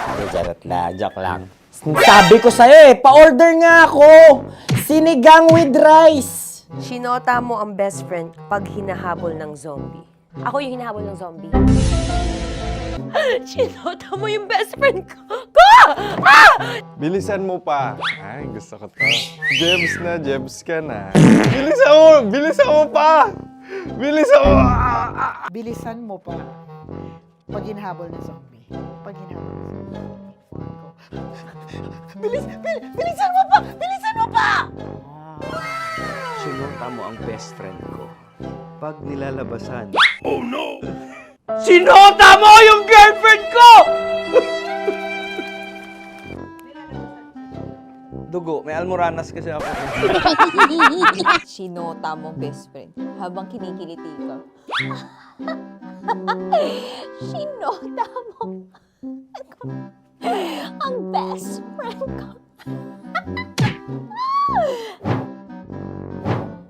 Joke lang. Sabi ko sa'yo pa-order nga ako! Sinigang with rice! Sinota mo ang best friend pag hinahabol ng zombie. Ako yung hinahabol ng zombie. Sinota mo yung best friend ko! Bilisan mo pa. Ay, gusto ko to. Jebs na, jebs ka na. Bilisan mo pa! Bilisan mo! Bilisan mo pa. Pag hinahabol ng zombie. Pag hinahabol ng zombie. Bilisan mo pa! Bilisan mo pa! Sinunta mo ang best friend ko. Pag nilalabasan. Oh no! Sinota mo yung girlfriend ko! Dugo, may almoranas kasi ako. Sinota mo best friend habang kinikiliti ka. Sinota mo. Ang best friend ko.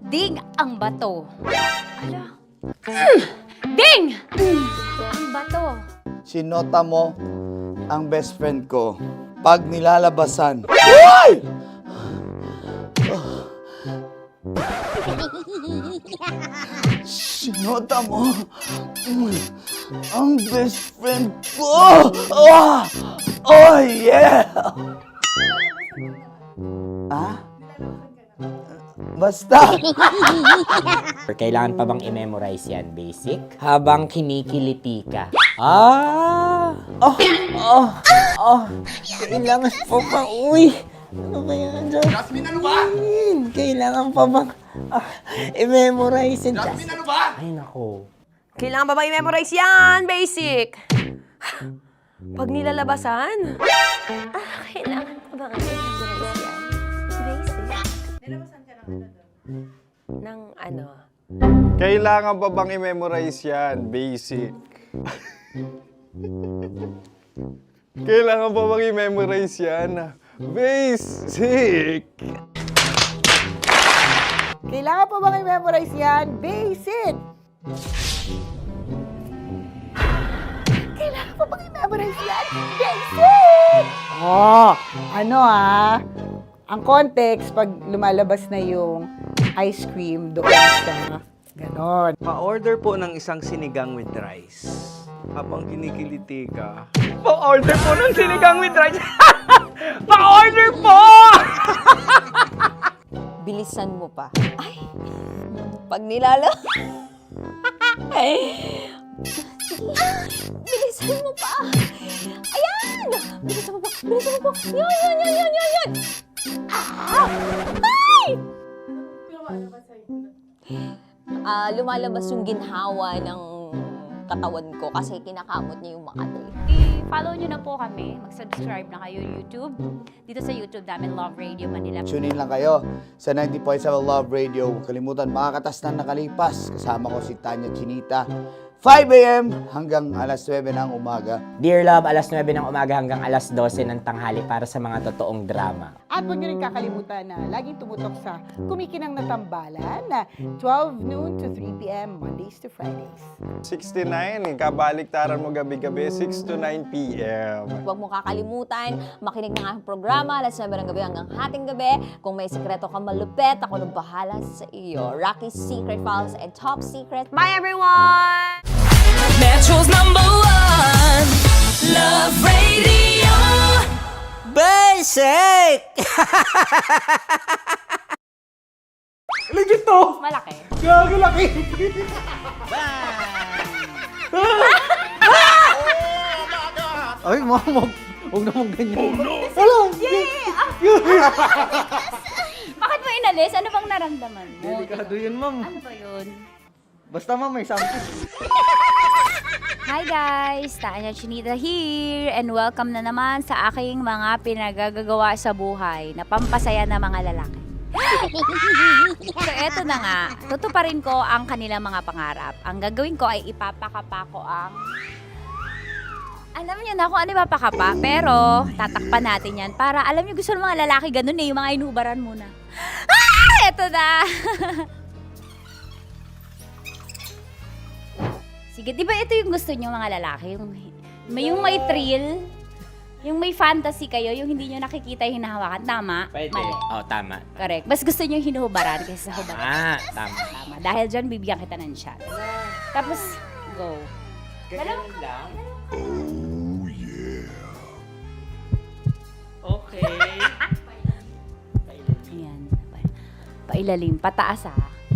Ding ang bato. Ala. Ding! Ang bato. Sinota mo ang best friend ko pag nilalabasan. Uy! Sinota mo ang best friend ko. Oh yeah! Ah? Basta. Kailangan pa bang i-memorize yan, basic? Habang kinikiliti ka. Ah! Kailangan pa ba? Uy! Ano kaya dyan? Jasmine, ano ba? Kailangan pa bang i-memorize yan? Jasmine, ano ba? Ay, nako. Kailangan ba bang i-memorize yan? Basic. Pag nilalabasan? Kailangan ko bang i-memorize yan? Basic. Ng ano? Kailangan pa bang i-memorize yan? Basic. Kailangan pa bang i-memorize yan? Basic. Kailangan pa bang i-memorize yan? Basic! Kailangan pa bang i-memorize yan? Basic! Oh, ano ang context pag lumalabas na yung ice cream doon sa ganon. Pa-order po ng isang sinigang with rice. Habang kinikiliti ka. Pa-order po ng sinigang with rice. Pa-order po! Bilisan mo pa. Ay! Pag bilisan mo pa! Ayan! Bilisan mo pa! Bilisan mo pa! Yun! Ah! Ay! Lumalabas yung ginhawa ng katawan ko kasi kinakamot niya yung Makati. I-follow nyo na po kami. Mag-subscribe na kayo YouTube. Dito sa YouTube namin, Love Radio Manila. Tune in lang kayo sa 90.7 Love Radio. Huwag kalimutan, makakatas na nakalipas. Kasama ko si Tanya Chinita. 5 a.m. hanggang alas 9 ng umaga. Dear Love, alas 9 ng umaga hanggang alas 12 ng tanghali para sa mga totoong drama. At huwag nyo rin kakalimutan na laging tumutok sa Kumikinang na Tambalan na 12 noon to 3 p.m. Mondays to Fridays. 69, kabaliktaran mo gabi-gabi, 6 to 9 p.m. Huwag mo kakalimutan, makinig ng aking programa, alas 9 ng gabi hanggang hating gabi. Kung may sikreto ka malupet, ako nang bahala sa iyo. Rocky's Secret Files and Top Secret. Bye everyone! Metro's #1 Love Radio. Basic! Legit to! Malaki. Gago laki! Ay, mamag. Huwag naman ganyan. Oh, no! Hello! Bakit mo inalis? Ano bang naramdaman mo? Delikado yun, ma'am. Ano ba yun? Basta, ma'am, may something. Hi guys! Tanya Chinita here and welcome na naman sa aking mga pinagagagawa sa buhay na pampasaya ng mga lalaki. So eto na nga, tutuparin ko ang kanilang mga pangarap. Ang gagawin ko ay ipapakapa ko ang... Alam niyo na kung ano ipapakapa, pero tatakpan natin yan para alam niyo gusto ng mga lalaki ganun yung mga inubaran muna. Eto na! Sige, di ba ito yung gusto nyo mga lalaki? Yung may thrill, yung may fantasy kayo, yung hindi nyo nakikita yung hinahawakan. Tama? Pwede. Mali. Oh, tama. Correct. Mas gusto nyo yung hinuhubaran kaysa sa hubaran. Tama. Tama. Dahil dyan, bibigyan kita ng shot. Tapos, go. Ganyan lang. Okay. Ayan. Pailalim. Pataas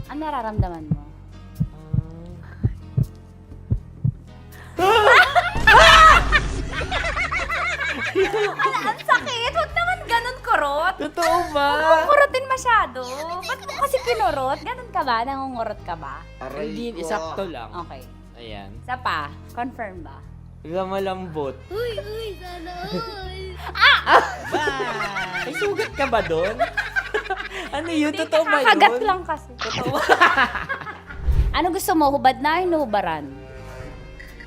Ano nararamdaman mo? Ang sakit! Huwag naman ganun kurot! Totoo ba? Huwag mong kurotin masyado. Ba't mo kasi kinurot? Ganun ka ba? Nangungurot ka ba? Hindi, isakto lang. Okay. Ayan. Isa pa, confirm ba? Malambot. Uy, sana all. May sugat ka ba doon? Ano yun? Totoo ba yun? Kakagat lang kasi. Totoo. Ano gusto mo? Hubad na, hinuhubaran?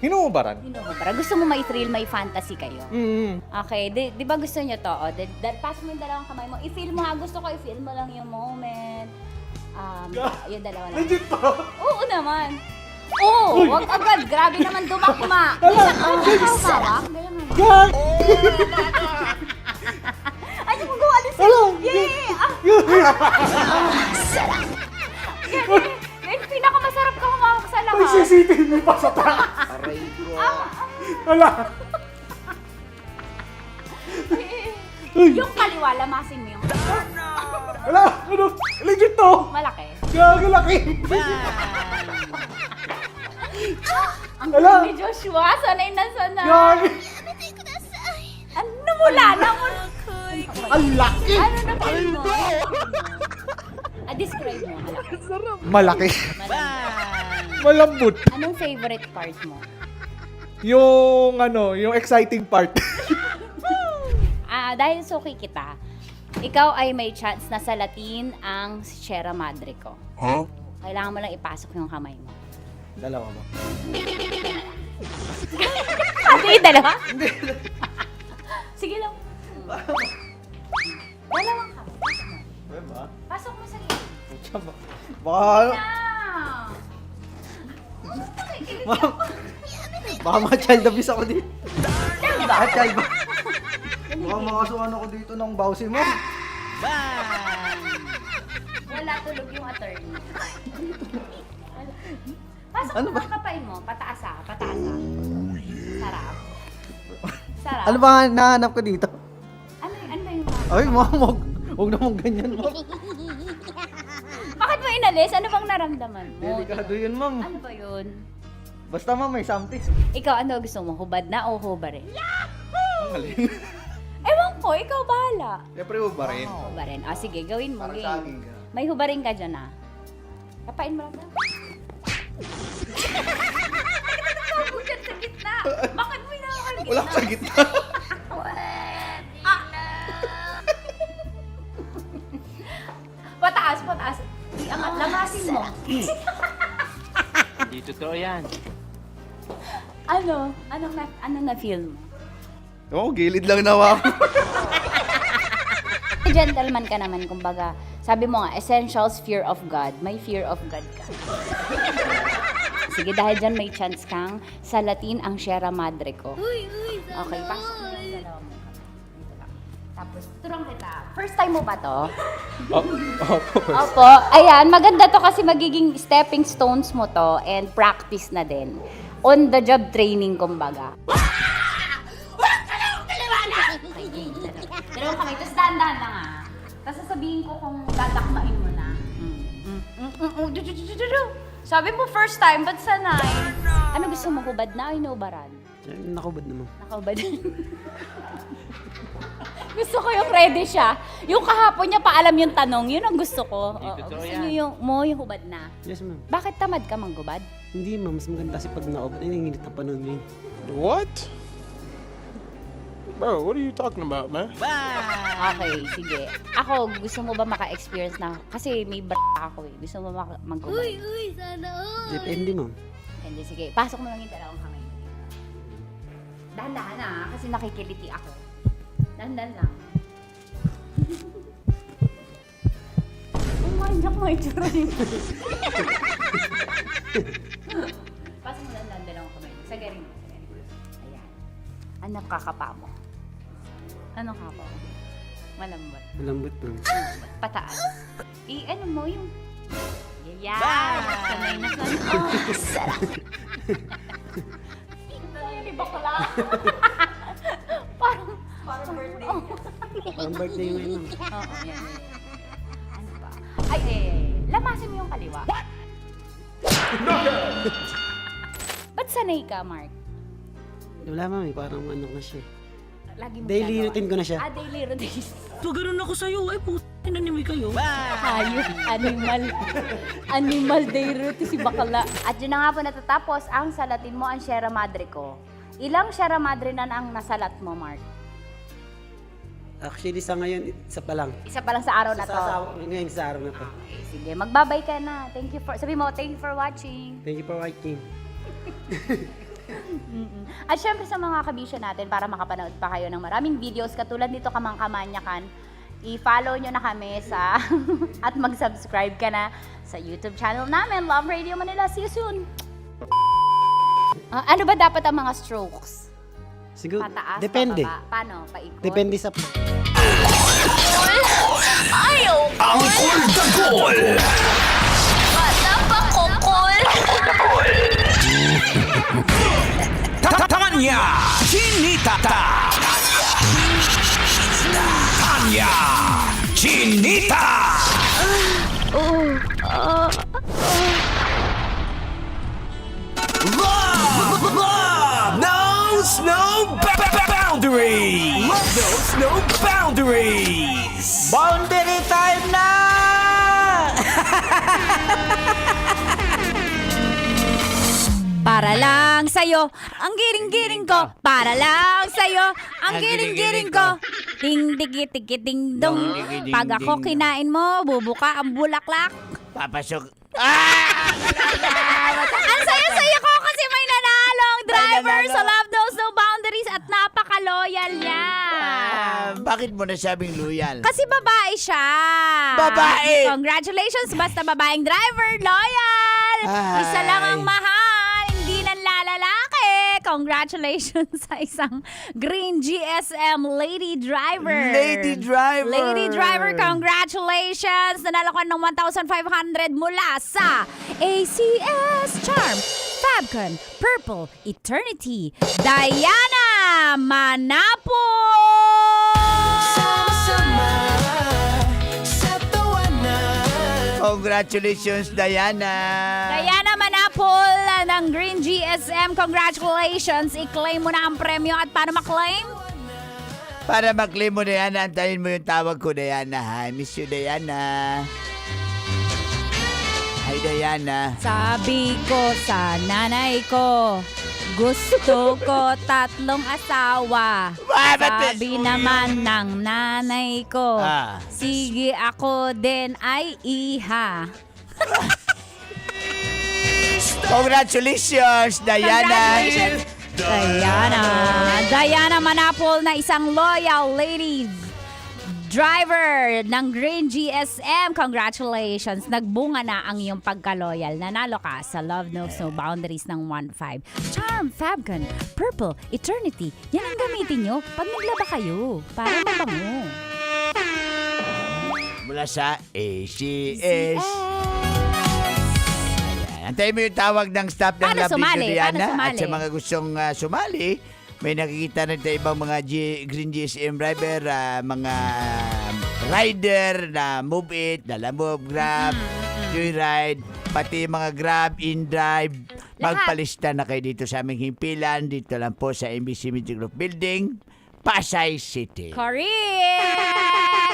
Hinuhubaran. Hinuhubara. Gusto mo may thrill, may fantasy kayo? Okay, di ba gusto nyo to? O, pass mo yung dalawang kamay mo. I-feel mo ha. Gusto ko i-feel mo lang yung moment. Yung dalawa lang. Legit to? Oo naman. Oo, wag agad. Grabe naman dumakma. Hawak. Ay, kung gawa alis. Yay! Pinakamasarap ka humawak sa lahat. May CCTV pa sa taas. Aray ko. Wala. Yung kaliwa, lamasin mo yung Wala. Ano? Legit to. malaki. Gago laki. Ang galing ni Joshua, sanay na sanay. Gago. Ano mula na mo? Ang laki. Ano na feel mo? Describe mo, Malaki. malaki. Malambot. Anong favorite part mo? Yung yung exciting part. Dahil suki kita, ikaw ay may chance na salatin ang Sierra Madre ko. Huh? Kailangan mo lang ipasok yung kamay mo. Dalawa ba? Hindi, dalawa? Sige lang. Dalawang kamay. Diba? Pasok mo sa gilid. Baka, baka mga child abuse ako dito. Diba? Child ba? Baka makasuhan ako dito ng bawsi mo. Wala tulog yung attorney. Pasok mo ang kapay mo. Pataas ah. Pataas ah. Sarap. Sarap. Ano ba nahanap ko dito? Ano yung Ay, ma'am, huwag naman ganyan, ma'am. Bakit mo inalis? Ano bang naramdaman mo? Delikado yun, ma'am. Ano ba yun? Basta, ma'am, may something. Ikaw, ano gusto mo? Hubad na o hubarin? Ang galing. Ewan ko, ikaw bahala. Siyempre, hubarin. Hubarin. Sige, gawin mo. Para Game. sa akin ka. May hubarin ka dyan ah. Kapain mo lang daw. Bakit sa gitna? Bakit mo inaakal gitna? Wala sa gitna. Pataas, pataas. Iangat, lamasin mo. Hindi totoo yan. Ano na feel mo? Oo, gilid lang nawa ako. Gentleman ka naman, kumbaga. Sabi mo nga, essentials, fear of God. May fear of God ka. Sige, dahil dyan may chance kang salatin ang Sierra Madre ko. Okay, pasok mo yung dalawa mo. Dito lang. Tapos, turang kita. First time mo ba to? Opo. Ayan, maganda to kasi magiging stepping stones mo to and practice na din. On the job training, kumbaga. Dalawang kamay, tapos dahan-dahan lang ah. Tapos sasabihin ko kung dadakmain mo na. Sabi mo first time, ba't sanay? Ano gusto mo, hubad na o inubaran? Nakubad naman. Nakahubad. Gusto ko yung ready siya. Yung kahapon niya pa alam yung tanong, yun ang gusto ko. Gusto niyo yung hubad na. Yes, ma'am. Bakit tamad ka manggubad? Hindi, ma'am. Mas maganda kasi pag naubad. Ay, nanginit na pa nun yun. What? Bro, what are you talking about, man? Okay, sige. Ako, gusto mo ba maka-experience na? Kasi may ako eh. Gusto mo manggubad? sana Depende, ma'am. Hindi, sige. Pasok mo lang yung dalawang kamay. Dahan-dahan na, kasi nakikiliti ako. Dahan-dahan lang. Umanyak mo yung tsura niyo. Pasok mo lang dalawang kamay. Sagarin mo. Ayan. Ano kakapa mo? Ano kapa mo? Malambot. Malambot, ma'am. Pataas. Ano mo yung... Yeah! Sanay na sanay. Oh, sarap. Tingnan yung bakla. Parang birthday. Parang birthday yun, ma'am. Oo, yan. Ano pa? Ay, lamasin mo yung kaliwa. What? Ba't sanay ka, Mark? Wala, ma'am. Parang ano na siya. Lagi mo Daily ginagawa. routine ko na siya. Daily routine. Pag ganun ako sa'yo, ay puto, inanimoy kayo. Hayop, animal day routine si bakla. At yun na nga po natatapos ang salatin mo ang Sierra Madre ko. Ilang Sierra Madre na ang nasalat mo, Mark? Actually, sa ngayon, isa pa lang. Isa pa lang sa araw na to. Ngayon sa araw na to. Okay, sige, magbabay ka na. Thank you for, sabi mo, thank you for watching. Thank you for watching. At syempre sa mga kabisyo natin, para makapanood pa kayo ng maraming videos katulad nito Kamangkamanyakan, i-follow nyo na kami sa at mag-subscribe ka na sa YouTube channel namin, Love Radio Manila. See you soon! Ano ba dapat ang mga strokes? Siguro, Pataas, depende. pababa? Paano? Paikot? Depende sa... Ayaw! Ang Kul-Dagol! Bata pa kokol! Tanya Chinita! Tanya Chinita! Love knows no boundaries! Love knows no boundaries! Boundary time na! Para lang sa'yo, ang giring-giring ko. Para lang sa'yo, ang giring-giring ko. Ting-tiki-tiki-ting dong. Pag ako kinain mo, bubuka ang bulaklak. Papasok. Ang saya-saya ko kasi may nanalong driver sa Love Knows No Boundaries at napaka-loyal niya. Bakit mo nasabing loyal? Kasi babae siya. Babae! Congratulations, basta babaeng driver, loyal. Isa lang ang mahal, hindi nanlalalaki. Congratulations sa isang Green GSM Lady Driver. Lady Driver. Lady Driver, congratulations. Nanalo ka ng 1,500 mula sa ACS Charm, Fabcon, Purple, Eternity, Diana Manapo. Congratulations, Diana. Diana Manapol ng Green GSM, congratulations. I-claim mo na ang premyo at paano maklaim? Para maklaim mo, Diana, antayin mo yung tawag ko, Diana. Hi, miss you, Diana. Hi, Diana. Sabi ko sa nanay ko, gusto ko 3 asawa. Sabi naman ng nanay ko, sige ako din ay iha. Congratulations, Diana. Congratulations, Diana Manapol na isang loyal lady driver ng Green GSM. Congratulations. Nagbunga na ang iyong pagka-loyal. Nanalo ka sa Love Knows No Boundaries ng 1.5. Charm, Fabcon, Purple, Eternity. Yan ang gamitin nyo pag naglaba kayo. Para mabango. Mula sa ACS. Antayin mo yung tawag ng staff ng Love Radio, Diana. At sa mga gustong sumali, may nakikita rin tayo ibang mga Green GSM driver, mga rider na Move It, Dala Move, Grab, Joyride, pati mga Grab, InDrive. Magpalista na kayo dito sa aming himpilan. Dito lang po sa MBC Media Group Building, Pasay City. Correct!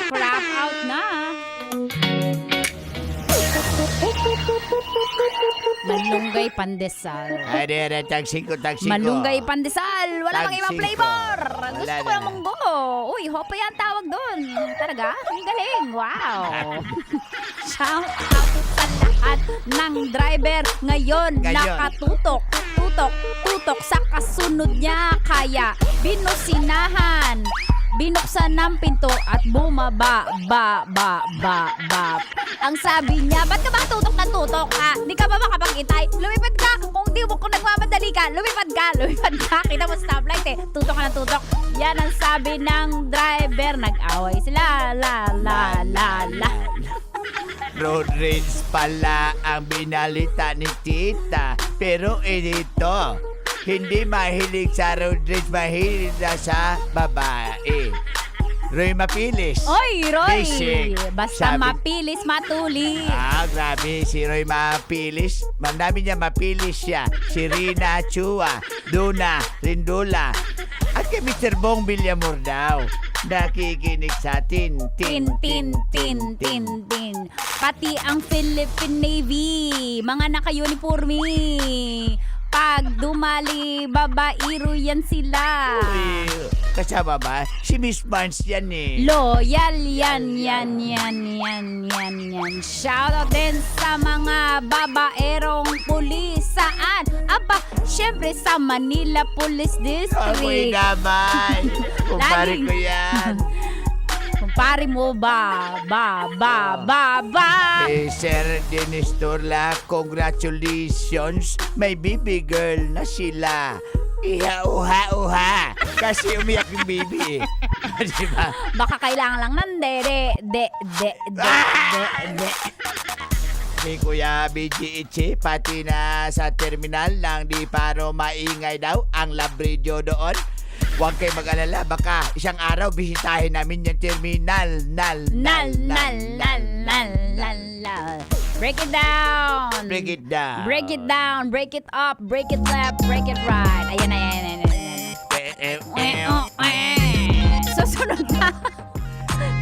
Wrap out na. Malunggay pandesal. Ay, tagsiko. Malunggay pandesal. Wala pang ibang Tagsiko. flavor. Wala Gusto ko na. ng munggo. Uy, hopa yan tawag doon. Talaga? Ang galing. Wow. Shout out sa lahat ng driver ngayon. Nakatutok. Tutok sa kasunod niya. Kaya binusinahan. Binuksan ng pinto at bumaba, ba. Ang sabi niya, ba't ka ba tutok ng tutok? Di ka ba makapag-itay? Lumipad ka! Kung nagmamadali ka, lumipad ka! Kita mo stoplight eh. Tutok ka ng tutok. Yan ang sabi ng driver. Nag-away sila, la. Road rage pala ang binalita ni Tita. Pero dito, hindi mahilig sa road rage, mahilig na sa babae. Roy Mapilis. Oy, Roy! Basic. Basta Sabi- mapilis, matulis. Grabe, si Roy Mapilis. Mandami niya mapilis siya. Si Rina Chua, Duna, Rindula. At kay Mr. Bong Villamor daw. Nakikinig sa atin. Tin. Pati ang Philippine Navy, mga naka-uniforme. Pag dumali, babairo yan sila. Kasi nasa baba. Si Miss Barnes yan eh. Loyal yan. Shoutout din sa mga babaerong pulis. Saan? Aba, syempre sa Manila Police District. Amoy naman. Kumpare Laging- ko yan. Kumpare mo ba? Eh, Sir Dennis Torla, congratulations. May baby girl na sila. Iha-uha-uha. Kasi umiyak yung baby eh. Diba? Baka kailangan lang ng de. Si Kuya BG Ichi, pati na sa terminal ng di paro maingay daw ang lab radio doon. Huwag kayo mag-alala, baka isang araw bisitahin namin yung terminal. Nal. Break it down. Break it down. Break it down. Break it up. Break it left. Break it right. Ayan. Susunod na.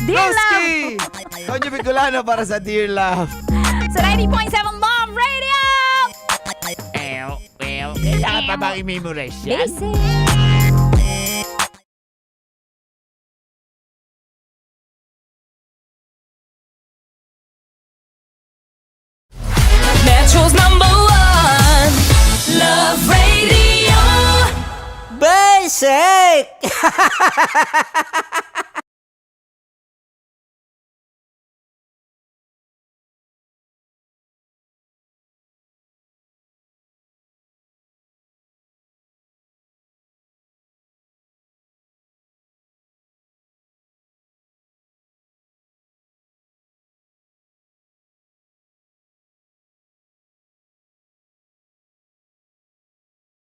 Dear Love. Roski! Tonyo Bicolano para sa Dear Love. Sa 90.7 Mom Radio. Kailangan pa bang i-memorize yan? Metro's #1 Love Radio. Basic!